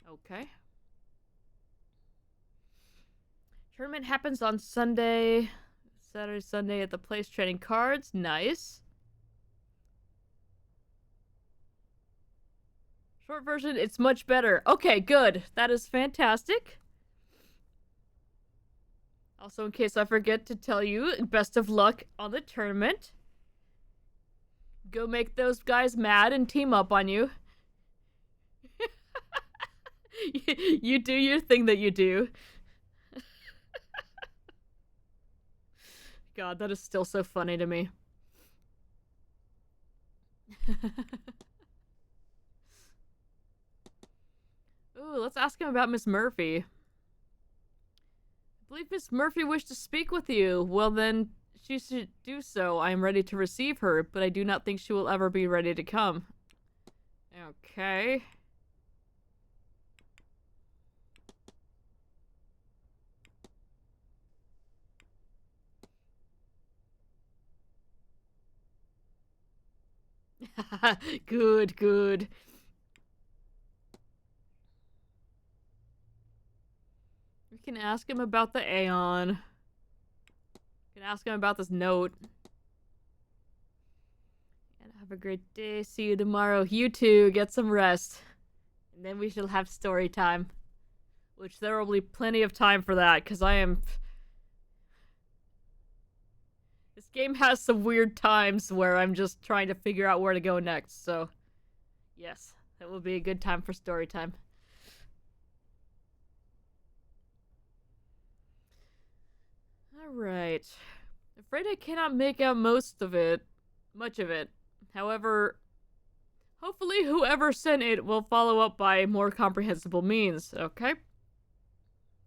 Okay. Tournament happens on Sunday. Saturday, Sunday at the place trading cards. Nice. Short version, it's much better. Okay, good. That is fantastic. Also, in case I forget to tell you, best of luck on the tournament. Go make those guys mad and team up on you. You do your thing that you do. God, that is still so funny to me. Ooh, let's ask him about Miss Murphy. I believe Miss Murphy wished to speak with you. Well then, she should do so. I am ready to receive her, but I do not think she will ever be ready to come. Okay. Good, good. We can ask him about the Aeon. We can ask him about this note. And have a great day. See you tomorrow. You too. Get some rest. And then we shall have story time. Which there will be plenty of time for that, because I am... This game has some weird times where I'm just trying to figure out where to go next, so... Yes, that will be a good time for story time. Alright. Afraid I cannot make out most of it. Much of it. However, hopefully whoever sent it will follow up by more comprehensible means, okay?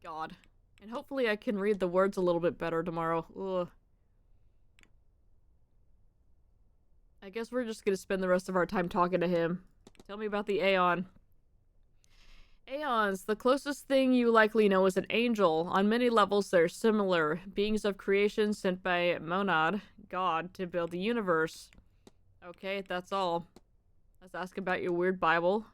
God. And hopefully I can read the words a little bit better tomorrow. Ugh. I guess we're just gonna spend the rest of our time talking to him. Tell me about the Aeon. Aeons, the closest thing you likely know is an angel. On many levels, they're similar. Beings of creation sent by Monad, God, to build the universe. Okay, that's all. Let's ask about your weird Bible.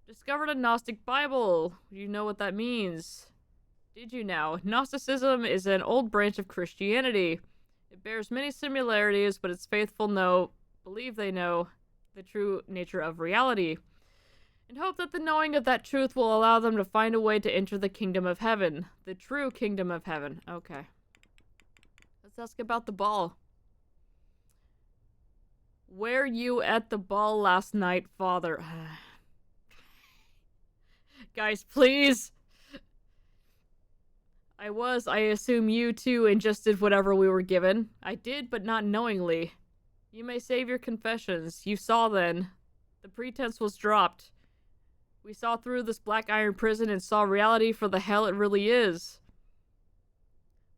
Discovered a Gnostic Bible. You know what that means. Did you now? Gnosticism is an old branch of Christianity. It bears many similarities, but its faithful believe they know the true nature of reality, and hope that the knowing of that truth will allow them to find a way to enter the kingdom of heaven. The true kingdom of heaven. Okay. Let's ask about the ball. Were you at the ball last night, Father? Guys, please. I assume you too, and just did whatever we were given. I did, but not knowingly. You may save your confessions. You saw then. The pretense was dropped. We saw through this black iron prison and saw reality for the hell it really is.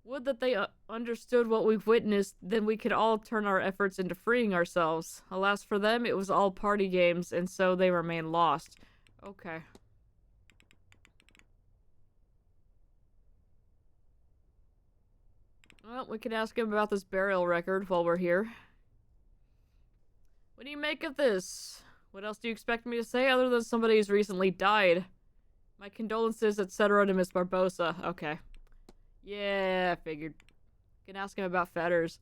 Would that they understood what we've witnessed, then we could all turn our efforts into freeing ourselves. Alas for them, it was all party games, and so they remain lost. Okay. Well, we can ask him about this burial record while we're here. What do you make of this? What else do you expect me to say other than somebody who's recently died? My condolences, etc. to Miss Barbosa. Okay. Yeah, figured. Can ask him about fetters.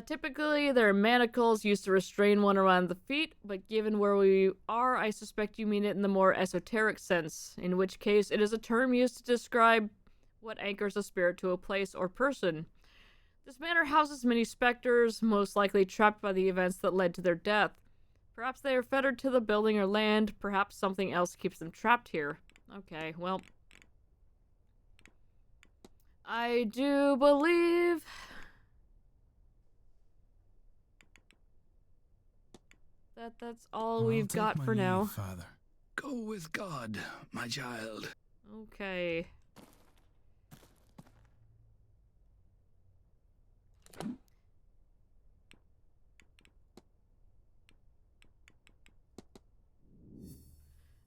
Typically, there are manacles used to restrain one around the feet, but given where we are, I suspect you mean it in the more esoteric sense, in which case it is a term used to describe what anchors a spirit to a place or person. This manor houses many specters, most likely trapped by the events that led to their death. Perhaps they are fettered to the building or land, perhaps something else keeps them trapped here. Okay, well... I do believe... that's all we've got for now. Father. Go with God, my child. Okay.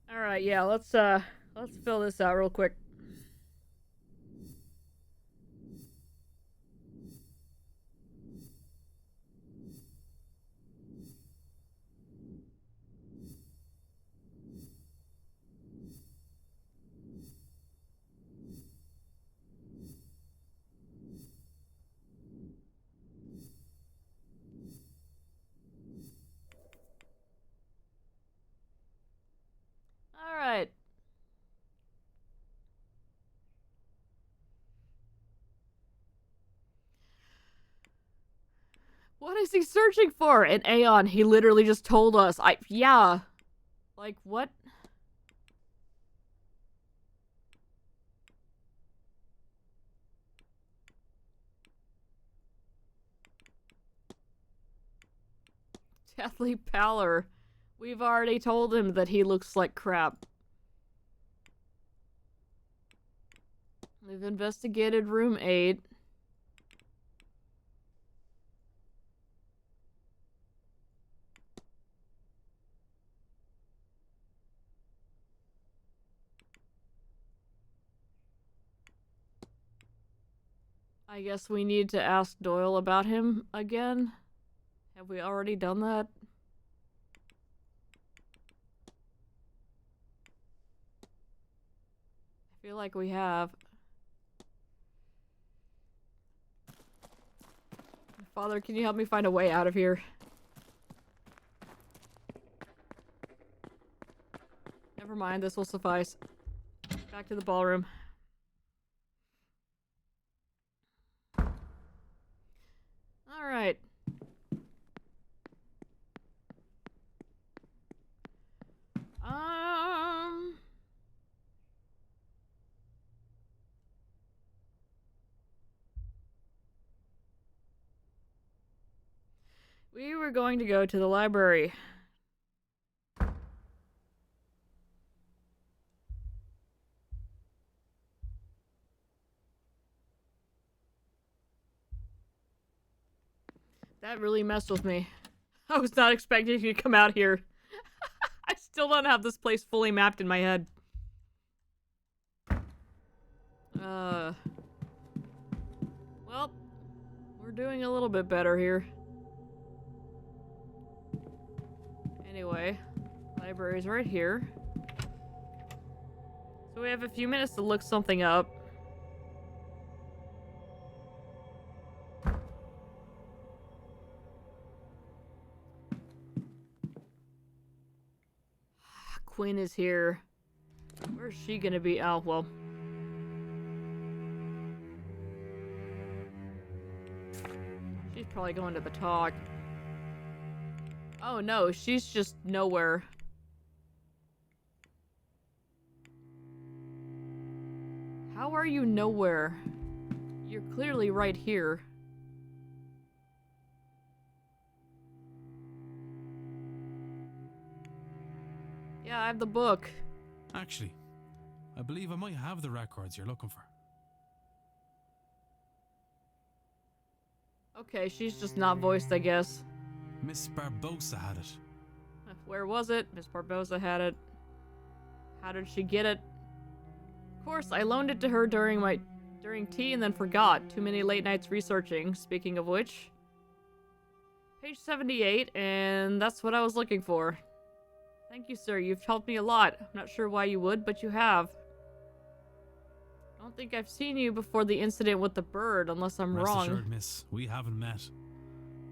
Alright, yeah, let's fill this out real quick. Alright. What is he searching for? An Aeon. He literally just told us. Yeah. Like, what? Deathly pallor. We've already told him that he looks like crap. We've investigated room 8. I guess we need to ask Doyle about him again. Have we already done that? I feel like we have. Father, can you help me find a way out of here? Never mind, this will suffice. Back to the ballroom. Alright. We were going to go to the library. That really messed with me. I was not expecting you to come out here. I still don't have this place fully mapped in my head. Well, we're doing a little bit better here. Anyway, library's right here. So we have a few minutes to look something up. Quinn is here. Where's she gonna be? Oh, well. She's probably going to the talk. Oh no, she's just nowhere. are you nowhere? You're clearly right here. Yeah, I have the book. Actually, I believe I might have the records you're looking for. Okay, she's just not voiced, I guess. Miss Barbosa had it. Where was it? Miss Barbosa had it. How did she get it? Of course, I loaned it to her during tea and then forgot. Too many late nights researching. Speaking of which, page 78, and that's what I was looking for. Thank you, sir. You've helped me a lot. I'm not sure why you would, but you have. I don't think I've seen you before the incident with the bird, unless I'm Rest wrong. assured, miss, we haven't met.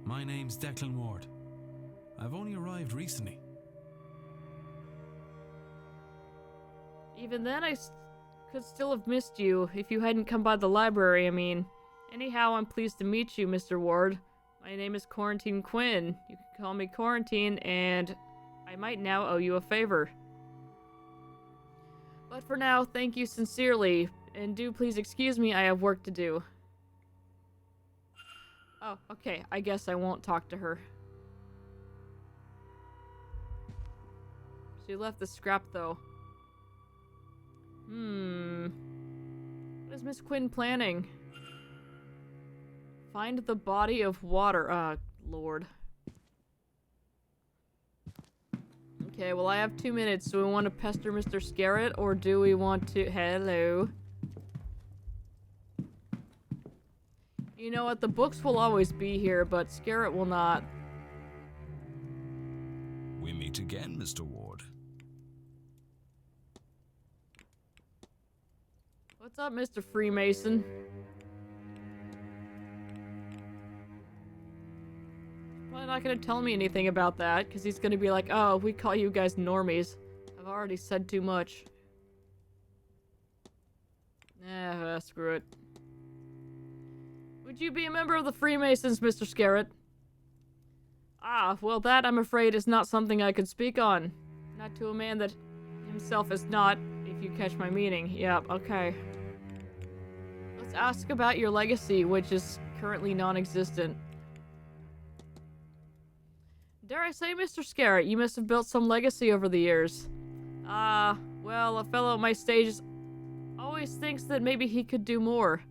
My name's Declan Ward. I've only arrived recently. Even then, I could still have missed you if you hadn't come by the library, I mean. Anyhow, I'm pleased to meet you, Mr. Ward. My name is Quarantine Quinn. You can call me Quarantine, and I might now owe you a favor. But for now, thank you sincerely, and do please excuse me, I have work to do. Oh, okay, I guess I won't talk to her. She left the scrap, though. What is Miss Quinn planning? Find the body of water. Lord. Okay, well I have 2 minutes. Do we want to pester Mr. Scarrett, or do we want to... Hello? You know what? The books will always be here, but Scarrett will not. We meet again, Mr. Ward. What's up, Mr. Freemason? Probably not gonna tell me anything about that, because he's gonna be like, oh, we call you guys normies. I've already said too much. Screw it. Would you be a member of the Freemasons, Mr. Scarrett? Ah, well that, I'm afraid, is not something I could speak on. Not to a man that himself is not, if you catch my meaning. Yep, okay. Let's ask about your legacy, which is currently non-existent. Dare I say, Mr. Scarrett, you must have built some legacy over the years. Well, a fellow at my stage always thinks that maybe he could do more.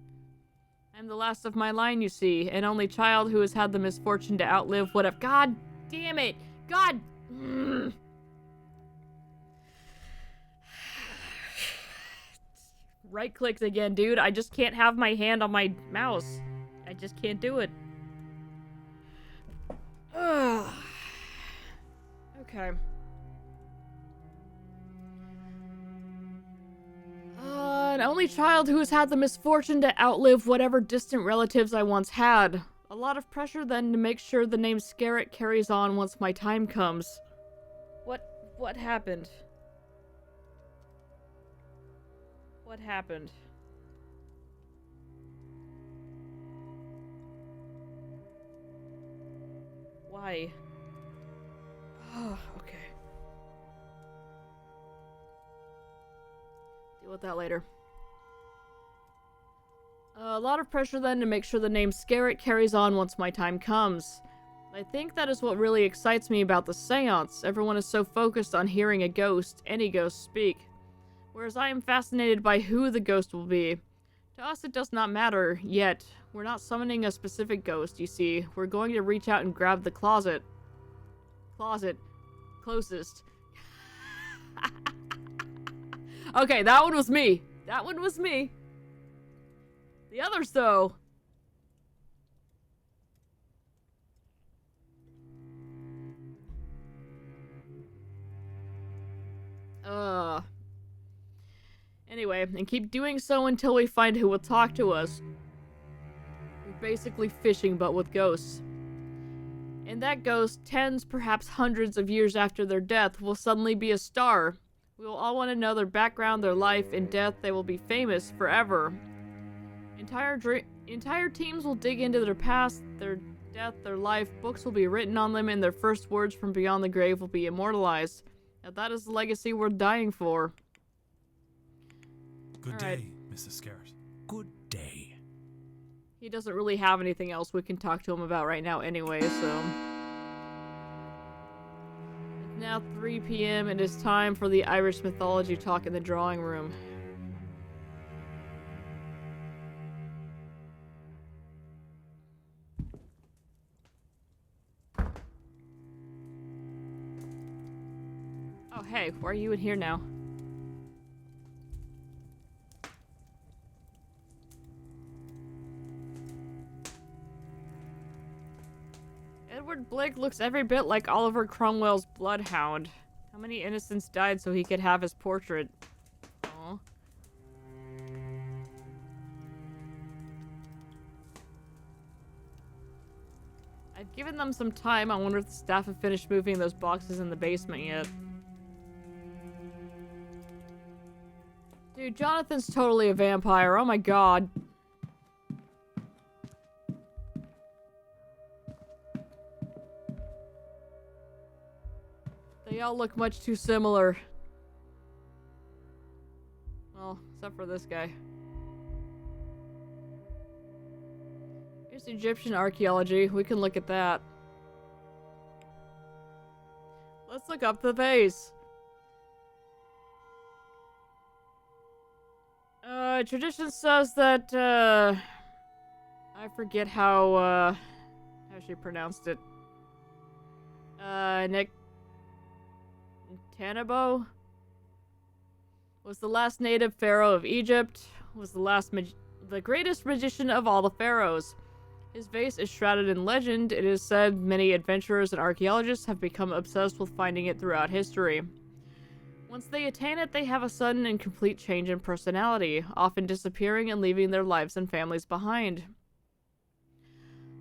I'm the last of my line, you see, an only child who has had the misfortune to outlive whatever— God damn it! God! Right-clicked again, dude. I just can't have my hand on my mouse. I just can't do it. Okay. An only child who has had the misfortune to outlive whatever distant relatives I once had. A lot of pressure then to make sure the name Scarrett carries on once my time comes. What happened? What happened? Why? Oh, okay. Deal with that later. A lot of pressure then to make sure the name Scarrett carries on once my time comes. I think that is what really excites me about the seance. Everyone is so focused on hearing a ghost, any ghost, speak. Whereas I am fascinated by who the ghost will be. To us it does not matter, yet. We're not summoning a specific ghost, you see. We're going to reach out and grab the closet. Closet. Closest. Okay, that one was me. That one was me. The others, though. Anyway, and keep doing so until we find who will talk to us. We're basically fishing, but with ghosts. And that ghost, tens, perhaps hundreds of years after their death, will suddenly be a star. We will all want to know their background, their life, and death. They will be famous forever. Entire teams will dig into their past, their death, their life. Books will be written on them, and their first words from beyond the grave will be immortalized. Now that is the legacy we're dying for. Good day, Mrs. Scarrett. good day. He doesn't really have anything else we can talk to him about right now anyway, so... It's now 3 p.m. It is time for the Irish mythology talk in the drawing room. Oh, hey, why are you in here now? Edward Blake looks every bit like Oliver Cromwell's bloodhound. How many innocents died so he could have his portrait? Aww. I've given them some time. I wonder if the staff have finished moving those boxes in the basement yet. Dude, Jonathan's totally a vampire. Oh my god. They all look much too similar. Well, except for this guy. Here's Egyptian archaeology. We can look at that. Let's look up the vase. Tradition says that, I forget how she pronounced it. Tanabo was the last native pharaoh of Egypt, was the greatest magician of all the pharaohs. His vase is shrouded in legend. It is said many adventurers and archaeologists have become obsessed with finding it throughout history. Once they attain it, they have a sudden and complete change in personality, often disappearing and leaving their lives and families behind.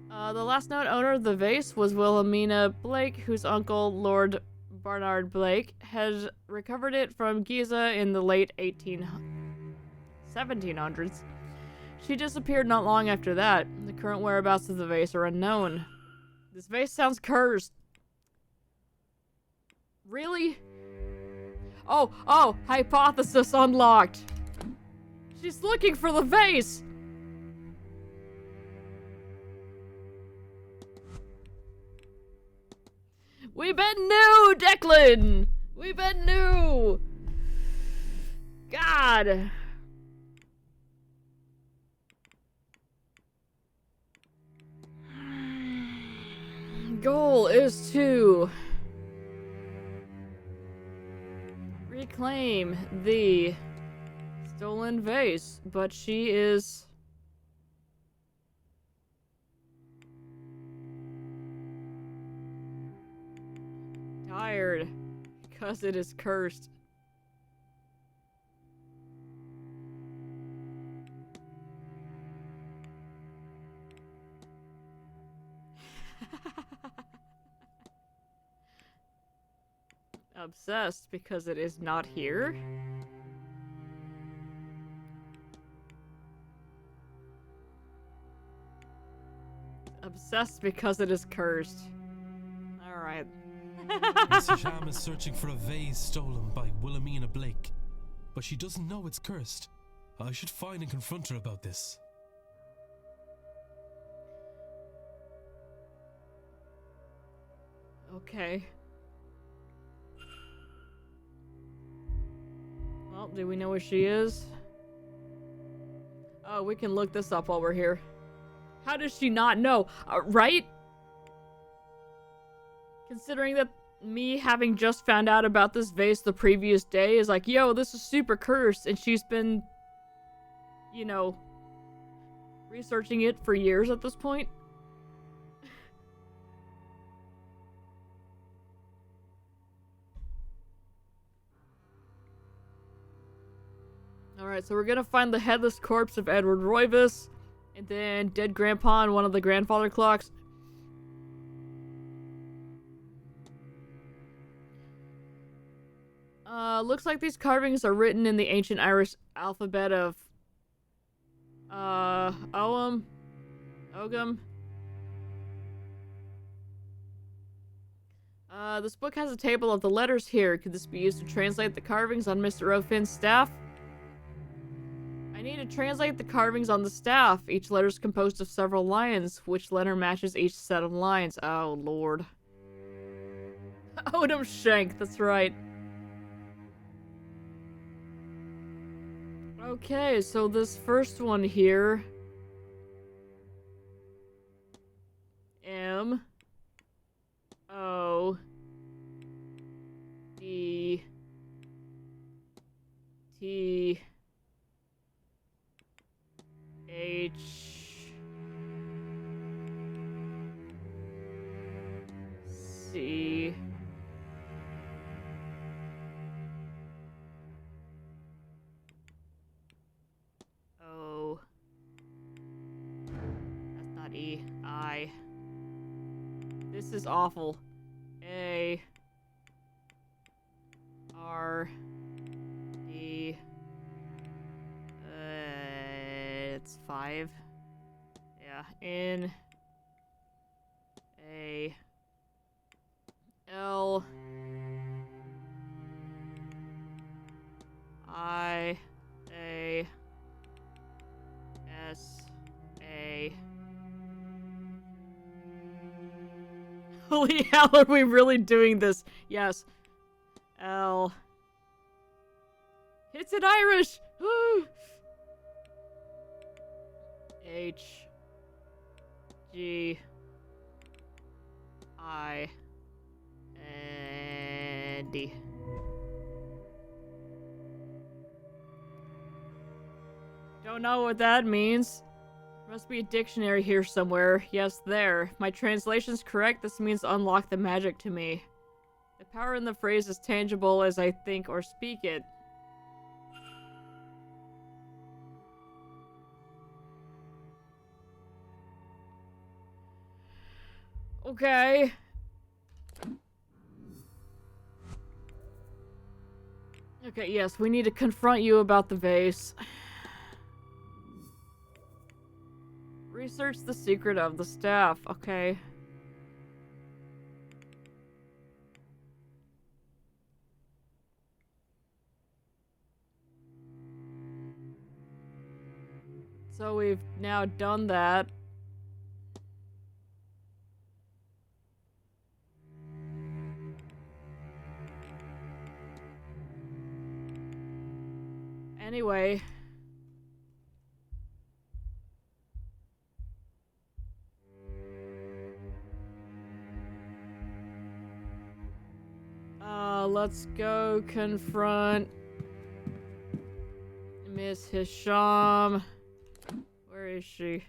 The last known owner of the vase was Wilhelmina Blake, whose uncle, Lord Barnard Blake, had recovered it from Giza in the late 1700s. She disappeared not long after that. The current whereabouts of the vase are unknown. This vase sounds cursed. Really? Oh, hypothesis unlocked. She's looking for the vase. We been new, Declan! We been new! God! Goal is to reclaim the stolen vase, but she is tired because it is cursed. Obsessed because it is not here. Obsessed because it is cursed. Alright. Mr. Sham is searching for a vase stolen by Wilhelmina Blake, but she doesn't know it's cursed. I should find and confront her about this. Okay. Well, do we know where she is? Oh, we can look this up while we're here. How does she not know? Right? Considering that me having just found out about this vase the previous day is like, yo, this is super cursed, and she's been, you know, researching it for years at this point. Alright, so we're gonna find the headless corpse of Edward Roivas, and then dead grandpa and one of the grandfather clocks. Looks like these carvings are written in the ancient Irish alphabet of Ogam. This book has a table of the letters here. Could this be used to translate the carvings on Mr. O'Finn's staff? I I need to translate the carvings on the staff. Each letter is composed of several lines. Which letter matches each set of lines? Oh, Lord. Odom Shank, that's right. Okay, so this first one here. M. O. D. T. H. C. O. That's not E. I. This is awful. A. R. D. It's 5. Yeah. N. A. L. I. A. S. A. Holy hell, are we really doing this? Yes. L. It's in Irish! H. G. I. And D. Don't know what that means. Must be a dictionary here somewhere. Yes, there. If my translation's correct, this means unlock the magic to me. The power in the phrase is tangible as I think or speak it. Okay. Okay, yes, we need to confront you about the vase. Research the secret of the staff. Okay. So we've now done that. Anyway. Let's go confront Miss Hisham. Where is she?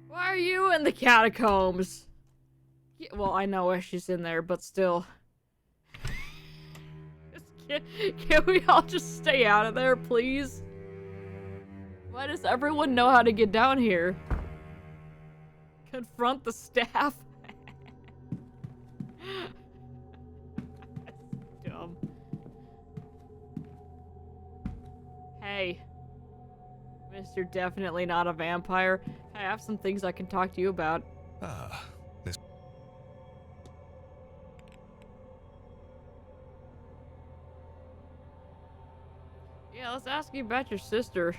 Why are you in the catacombs? Yeah, well, I know why she's in there, but still. Can we all just stay out of there, please? Why does everyone know how to get down here? Confront the staff? That's dumb. Hey. Mr. Definitely Not a Vampire. Hey, I have some things I can talk to you about. Ah, this. Yeah, let's ask you about your sister.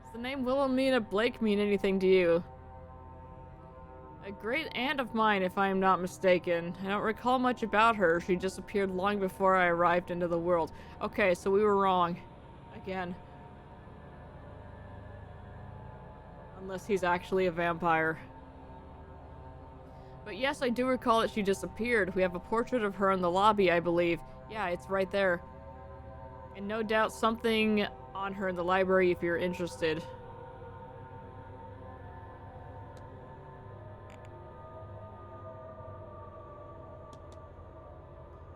Does the name Wilhelmina Blake mean anything to you? A great aunt of mine, if I am not mistaken. I don't recall much about her. She disappeared long before I arrived into the world. Okay, so we were wrong. Again. Unless he's actually a vampire. But yes, I do recall that she disappeared. We have a portrait of her in the lobby, I believe. Yeah, it's right there. And no doubt something on her in the library if you're interested.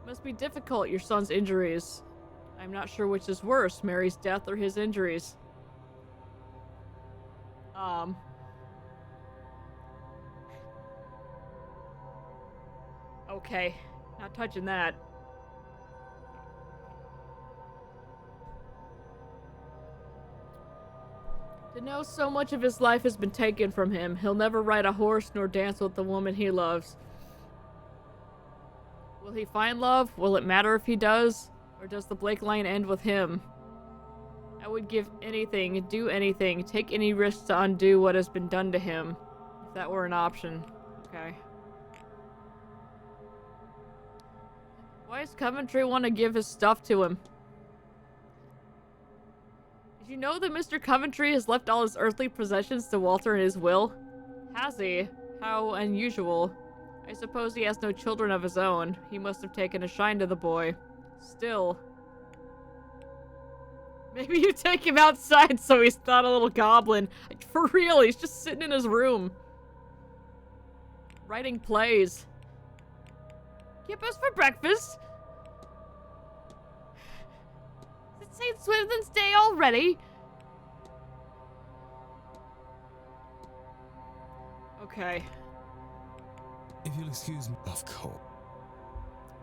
Must be difficult, your son's injuries. I'm not sure which is worse, Mary's death or his injuries. Okay, not touching that. To know so much of his life has been taken from him, he'll never ride a horse nor dance with the woman he loves. Will he find love? Will it matter if he does? Or does the Blake line end with him? I would give anything, do anything, take any risks to undo what has been done to him. If that were an option. Okay. Why does Coventry want to give his stuff to him? Did you know that Mr. Coventry has left all his earthly possessions to Walter in his will? Has he? How unusual. I suppose he has no children of his own. He must have taken a shine to the boy. Still. Maybe you take him outside so he's not a little goblin. Like, for real, he's just sitting in his room. Writing plays. Get us for breakfast? It's St. Swithin's Day already? Okay. If you'll excuse me. Of course.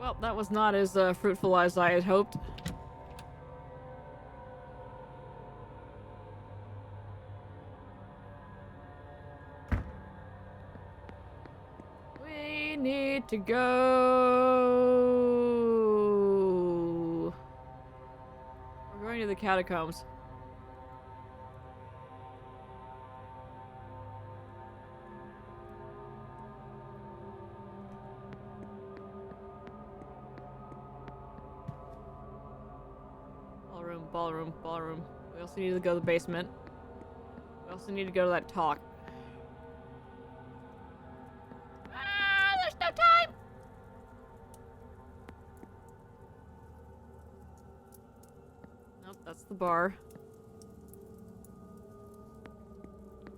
Well, that was not as fruitful as I had hoped. We need to go. We're going to the catacombs. Ballroom, ballroom. We also need to go to the basement. We also need to go to that talk. Ah, there's no time! Nope, that's the bar.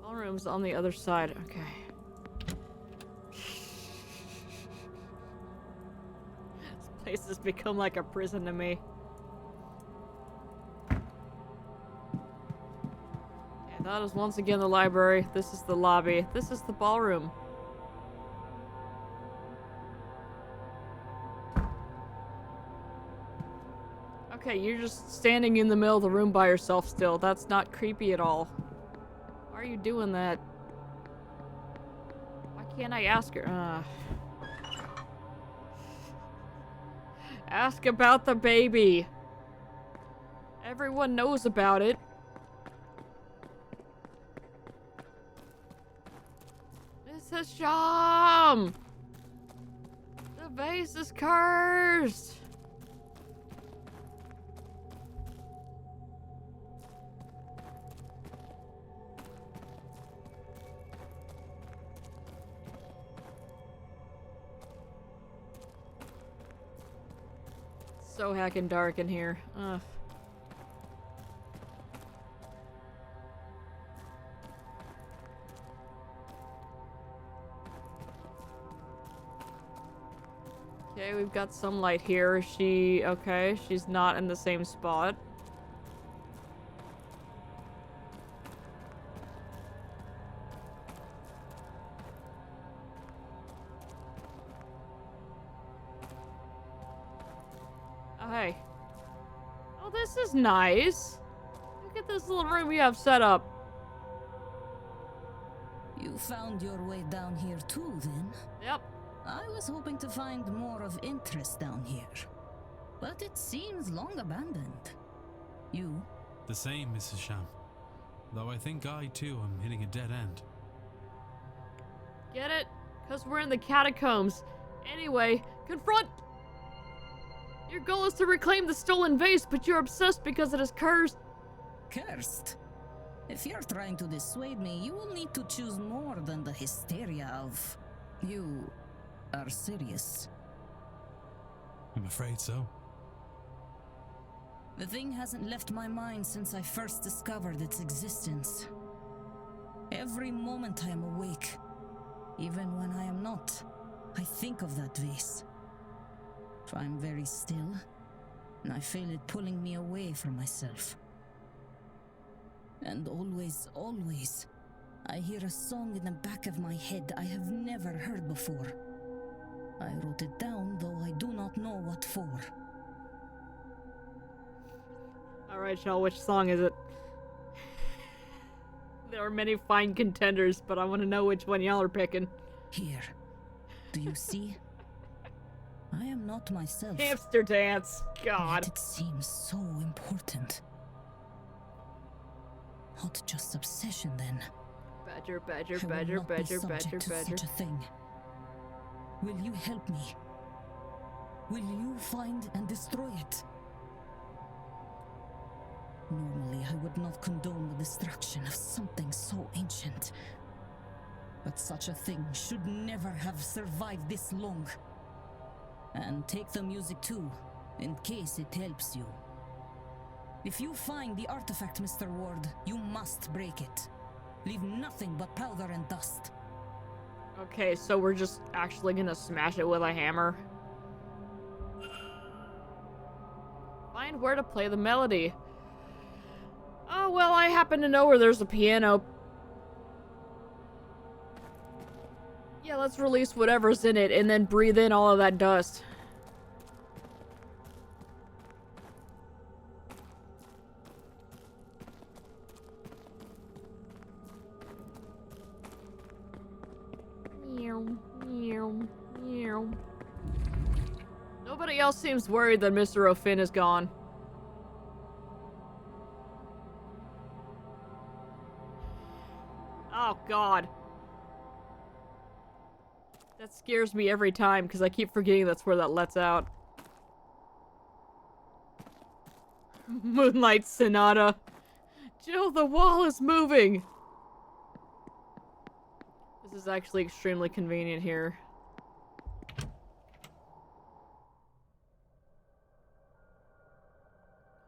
Ballroom's on the other side. Okay. This place has become like a prison to me. That is once again the library. This is the lobby. This is the ballroom. Okay, you're just standing in the middle of the room by yourself still. That's not creepy at all. Why are you doing that? Why can't I ask her? Ask about the baby. Everyone knows about it. Sham! The vase is cursed! So heckin' dark in here. Ugh. Okay, we've got some light here. Okay, she's not in the same spot. Oh, hey. Oh, this is nice. Look at this little room we have set up. You found your way down here too, then? Yep. I was hoping to find more of interest down here, but it seems long abandoned. You? The same, Mrs. Sham. Though I think I, too, am hitting a dead end. Get it? Because we're in the catacombs. Anyway, confront... Your goal is to reclaim the stolen vase, but you're obsessed because it is cursed. Cursed? If you're trying to dissuade me, you will need to choose more than the hysteria of... You... are serious. I'm afraid so. The thing hasn't left my mind since I first discovered its existence. Every moment I am awake, even when I am not, I think of that vase. If I'm very still, and I feel it pulling me away from myself. And always, always, I hear a song in the back of my head I have never heard before. I wrote it down, though I do not know what for. Alright, Shell, which song is it? There are many fine contenders, but I want to know which one y'all are picking. Here. Do you see? I am not myself. Hamster dance. God. Yet it seems so important. Not just obsession, then. Badger, badger, I will badger, not be badger, subject badger, to badger. such a thing. Will you help me? Will you find and destroy it? Normally, I would not condone the destruction of something so ancient. But such a thing should never have survived this long. And take the music too, in case it helps you. If you find the artifact, Mr. Ward, you must break it. Leave nothing but powder and dust. Okay, so we're just actually gonna smash it with a hammer. Find where to play the melody. Oh, well, I happen to know where there's a piano. Yeah, let's release whatever's in it and then breathe in all of that dust. Meow, meow, meow. Nobody else seems worried that Mr. O'Finn is gone. Oh, God. That scares me every time, because I keep forgetting that's where that lets out. Moonlight Sonata. Jill, the wall is moving! This is actually extremely convenient here.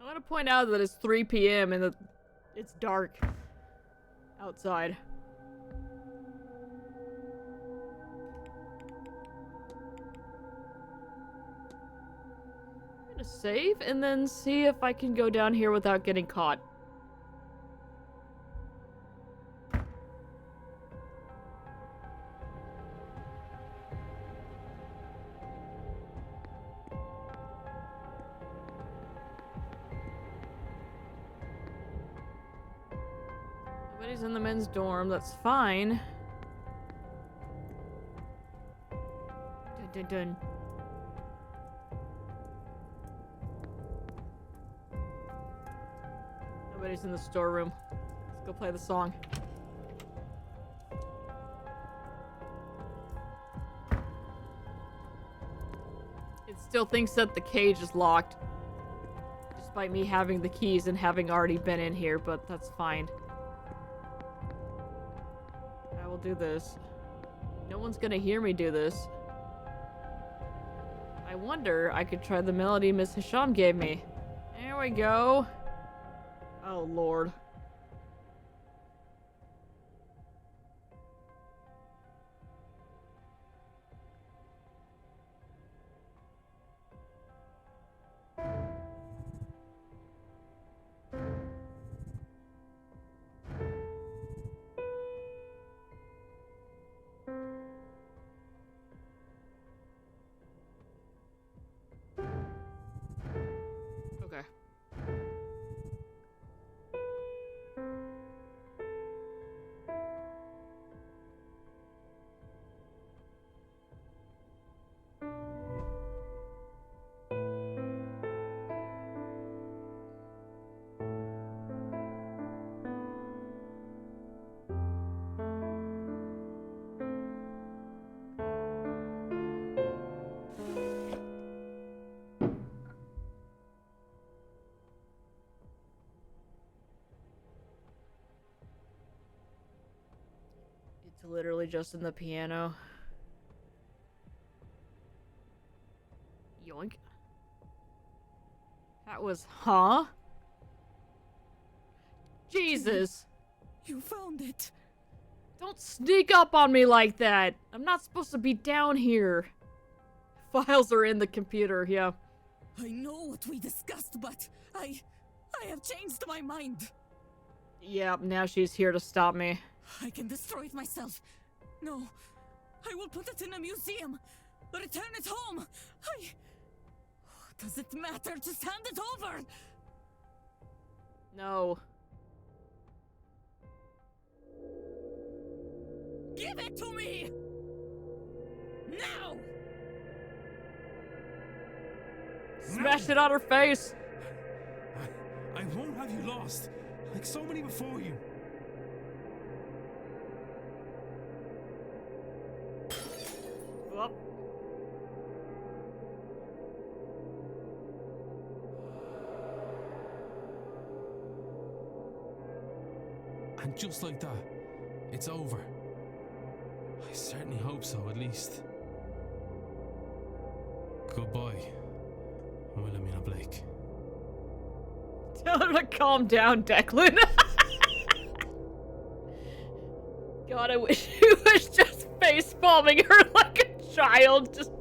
I want to point out that it's 3 p.m. and that it's dark outside. I'm gonna save and then see if I can go down here without getting caught. Nobody's in the men's dorm, that's fine. Dun dun dun. Nobody's in the storeroom. Let's go play the song. It still thinks that the cage is locked. Despite me having the keys and having already been in here, but that's fine. I will do this. No one's gonna hear me do this. I wonder, I could try the melody Miss Hisham gave me. There we go. Oh, Lord. Okay. It's literally just in the piano. Yoink. That was, huh? Jesus! You found it. Don't sneak up on me like that! I'm not supposed to be down here. Files are in the computer, yeah. I know what we discussed, but I have changed my mind. Yep, now she's here to stop me. I can destroy it myself. No, I will put it in a museum. Return it home. Does it matter? Just hand it over. No. Give it to me! Now! Smash it on her face. I won't have you lost, like so many before you. Well, And just like that, it's over. I certainly hope so, at least. Goodbye, Wilhelmina Blake. tell her to calm down, Declan. God, I wish he was just face palming her like a child. Just.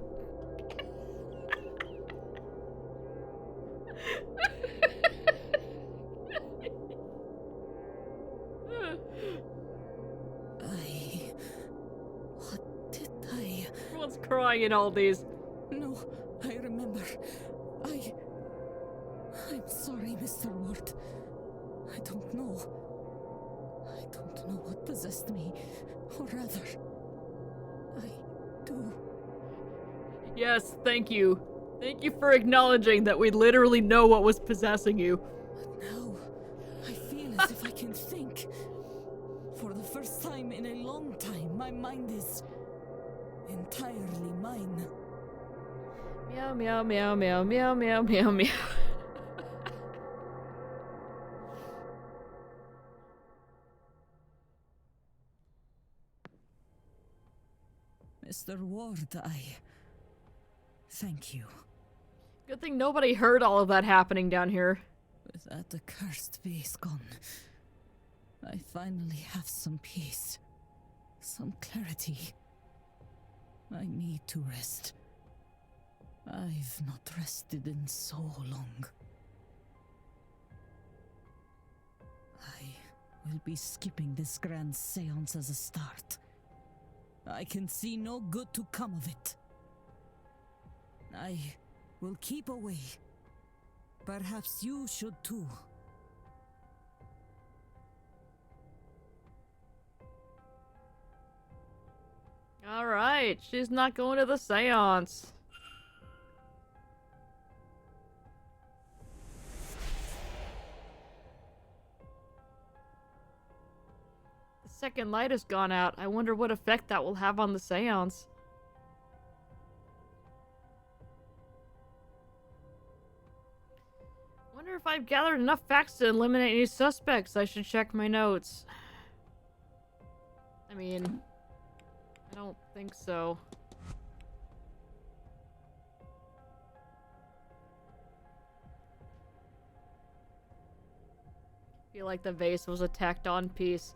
What did I? Everyone's crying in all these. No, I remember. I'm sorry, Mr. Ward. I don't know. I don't know what possessed me. Or rather, I do. Yes, thank you. Thank you for acknowledging that we literally know what was possessing you. But now, I feel as if I can think. For the first time in a long time, my mind is entirely mine. Meow, meow, meow, meow, meow, meow, meow, meow. Mr. Ward, thank you. Good thing nobody heard all of that happening down here. With that accursed base gone, I finally have some peace. Some clarity. I need to rest. I've not rested in so long. I will be skipping this grand seance as a start. I can see no good to come of it. I will keep away. Perhaps you should too. Alright, she's not going to the seance. The second light has gone out. I wonder what effect that will have on the seance. Wonder if I've gathered enough facts to eliminate any suspects. I should check my notes. I mean, I don't think so. Feel like the vase was a tacked on piece.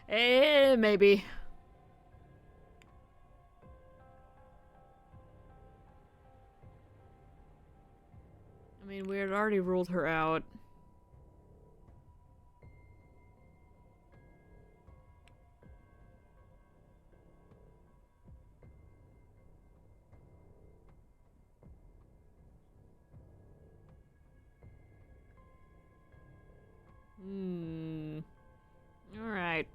Maybe. I mean, we had already ruled her out. Alright.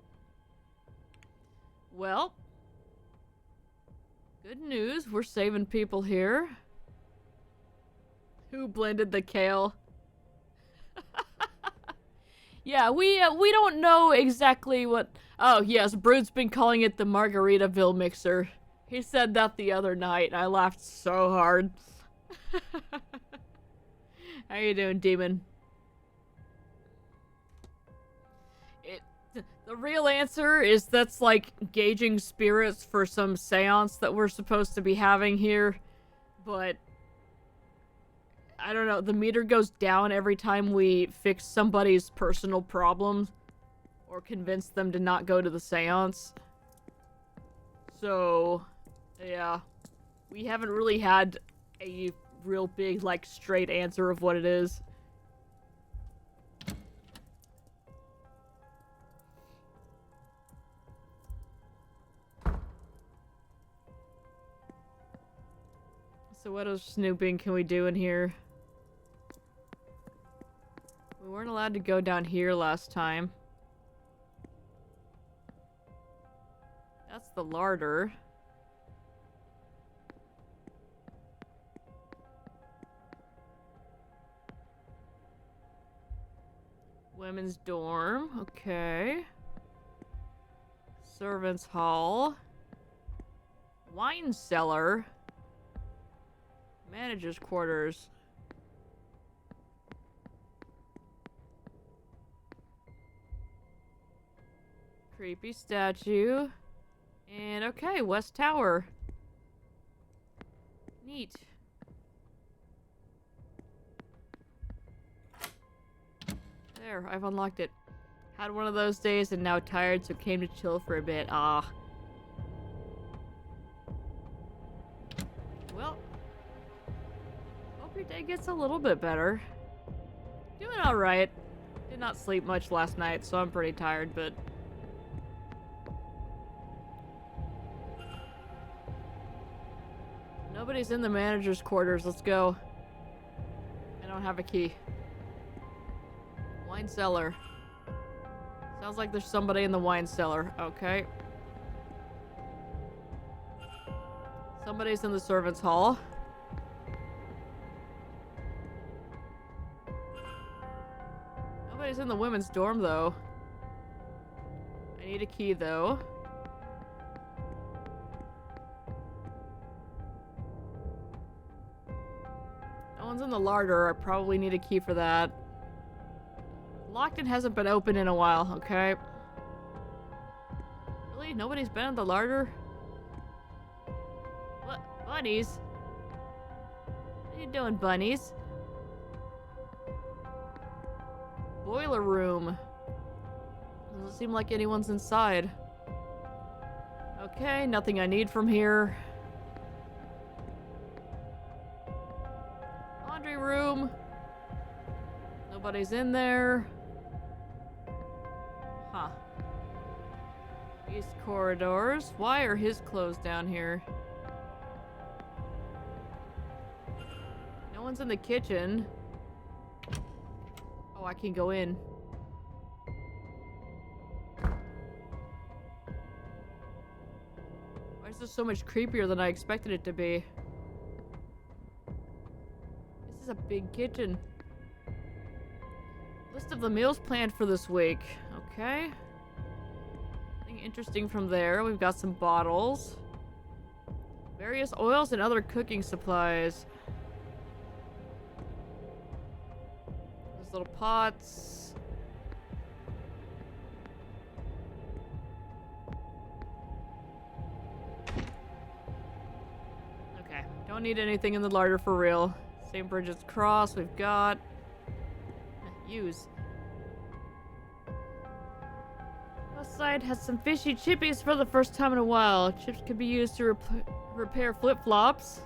Well. Good news, we're saving people here. Who blended the kale? Yeah, we don't know exactly what... Oh, yes, Brood's been calling it the Margaritaville mixer. He said that the other night, and I laughed so hard. How you doing, demon? The real answer is that's like gauging spirits for some seance that we're supposed to be having here. But I don't know, the meter goes down every time we fix somebody's personal problems or convince them to not go to the seance. So, yeah. We haven't really had a real big, like, straight answer of what it is. So what else snooping can we do in here? We weren't allowed to go down here last time. That's the larder. Women's dorm. Okay. Servants' hall. Wine cellar. Manager's quarters. Creepy statue. And okay, West Tower. Neat. There, I've unlocked it. Had one of those days and now tired, so came to chill for a bit. Ah. Well. Hope your day gets a little bit better. Doing alright. Did not sleep much last night, so I'm pretty tired, but... Nobody's in the manager's quarters. Let's go. I don't have a key. Wine cellar. Sounds like there's somebody in the wine cellar. Okay. Somebody's in the servants' hall. Nobody's in the women's dorm, though. I need a key, though. No one's in the larder. I probably need a key for that. Locked and hasn't been open in a while, okay? Really? Nobody's been in the larder? What? Bunnies? What are you doing, bunnies? Boiler room. Doesn't seem like anyone's inside. Okay, nothing I need from here. Laundry room. Nobody's in there. Huh. East corridors. Why are his clothes down here? No one's in the kitchen. Oh, I can go in. Why is this so much creepier than I expected it to be? This is a big kitchen. List of the meals planned for this week. Okay. Nothing interesting from there. We've got some bottles. Various oils and other cooking supplies. There's little pots. Okay. Don't need anything in the larder for real. St. Bridget's Cross we've got. Use. West side has some fishy chippies for the first time in a while. Chips could be used to repair flip-flops.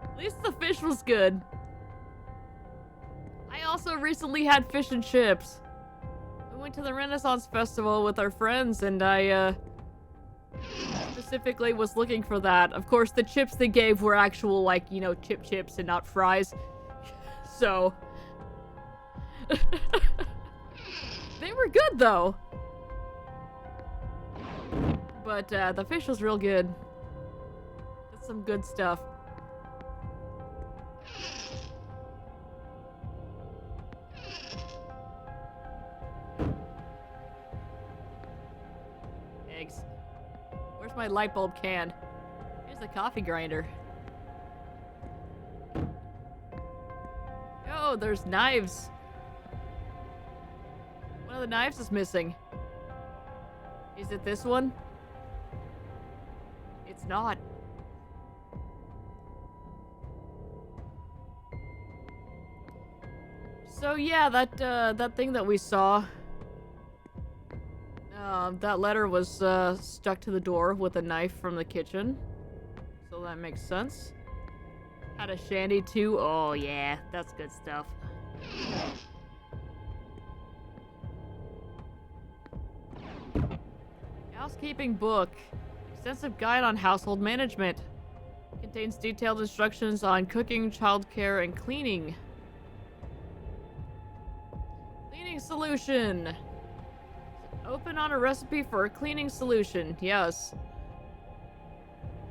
At least the fish was good. I also recently had fish and chips. We went to the Renaissance Festival with our friends and I specifically was looking for that. Of course, the chips they gave were actual, like, you know, chips and not fries. So... they were good, though. But, the fish was real good. That's some good stuff. Eggs. Where's my light bulb can? Here's the coffee grinder. Oh, there's knives. One of the knives is missing. Is it this one? It's not. So yeah, that thing that we saw. That letter was stuck to the door with a knife from the kitchen. So that makes sense. Had a shandy too. Oh yeah, that's good stuff. Housekeeping book. Extensive guide on household management. Contains detailed instructions on cooking, childcare, and cleaning. Cleaning solution. Open on a recipe for a cleaning solution. Yes.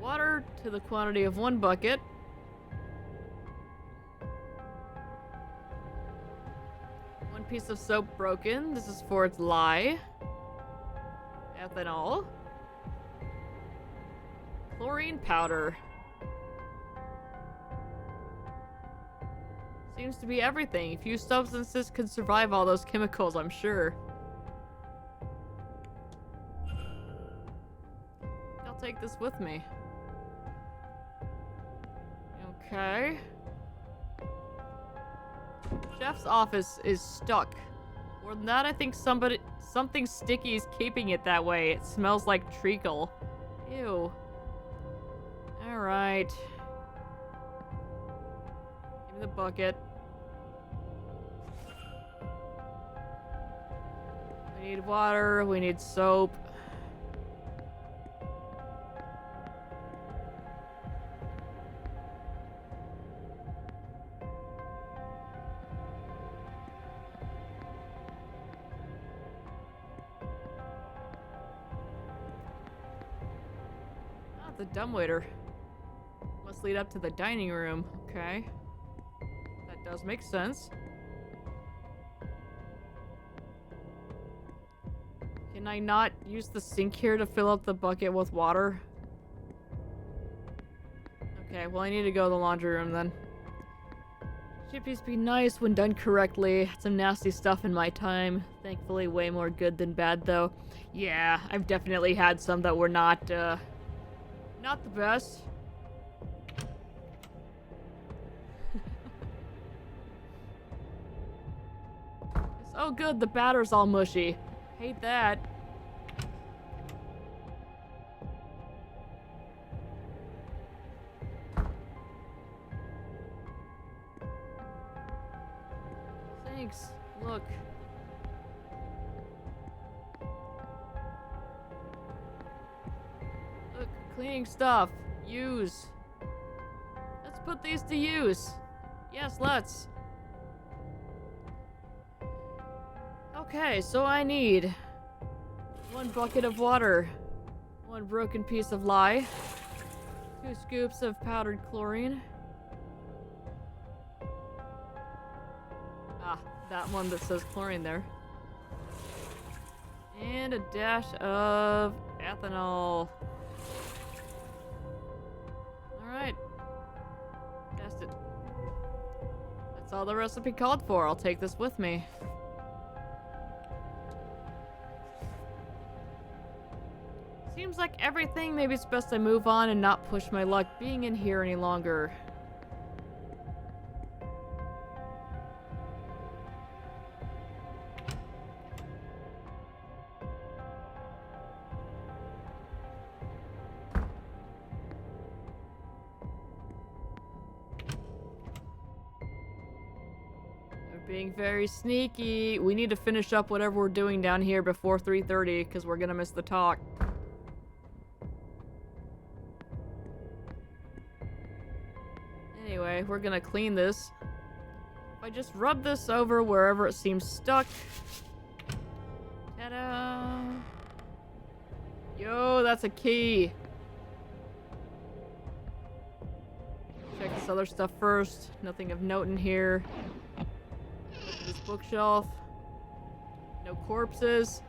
Water to the quantity of 1 bucket. piece of soap broken. This is for its lye. Ethanol. Chlorine powder. Seems to be everything. Few substances can survive all those chemicals, I'm sure. I'll take this with me. Okay. Chef's office is stuck. More than that, I think something sticky is keeping it that way. It smells like treacle. Ew. Alright. Give me the bucket. We need water, we need soap. The dumbwaiter must lead up to the dining room. Okay. That does make sense. Can I not use the sink here to fill up the bucket with water? Okay, well I need to go to the laundry room then. Chippies be nice when done correctly. Had some nasty stuff in my time. Thankfully way more good than bad though. Yeah, I've definitely had some that were not the best. Oh good, the batter's all mushy. Hate that. Thanks. Look. Look, cleaning stuff. Use. Let's put these to use. Yes, let's. Okay, so I need 1 bucket of water, 1 broken piece of lye, 2 scoops of powdered chlorine. Ah, that one that says chlorine there. And a dash of ethanol. Alright. Test it. That's all the recipe called for. I'll take this with me. Seems like everything. Maybe it's best I move on and not push my luck being in here any longer. They're being very sneaky. We need to finish up whatever we're doing down here before 3:30 because we're gonna miss the talk. Anyway, we're gonna clean this. If I just rub this over wherever it seems stuck. Ta-da! Yo, that's a key. Check this other stuff first. Nothing of note in here. Look at this bookshelf. No corpses.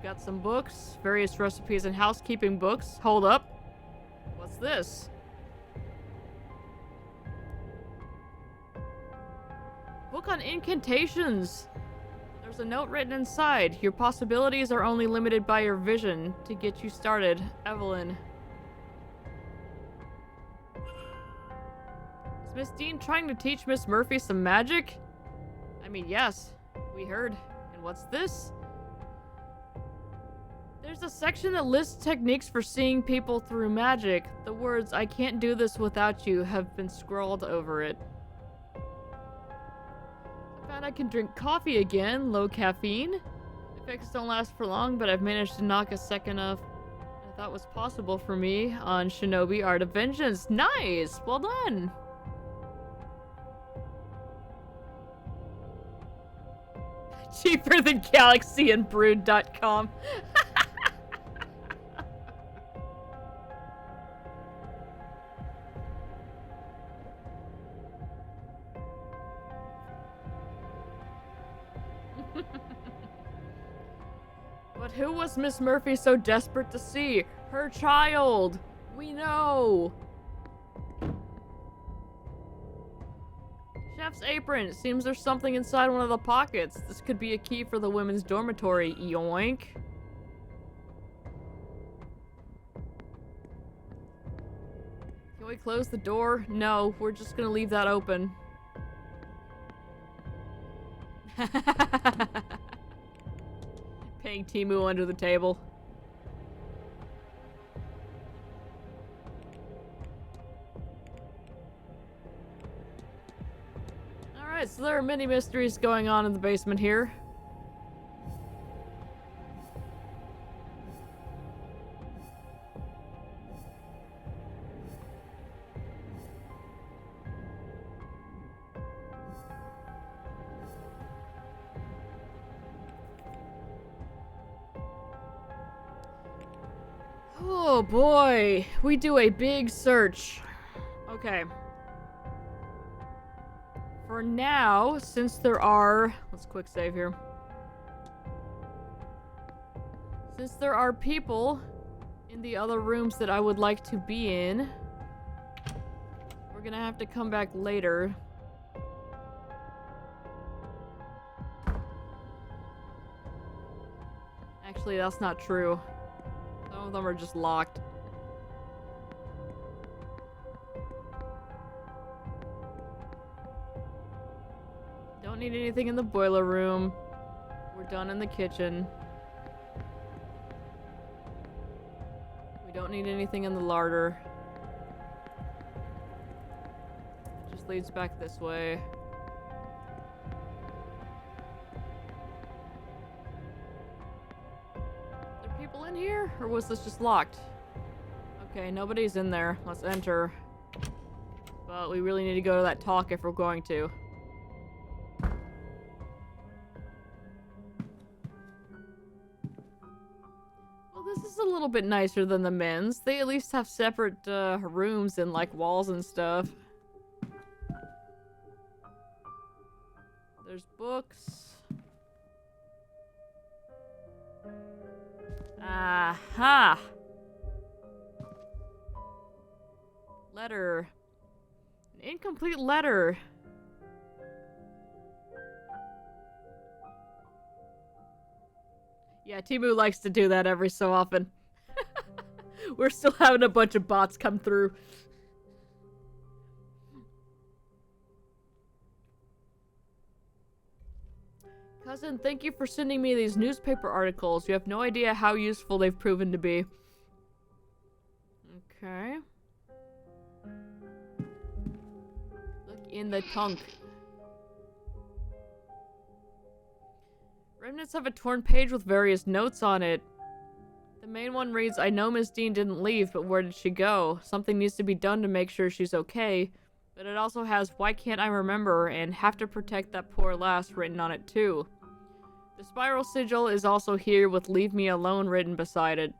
Got some books. Various recipes and housekeeping books. Hold up. What's this? Book on incantations. There's a note written inside. Your possibilities are only limited by your vision. To get you started, Evelyn. Is Miss Dean trying to teach Miss Murphy some magic? I mean, yes. We heard. And what's this? There's a section that lists techniques for seeing people through magic. The words, "I can't do this without you," have been scrawled over it. I can drink coffee again, low caffeine. Effects don't last for long, but I've managed to knock a second off I thought was possible for me on Shinobi Art of Vengeance. Nice! Well done! Cheaper than galaxyandbrood.com. But who was Miss Murphy so desperate to see? Her child! We know! Chef's apron. It seems there's something inside one of the pockets. This could be a key for the women's dormitory. Yoink. Can we close the door? No, we're just gonna leave that open. Paying Timu under the table. Alright, so there are many mysteries going on in the basement here. Oh boy, we do a big search. Okay. For now, since there are... Let's quick save here. Since there are people in the other rooms that I would like to be in, we're gonna have to come back later. Actually, that's not true. Some of them are just locked. Don't need anything in the boiler room. We're done in the kitchen. We don't need anything in the larder. It just leads back this way. Are there people in here? Or was this just locked? Okay, nobody's in there. Let's enter. But we really need to go to that talk if we're going to. This is a little bit nicer than the men's. They at least have separate rooms and like walls and stuff. There's books. Aha! Letter. An incomplete letter. Yeah, Timu likes to do that every so often. We're still having a bunch of bots come through. Cousin, thank you for sending me these newspaper articles. You have no idea how useful they've proven to be. Okay. Look in the trunk. Remnants of a torn page with various notes on it. The main one reads, I know Miss Dean didn't leave, but where did she go? Something needs to be done to make sure she's okay. But it also has, why can't I remember, and have to protect that poor lass written on it too. The spiral sigil is also here with leave me alone written beside it.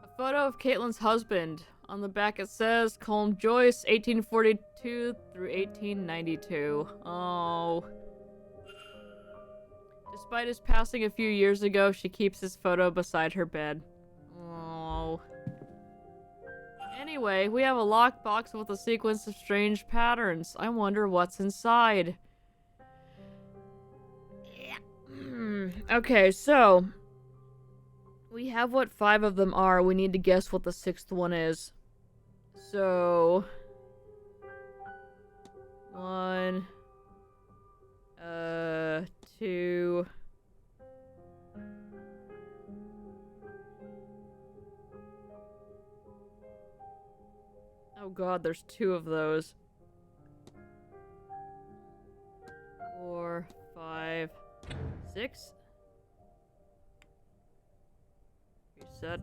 A photo of Caitlin's husband. On the back it says, Colm Joyce, 1842 through 1892. Oh. Despite his passing a few years ago, she keeps his photo beside her bed. Oh. Anyway, we have a locked box with a sequence of strange patterns. I wonder what's inside. Okay, so... we have what 5 of them are. We need to guess what the 6th one is. So... 1... 2... Oh god, there's 2 of those. 4, 5, 6. Reset.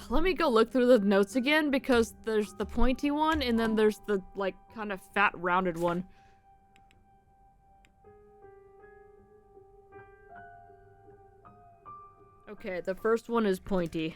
Let me go look through the notes again, because there's the pointy one, and then there's the, like, kind of fat, rounded one. Okay, the first one is pointy.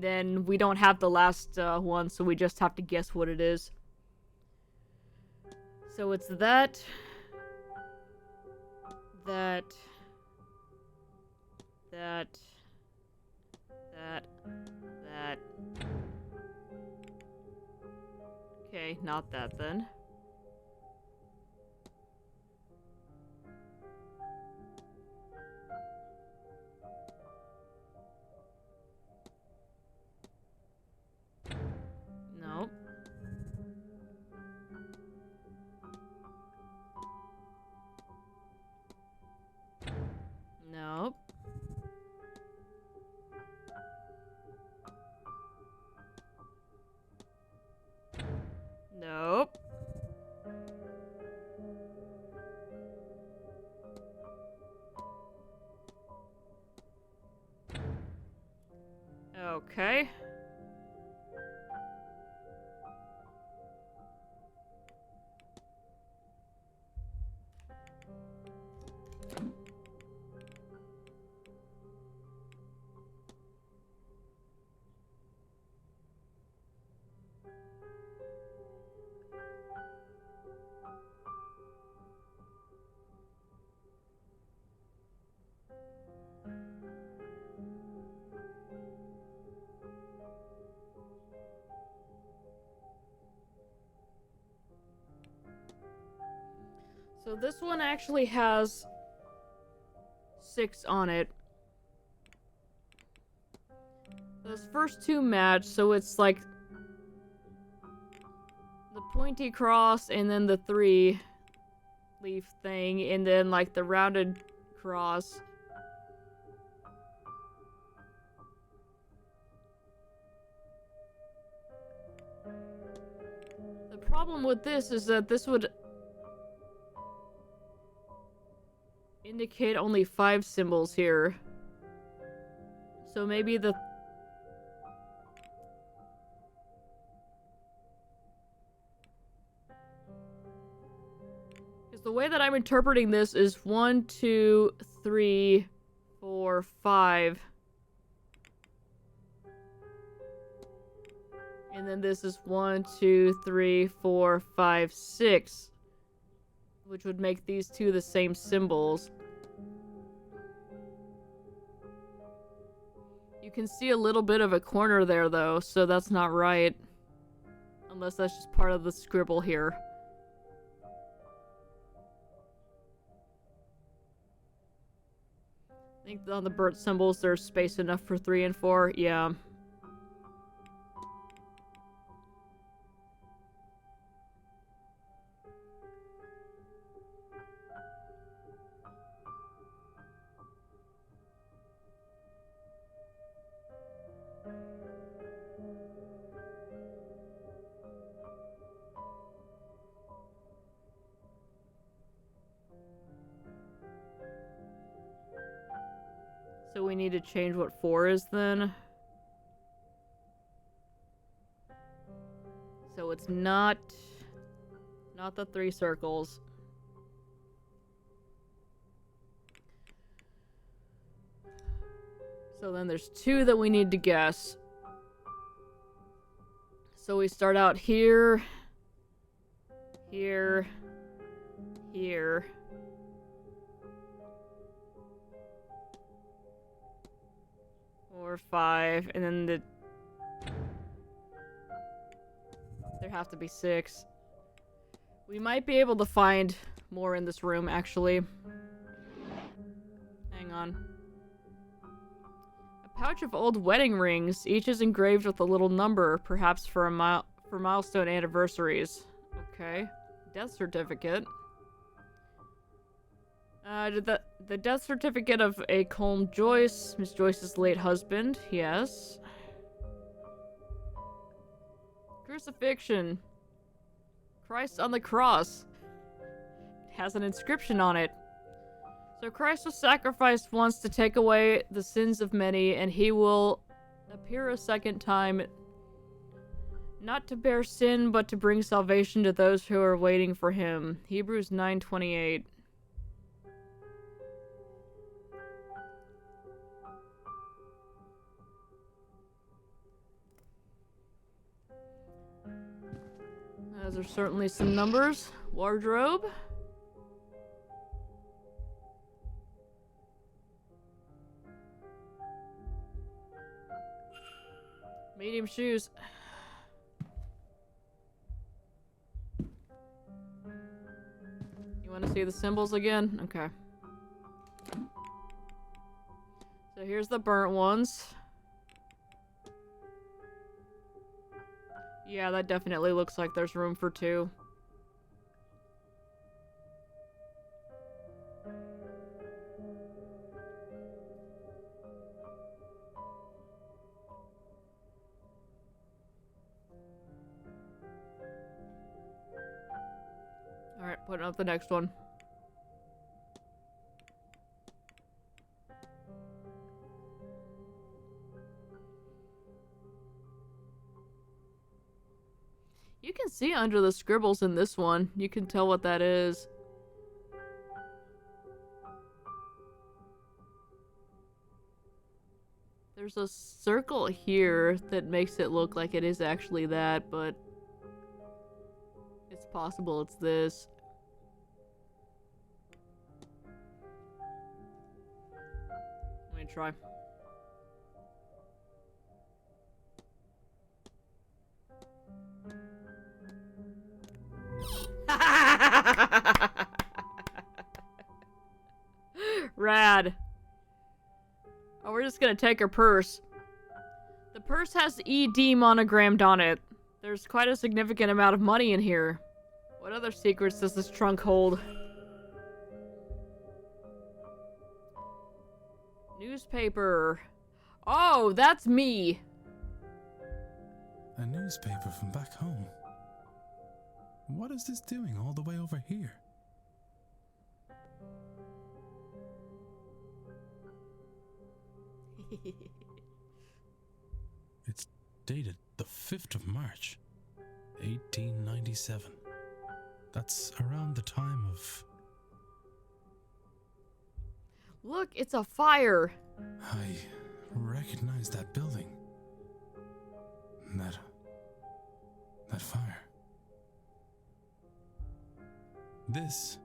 And then we don't have the last one, so we just have to guess what it is. So it's that. That. Okay, not that then. Nope. Nope. Nope. Okay. So this one actually has 6 on it. Those first two match, so it's like the pointy cross and then the 3-leaf thing, and then like the rounded cross. The problem with this is that this would indicate only 5 symbols here. So maybe the... Because the way that I'm interpreting this is 1, 2, 3, 4, 5. And then this is 1, 2, 3, 4, 5, 6. Which would make these two the same symbols. You can see a little bit of a corner there, though, so that's not right. Unless that's just part of the scribble here. I think on the bird symbols there's space enough for 3 and 4. Yeah. So we need to change what 4 is then. So it's not the 3 circles. So then there's 2 that we need to guess. So we start out here, here, here. Or 5, and then there have to be 6. We might be able to find more in this room, actually. Hang on. A pouch of old wedding rings. Each is engraved with a little number, perhaps for milestone anniversaries. Okay. Death certificate. The death certificate of a Colm Joyce, Miss Joyce's late husband. Yes. Crucifixion. Christ on the cross. It has an inscription on it. So Christ was sacrificed once to take away the sins of many, and he will appear a second time, not to bear sin, but to bring salvation to those who are waiting for him. Hebrews 9:28. Those are certainly some numbers. Wardrobe. Medium shoes. You want to see the symbols again? Okay. So here's the burnt ones. Yeah, that definitely looks like there's room for 2. Alright, putting up the next one. You can see under the scribbles in this one. You can tell what that is. There's a circle here that makes it look like it is actually that, but it's possible it's this. Let me try. Rad. Oh, we're just gonna take her purse. The purse has ED monogrammed on it. There's quite a significant amount of money in here. What other secrets does this trunk hold? Newspaper. Oh, that's me. A newspaper from back home. What is this doing all the way over here? It's dated the 5th of March, 1897. That's around the time of... Look, it's a fire. I recognize that building. That fire. This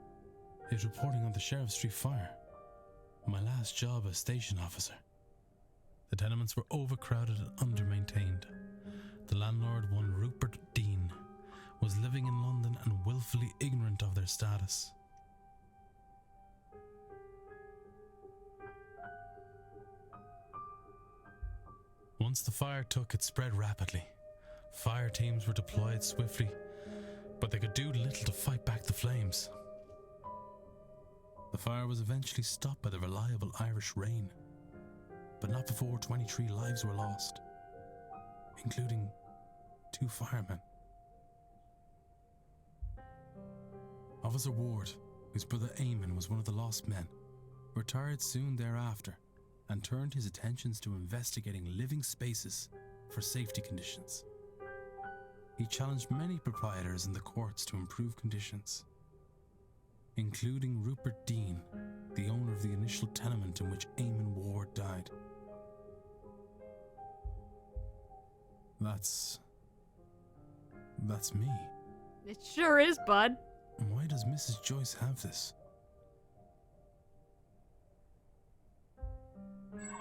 is reporting on the Sheriff Street fire. My last job as station officer. The tenements were overcrowded and under-maintained. The landlord, one Rupert Dean, was living in London and willfully ignorant of their status. Once the fire took, it spread rapidly. Fire teams were deployed swiftly, but they could do little to fight back the flames. The fire was eventually stopped by the reliable Irish rain, but not before 23 lives were lost, including 2 firemen. Officer Ward, whose brother Eamon was one of the lost men, retired soon thereafter and turned his attentions to investigating living spaces for safety conditions. He challenged many proprietors in the courts to improve conditions, including Rupert Dean, the owner of the initial tenement in which Eamon Ward died. That's me. It sure is, bud. Why does Mrs. Joyce have this?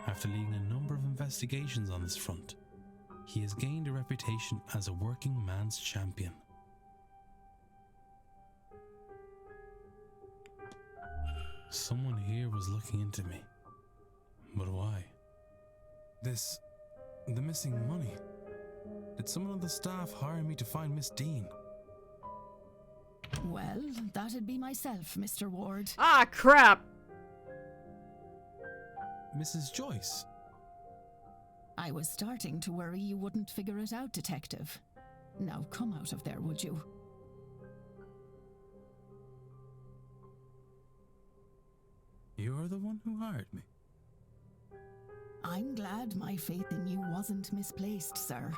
After leading a number of investigations on this front, he has gained a reputation as a working man's champion. Someone here was looking into me. But why? The missing money. Did someone on the staff hire me to find Miss Dean? Well, that'd be myself, Mr. Ward. Ah, crap. Mrs. Joyce? I was starting to worry you wouldn't figure it out, Detective. Now come out of there, would you? You're the one who hired me. I'm glad my faith in you wasn't misplaced, sir.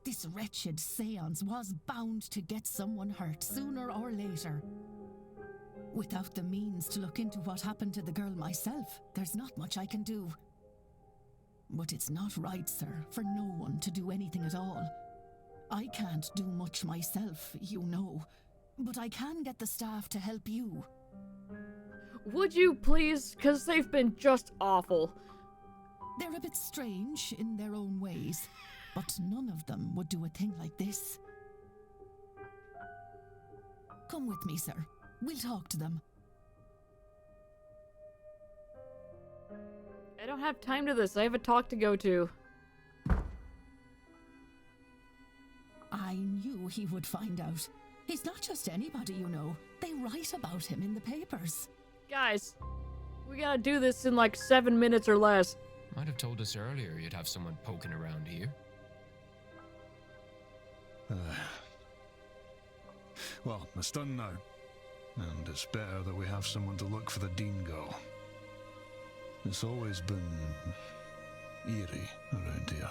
This wretched seance was bound to get someone hurt sooner or later. Without the means to look into what happened to the girl myself, there's not much I can do. But it's not right, sir, for no one to do anything at all. I can't do much myself, you know, but I can get the staff to help you. Would you please? Because they've been just awful. They're a bit strange in their own ways, but none of them would do a thing like this. Come with me, sir. We'll talk to them. I don't have time to this. I have a talk to go to. I knew he would find out. He's not just anybody, you know. They write about him in the papers. Guys, we gotta do this in like 7 minutes or less. Might have told us earlier you'd have someone poking around here. Well, it's done now. And it's better that we have someone to look for the Dean girl. It's always been eerie around here.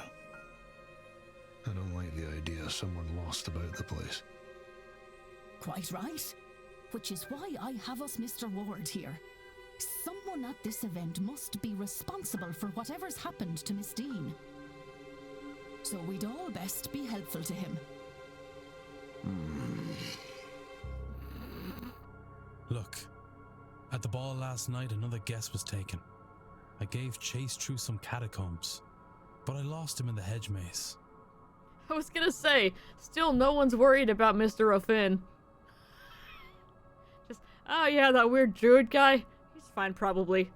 I don't like the idea of someone lost about the place. Quite right. Which is why I have us Mr. Ward here. Someone at this event must be responsible for whatever's happened to Miss Dean. So we'd all best be helpful to him. Look, at the ball last night, another guess was taken. I gave chase through some catacombs, but I lost him in the hedge maze. I was gonna say, still no one's worried about Mr. O'Finn. Just, oh yeah, that weird druid guy. He's fine, probably.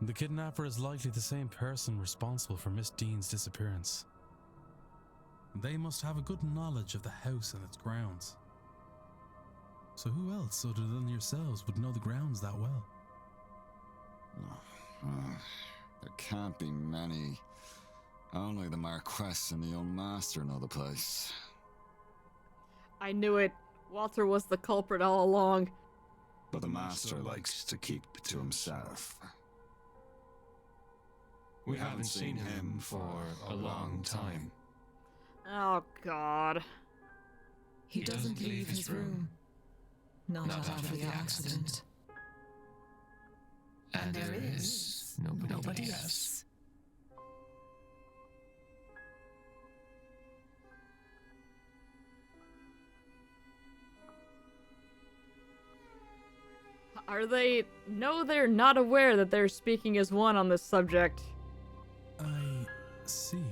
The kidnapper is likely the same person responsible for Miss Dean's disappearance. They must have a good knowledge of the house and its grounds. So who else other than yourselves would know the grounds that well? There can't be many. Only the Marquess and the young master know the place. I knew it. Walter was the culprit all along. But the master likes to keep to himself. We haven't seen him for a long time. Oh, God. He doesn't leave his room. Not after the accident. And there is nobody else. Are they... No, they're not aware that they're speaking as one on this subject. I see.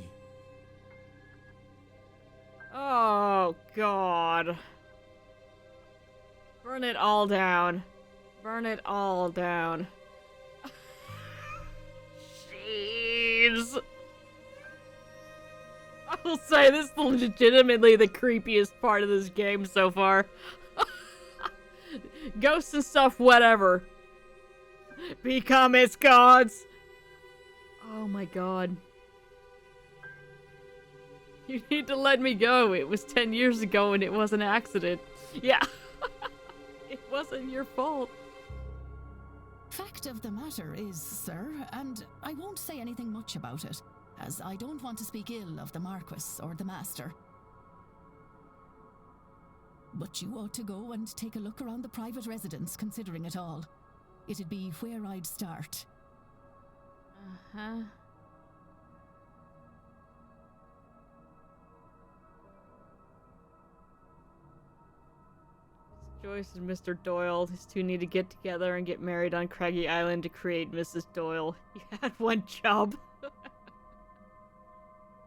Oh, God. Burn it all down. Burn it all down. Jeez. I will say this is legitimately the creepiest part of this game so far. Ghosts and stuff, whatever. Become its gods. Oh my God. You need to let me go. It was 10 years ago and it was an accident. Yeah. It wasn't your fault. Fact of the matter is, sir, and I won't say anything much about it, as I don't want to speak ill of the Marquess or the Master. But you ought to go and take a look around the private residence, considering it all. It'd be where I'd start. Uh-huh. Joyce and Mr. Doyle, these two need to get together and get married on Craggy Island to create Mrs. Doyle. You had one job.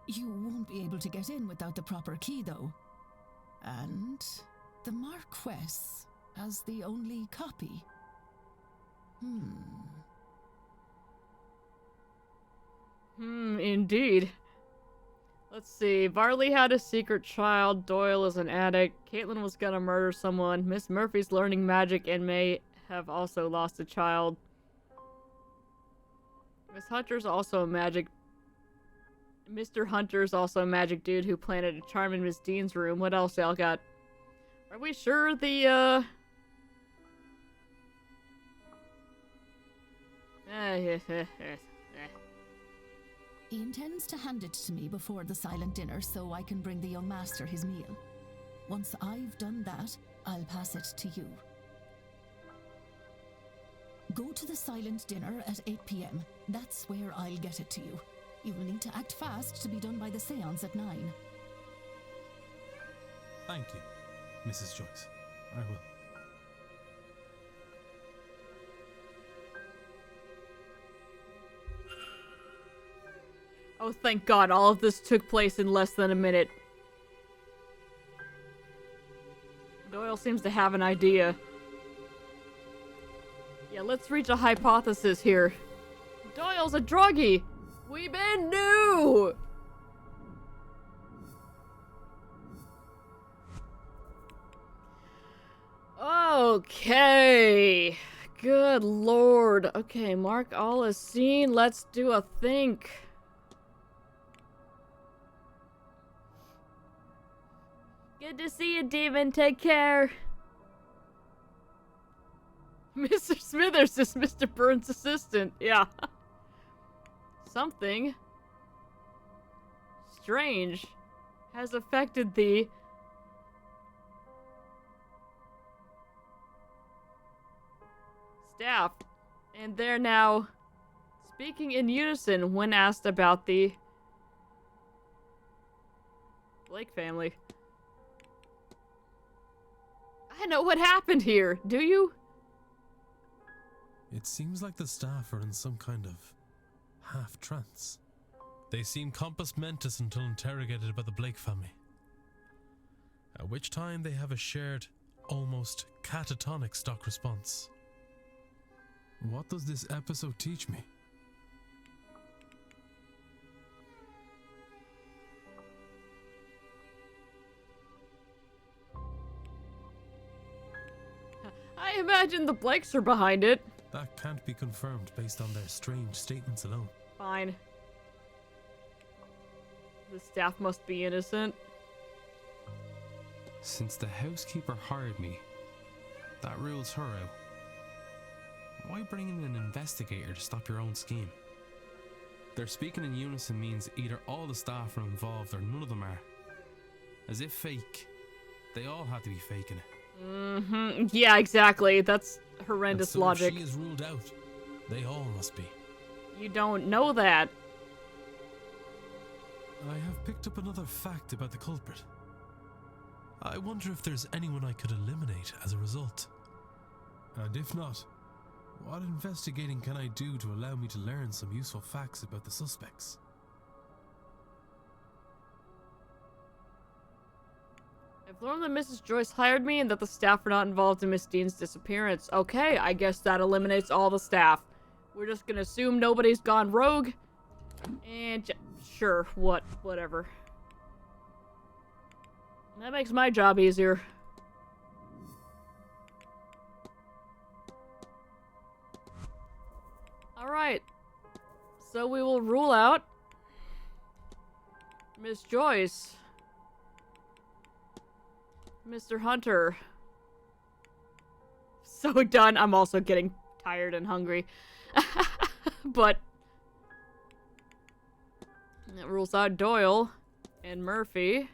You won't be able to get in without the proper key, though. And the Marquess has the only copy. Indeed. Let's see. Varley had a secret child. Doyle is an addict. Caitlin was gonna murder someone. Miss Murphy's learning magic and may have also lost a child. Miss Hunter's also a magic... Mr. Hunter's also a magic dude who planted a charm in Miss Dean's room. What else y'all got? Are we sure the, He intends to hand it to me before the silent dinner so I can bring the young master his meal. Once I've done that, I'll pass it to you. Go to the silent dinner at 8 p.m. That's where I'll get it to you. You'll need to act fast to be done by the seance at 9. Thank you, Mrs. Joyce. I will. Oh, thank God, all of this took place in less than a minute. Doyle seems to have an idea. Yeah, let's reach a hypothesis here. Doyle's a druggie! We been new! Okay. Good lord. Okay, mark all as seen. Let's do a think. Good to see you, Demon. Take care. Mr. Smithers is Mr. Burns' assistant. Yeah. Something strange has affected the staff, and they're now speaking in unison when asked about the Blake family. I know what happened here, do you? It seems like the staff are in some kind of half-trance. They seem compos mentis until interrogated about the Blake family. At which time they have a shared, almost catatonic stock response. What does this episode teach me? I imagine the Blakes are behind it. That can't be confirmed based on their strange statements alone. Fine. The staff must be innocent. Since the housekeeper hired me, that rules her out. Why bring in an investigator to stop your own scheme? Their speaking in unison means either all the staff are involved or none of them are. As if fake. They all have to be faking it. Mm-hmm. Yeah, exactly. That's horrendous And so logic. If she is ruled out, they all must be. You don't know that. I have picked up another fact about the culprit. I wonder if there's anyone I could eliminate as a result. And if not, what investigating can I do to allow me to learn some useful facts about the suspects? I've learned that Mrs. Joyce hired me and that the staff are not involved in Miss Dean's disappearance. Okay, I guess that eliminates all the staff. We're just gonna assume nobody's gone rogue. And sure, whatever. That makes my job easier. Alright. So we will rule out Miss Joyce. Mr. Hunter. So done. I'm also getting tired and hungry. But that rules out Doyle and Murphy,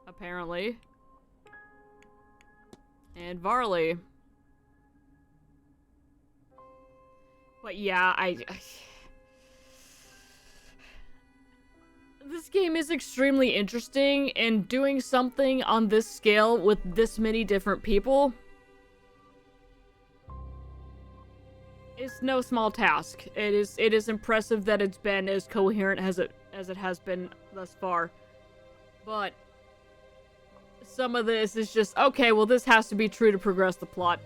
apparently. And Varley. But yeah, this game is extremely interesting, and doing something on this scale with this many different people is no small task. It is impressive that it's been as coherent as it has been thus far. But some of this is just, okay, well, this has to be true to progress the plot.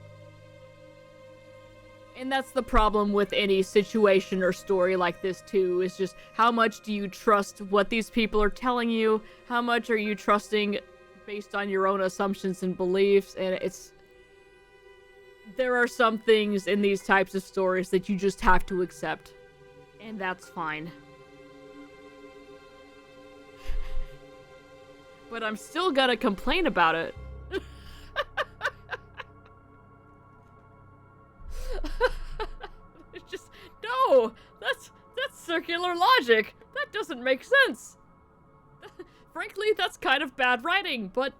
And that's the problem with any situation or story like this, too, is just how much do you trust what these people are telling you? How much are you trusting based on your own assumptions and beliefs? And there are some things in these types of stories that you just have to accept. And that's fine. But I'm still gonna complain about it. It's just, no! That's circular logic! That doesn't make sense! Frankly, that's kind of bad writing, but...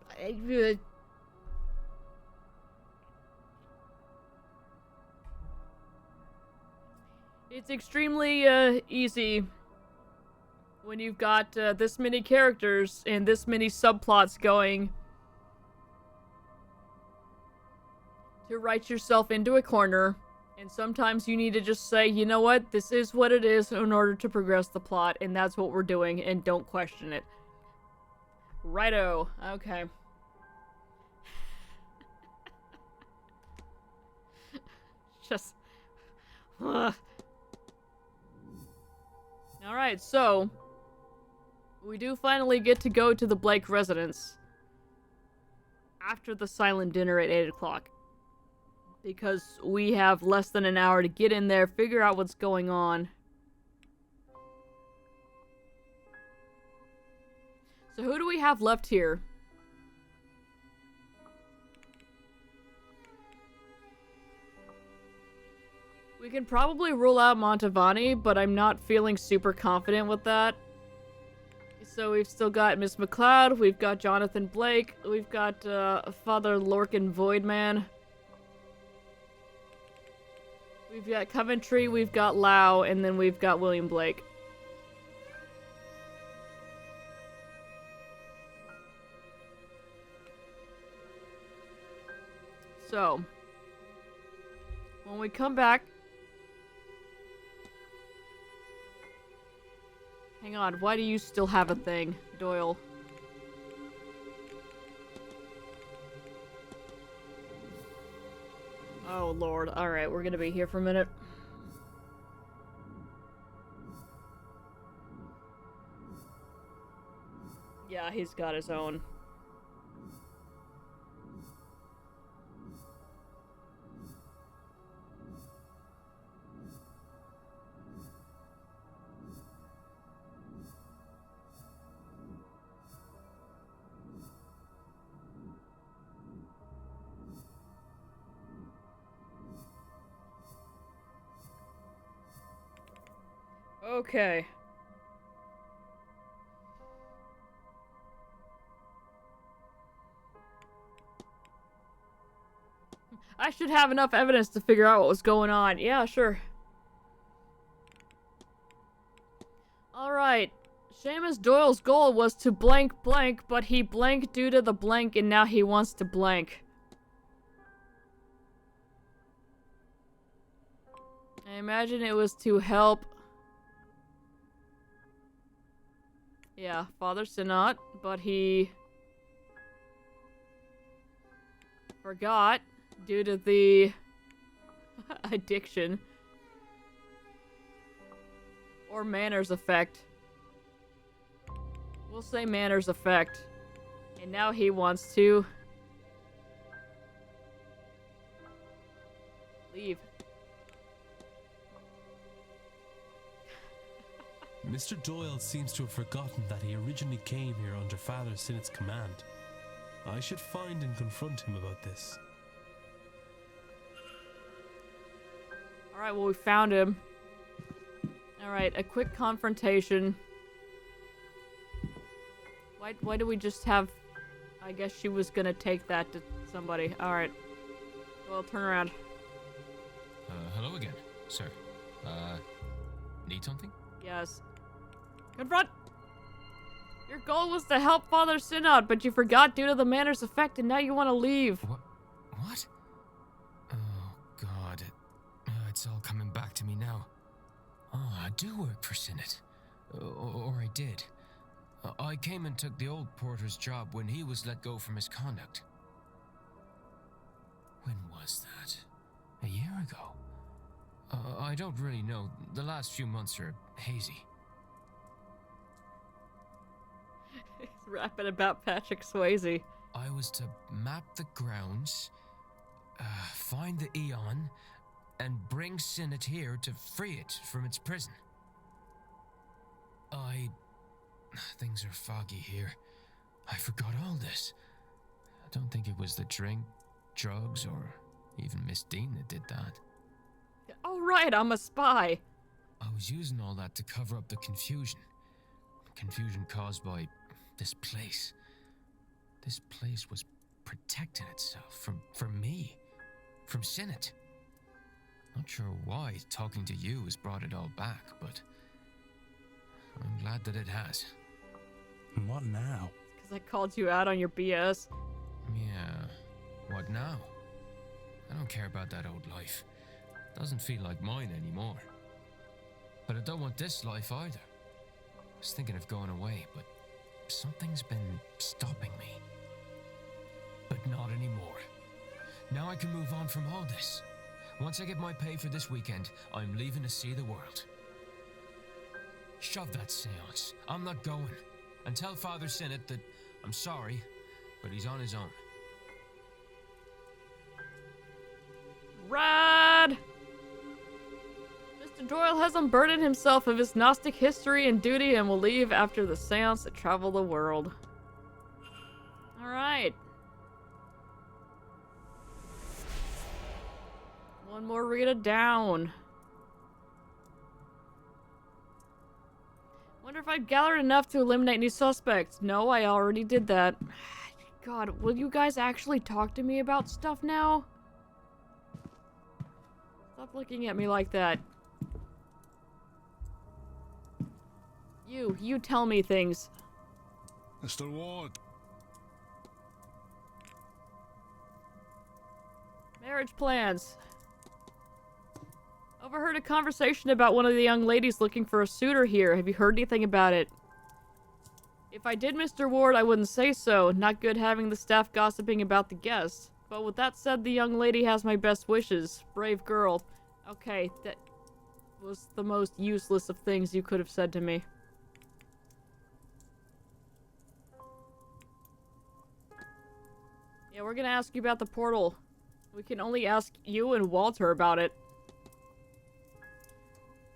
it's extremely, easy when you've got, this many characters and this many subplots going to write yourself into a corner, and sometimes you need to just say, you know what, this is what it is in order to progress the plot, and that's what we're doing, and don't question it. Righto, okay. Just... Alright, so... we do finally get to go to the Blake residence. After the silent dinner at 8 o'clock. Because we have less than an hour to get in there, figure out what's going on. So who do we have left here? We can probably rule out Montavani, but I'm not feeling super confident with that. So we've still got Miss McLeod, we've got Jonathan Blake, we've got Father Lorcan Voidman. We've got Coventry, we've got Lau, and then we've got William Blake. So, when we come back... Hang on, why do you still have a thing, Doyle? Oh lord, alright, we're gonna be here for a minute. Yeah, he's got his own. Okay. I should have enough evidence to figure out what was going on. Yeah, sure. Alright. Seamus Doyle's goal was to blank blank, but he blanked due to the blank and now he wants to blank. I imagine it was to help... Yeah, Father Sinat, but he... forgot due to the... addiction. Or Manor's effect. We'll say Manor's effect. And now he wants to... leave. Mr. Doyle seems to have forgotten that he originally came here under Father Sinat's command. I should find and confront him about this. Alright, well we found him. Alright, a quick confrontation. Why do we just have... I guess she was gonna take that to somebody. Alright. Well, turn around. Hello again, sir. Need something? Yes. Confront! Your goal was to help Father Synod, but you forgot due to the Manor's effect, and now you want to leave. What? Oh, God. It's all coming back to me now. Oh, I do work for Synod. Or I did. I came and took the old porter's job when he was let go for misconduct. When was that? A year ago? I don't really know. The last few months are hazy. He's rapping about Patrick Swayze. I was to map the grounds, find the Eon, and bring Synod here to free it from its prison. Things are foggy here. I forgot all this. I don't think it was the drink, drugs, or even Miss Dean that did that. Oh right, I'm a spy. I was using all that to cover up the confusion. Confusion caused by this place. This place was protecting itself from me, from Synod. Not sure why talking to you has brought it all back, but I'm glad that it has. What now? Because I called you out on your BS. Yeah, what now? I don't care about that old life. Doesn't feel like mine anymore. But I don't want this life either. I was thinking of going away, but something's been stopping me. But not anymore. Now I can move on from all this. Once I get my pay for this weekend, I'm leaving to see the world. Shove that seance. I'm not going. And tell Father Sinnott that I'm sorry, but he's on his own. Rad! Mr. Doyle has unburdened himself of his Gnostic history and duty and will leave after the seance to travel the world. Alright. One more Rita down. Wonder if I've gathered enough to eliminate any suspects. No, I already did that. God, will you guys actually talk to me about stuff now? Stop looking at me like that. You tell me things. Mr. Ward. Marriage plans. Overheard a conversation about one of the young ladies looking for a suitor here. Have you heard anything about it? If I did, Mr. Ward, I wouldn't say so. Not good having the staff gossiping about the guests. But with that said, the young lady has my best wishes. Brave girl. Okay, that was the most useless of things you could have said to me. Yeah, we're gonna ask you about the portal. We can only ask you and Walter about it.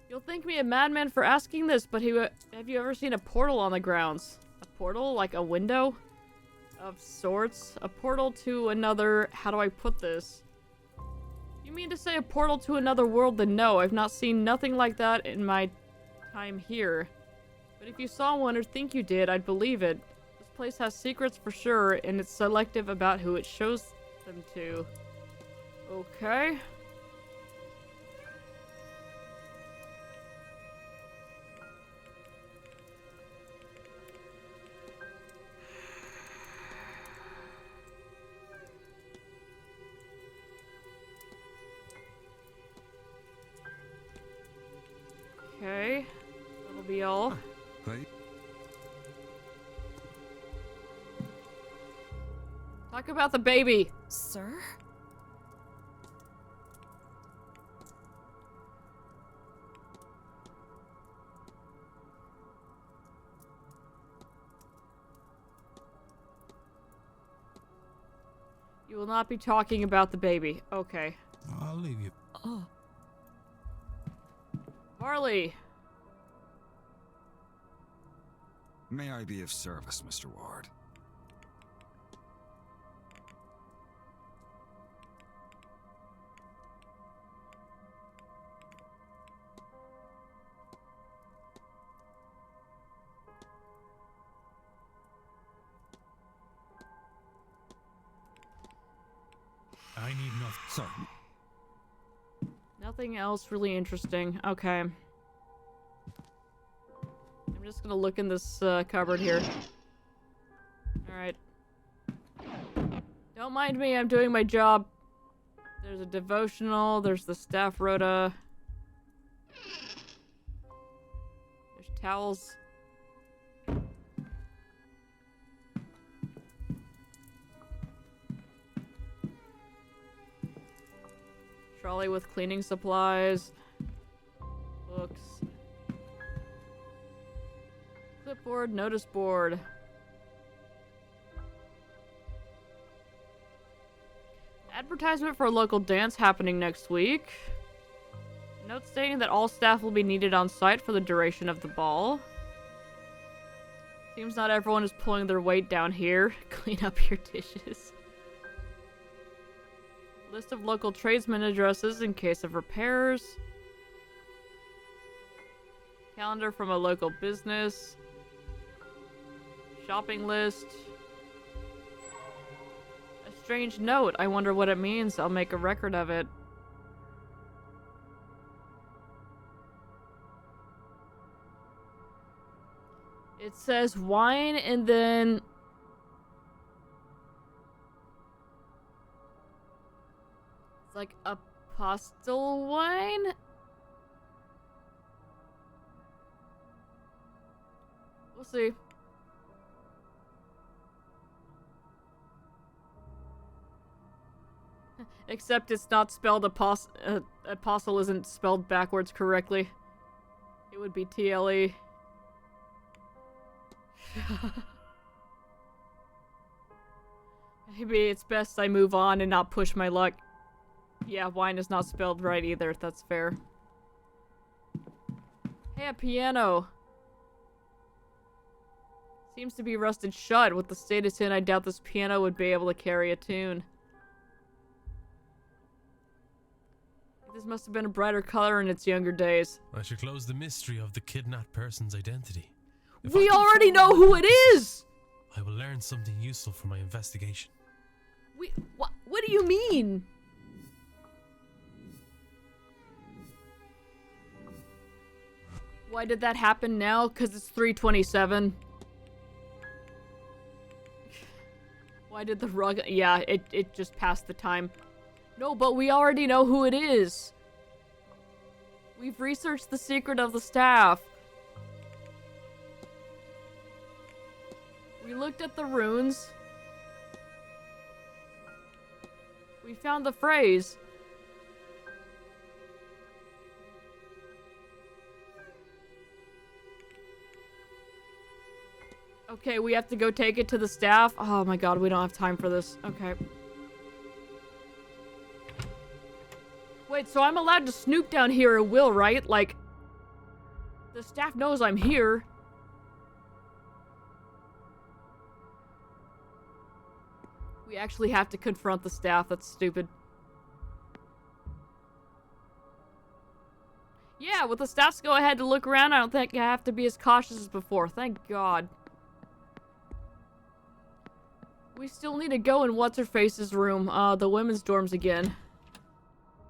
You'll think me a madman for asking this, but have you ever seen a portal on the grounds? A portal? Like a window? Of sorts? A portal to another... How do I put this? You mean to say a portal to another world? Then no, I've not seen nothing like that in my time here. But if you saw one or think you did, I'd believe it. This place has secrets for sure, and it's selective about who it shows them to. Okay. Okay, that'll be all. Right. Talk about the baby. Sir? You will not be talking about the baby. Okay. I'll leave you. Oh. Marley. May I be of service, Mr. Ward? I need nothing. Sir. Nothing else really interesting. Okay. I'm just gonna look in this cupboard here. Alright. Don't mind me, I'm doing my job. There's a devotional, there's the staff rota. There's towels. Trolley with cleaning supplies. Books. Clipboard, notice board. Advertisement for a local dance happening next week. Note stating that all staff will be needed on site for the duration of the ball. Seems not everyone is pulling their weight down here. Clean up your dishes. List of local tradesmen addresses in case of repairs. Calendar from a local business. Shopping list. A strange note. I wonder what it means. I'll make a record of it. It says wine and then... It's like apostle wine? We'll see. Except it's not spelled apostle isn't spelled backwards correctly. It would be TLE. Maybe it's best I move on and not push my luck. Yeah, wine is not spelled right either. That's fair. Hey, a piano. Seems to be rusted shut. With the state it's in, I doubt this piano would be able to carry a tune. This must have been a brighter color in its younger days. I should close the mystery of the kidnapped person's identity. We already know who it is! I will learn something useful for my investigation. What do you mean? Why did that happen now? 'Cause it's 3:27. Why did the rug... Yeah, it just passed the time. No, but we already know who it is. We've researched the secret of the staff. We looked at the runes. We found the phrase. Okay, we have to go take it to the staff. Oh my god, we don't have time for this. Okay. Wait, so I'm allowed to snoop down here at will, right? Like, the staff knows I'm here. We actually have to confront the staff. That's stupid. Yeah, with the staff's go ahead to look around, I don't think I have to be as cautious as before. Thank God. We still need to go in What's-Her-Face's room. The women's dorms again.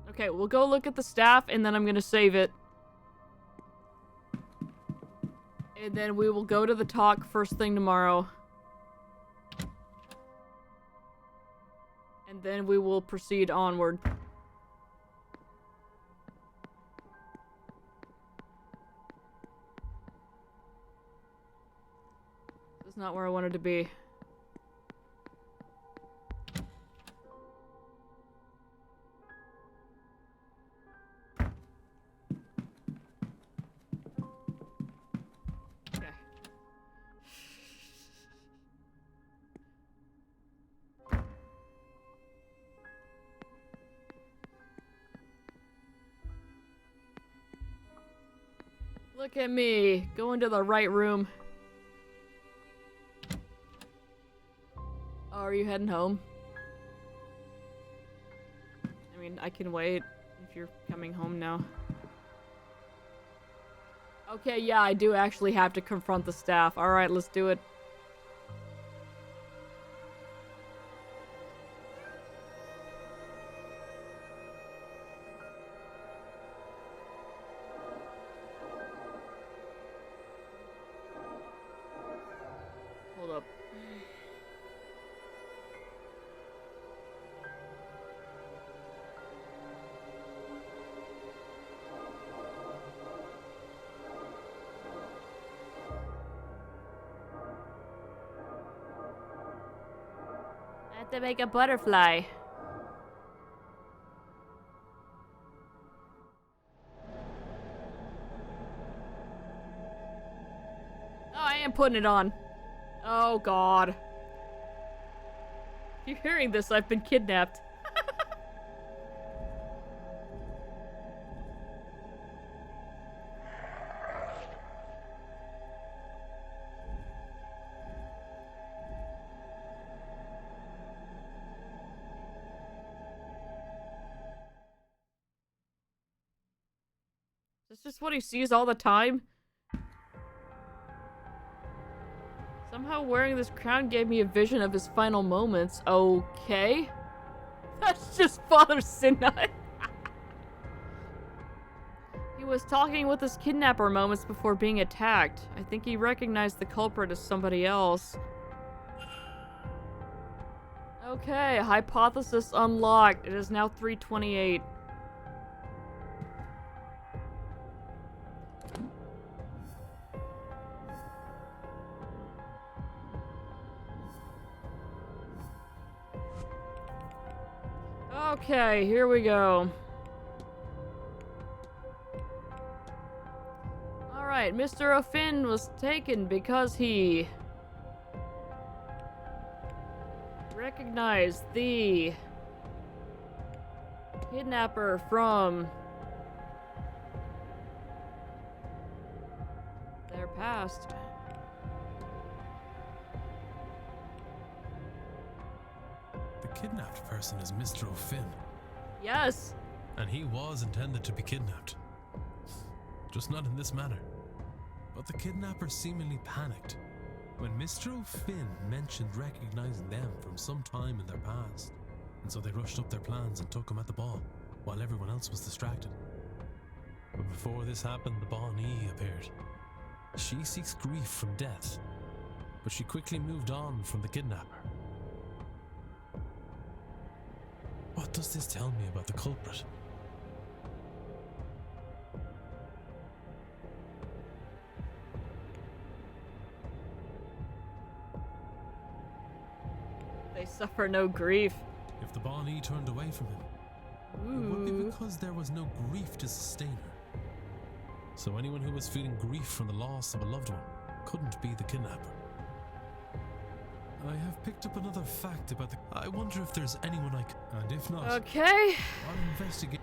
Okay, we'll go look at the staff, and then I'm gonna save it. And then we will go to the talk first thing tomorrow. And then we will proceed onward. This is not where I wanted to be. Look at me, going to the right room. Oh, are you heading home? I mean, I can wait if you're coming home now. Okay, yeah, I do actually have to confront the staff. Alright, let's do it. Hold up. I have to make a butterfly. Oh, I am putting it on. Oh, God. If you're hearing this, I've been kidnapped. Is this just what he sees all the time? Somehow wearing this crown gave me a vision of his final moments. Okay. That's just Father Sinai. He was talking with his kidnapper moments before being attacked. I think he recognized the culprit as somebody else. Okay, hypothesis unlocked. It is now 3:28. Okay, here we go. Alright, Mr. O'Finn was taken because he recognized the kidnapper from their past. The kidnapped person is Mr. O'Finn, Yes! and he was intended to be kidnapped. Just not in this manner. But the kidnapper seemingly panicked when Mr. O'Finn mentioned recognizing them from some time in their past, and so they rushed up their plans and took him at the ball, while everyone else was distracted. But before this happened, the Bonnie appeared. She seeks grief from death, but she quickly moved on from the kidnapper. What does this tell me about the culprit? They suffer no grief. If the Bonnie turned away from him, it would be because there was no grief to sustain her. So anyone who was feeling grief from the loss of a loved one couldn't be the kidnapper. I have picked up another fact about the... I wonder if there's anyone I can... And if not... Okay. I'll investigate...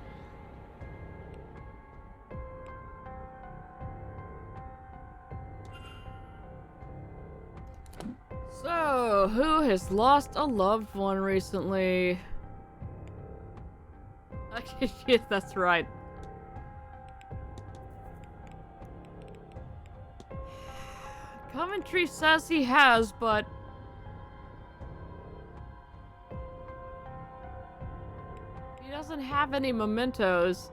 So, who has lost a loved one recently? Yes, that's right. Coventry says he has, but... he doesn't have any mementos.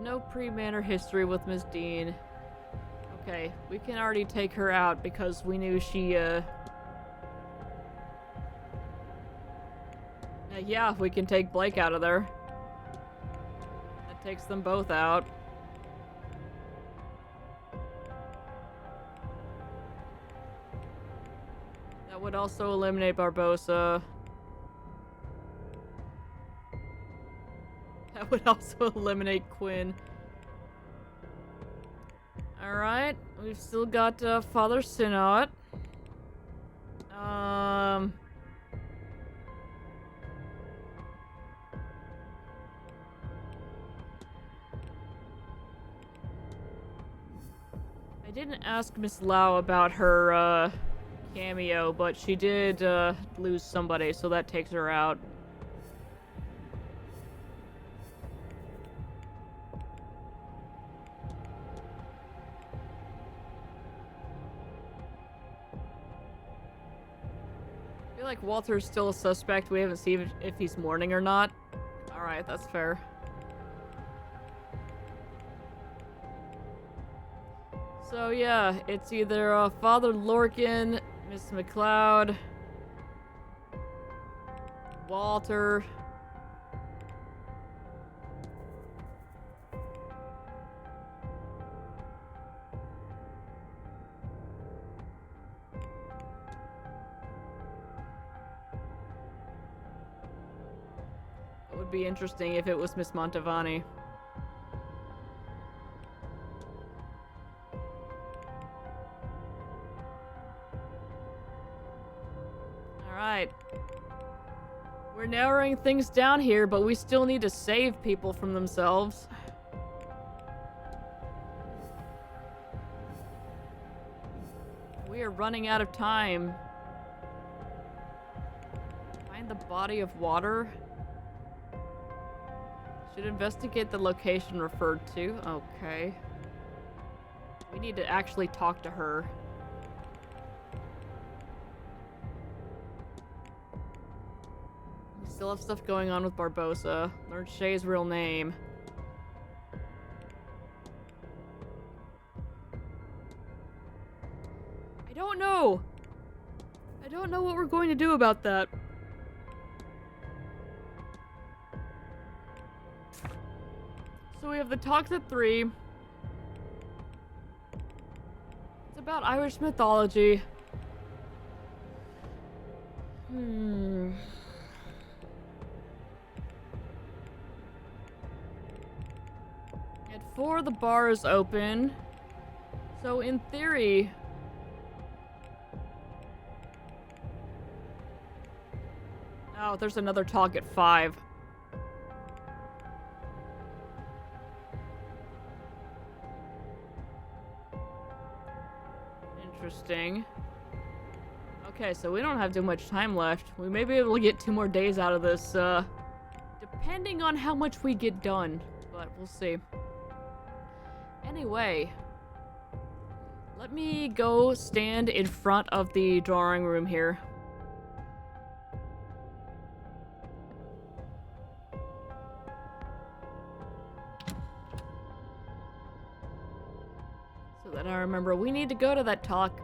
No pre-Manor history with Miss Dean. Okay, we can already take her out because we knew she, yeah, we can take Blake out of there. That takes them both out. That would also eliminate Barbosa. That would also eliminate Quinn. Alright, we've still got Father Synod. I didn't ask Miss Lau about her cameo, but she did lose somebody, so that takes her out. I feel like Walter's still a suspect. We haven't seen if he's mourning or not. Alright, that's fair. So yeah, it's either Father Lorcan, Miss McLeod, Walter. It would be interesting if it was Miss Montavani. Alright. We're narrowing things down here, but we still need to save people from themselves. We are running out of time. Find the body of water. Should investigate the location referred to. Okay. We need to actually talk to her. We still have stuff going on with Barbosa. Learn Shay's real name. I don't know. I don't know what we're going to do about that. So we have the talks at 3. It's about Irish mythology. At 4, the bar is open. So in theory... Oh, there's another talk at 5. Interesting. Okay, so we don't have too much time left. We may be able to get 2 more days out of this, depending on how much we get done. But we'll see. Anyway, let me go stand in front of the drawing room here. So that I remember we need to go to that talk.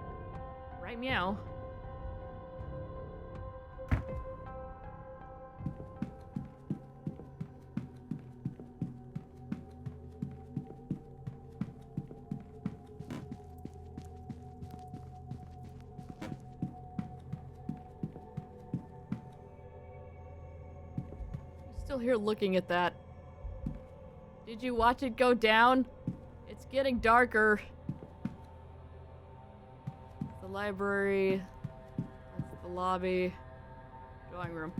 Right, meow. Still here looking at that. Did you watch it go down? It's getting darker. The library. That's the lobby. Drawing room.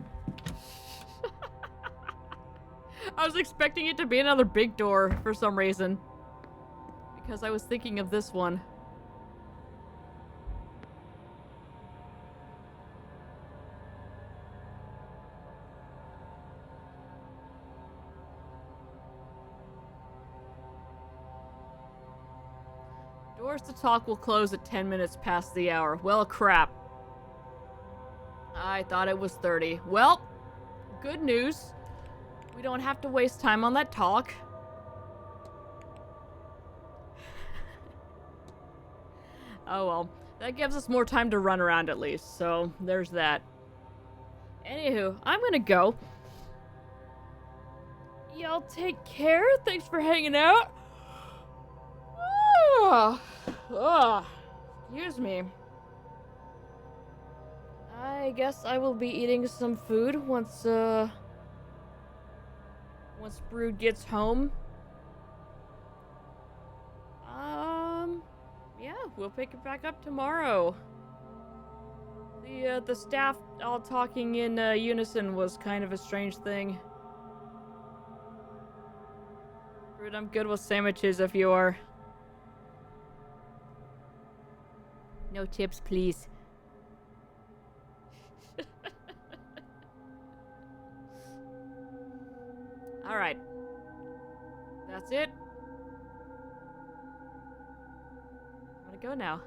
I was expecting it to be another big door for some reason. Because I was thinking of this one. Doors to talk will close at 10 minutes past the hour. Well, crap. I thought it was 30. Well, good news. We don't have to waste time on that talk. Oh well. That gives us more time to run around at least, so there's that. Anywho, I'm gonna go. Y'all take care. Thanks for hanging out. Excuse me. I guess I will be eating some food once Brood gets home. Yeah, we'll pick it back up tomorrow. The staff all talking in unison was kind of a strange thing. Brood, I'm good with sandwiches if you are. No tips, please. Alright. That's it. I'm gonna go now.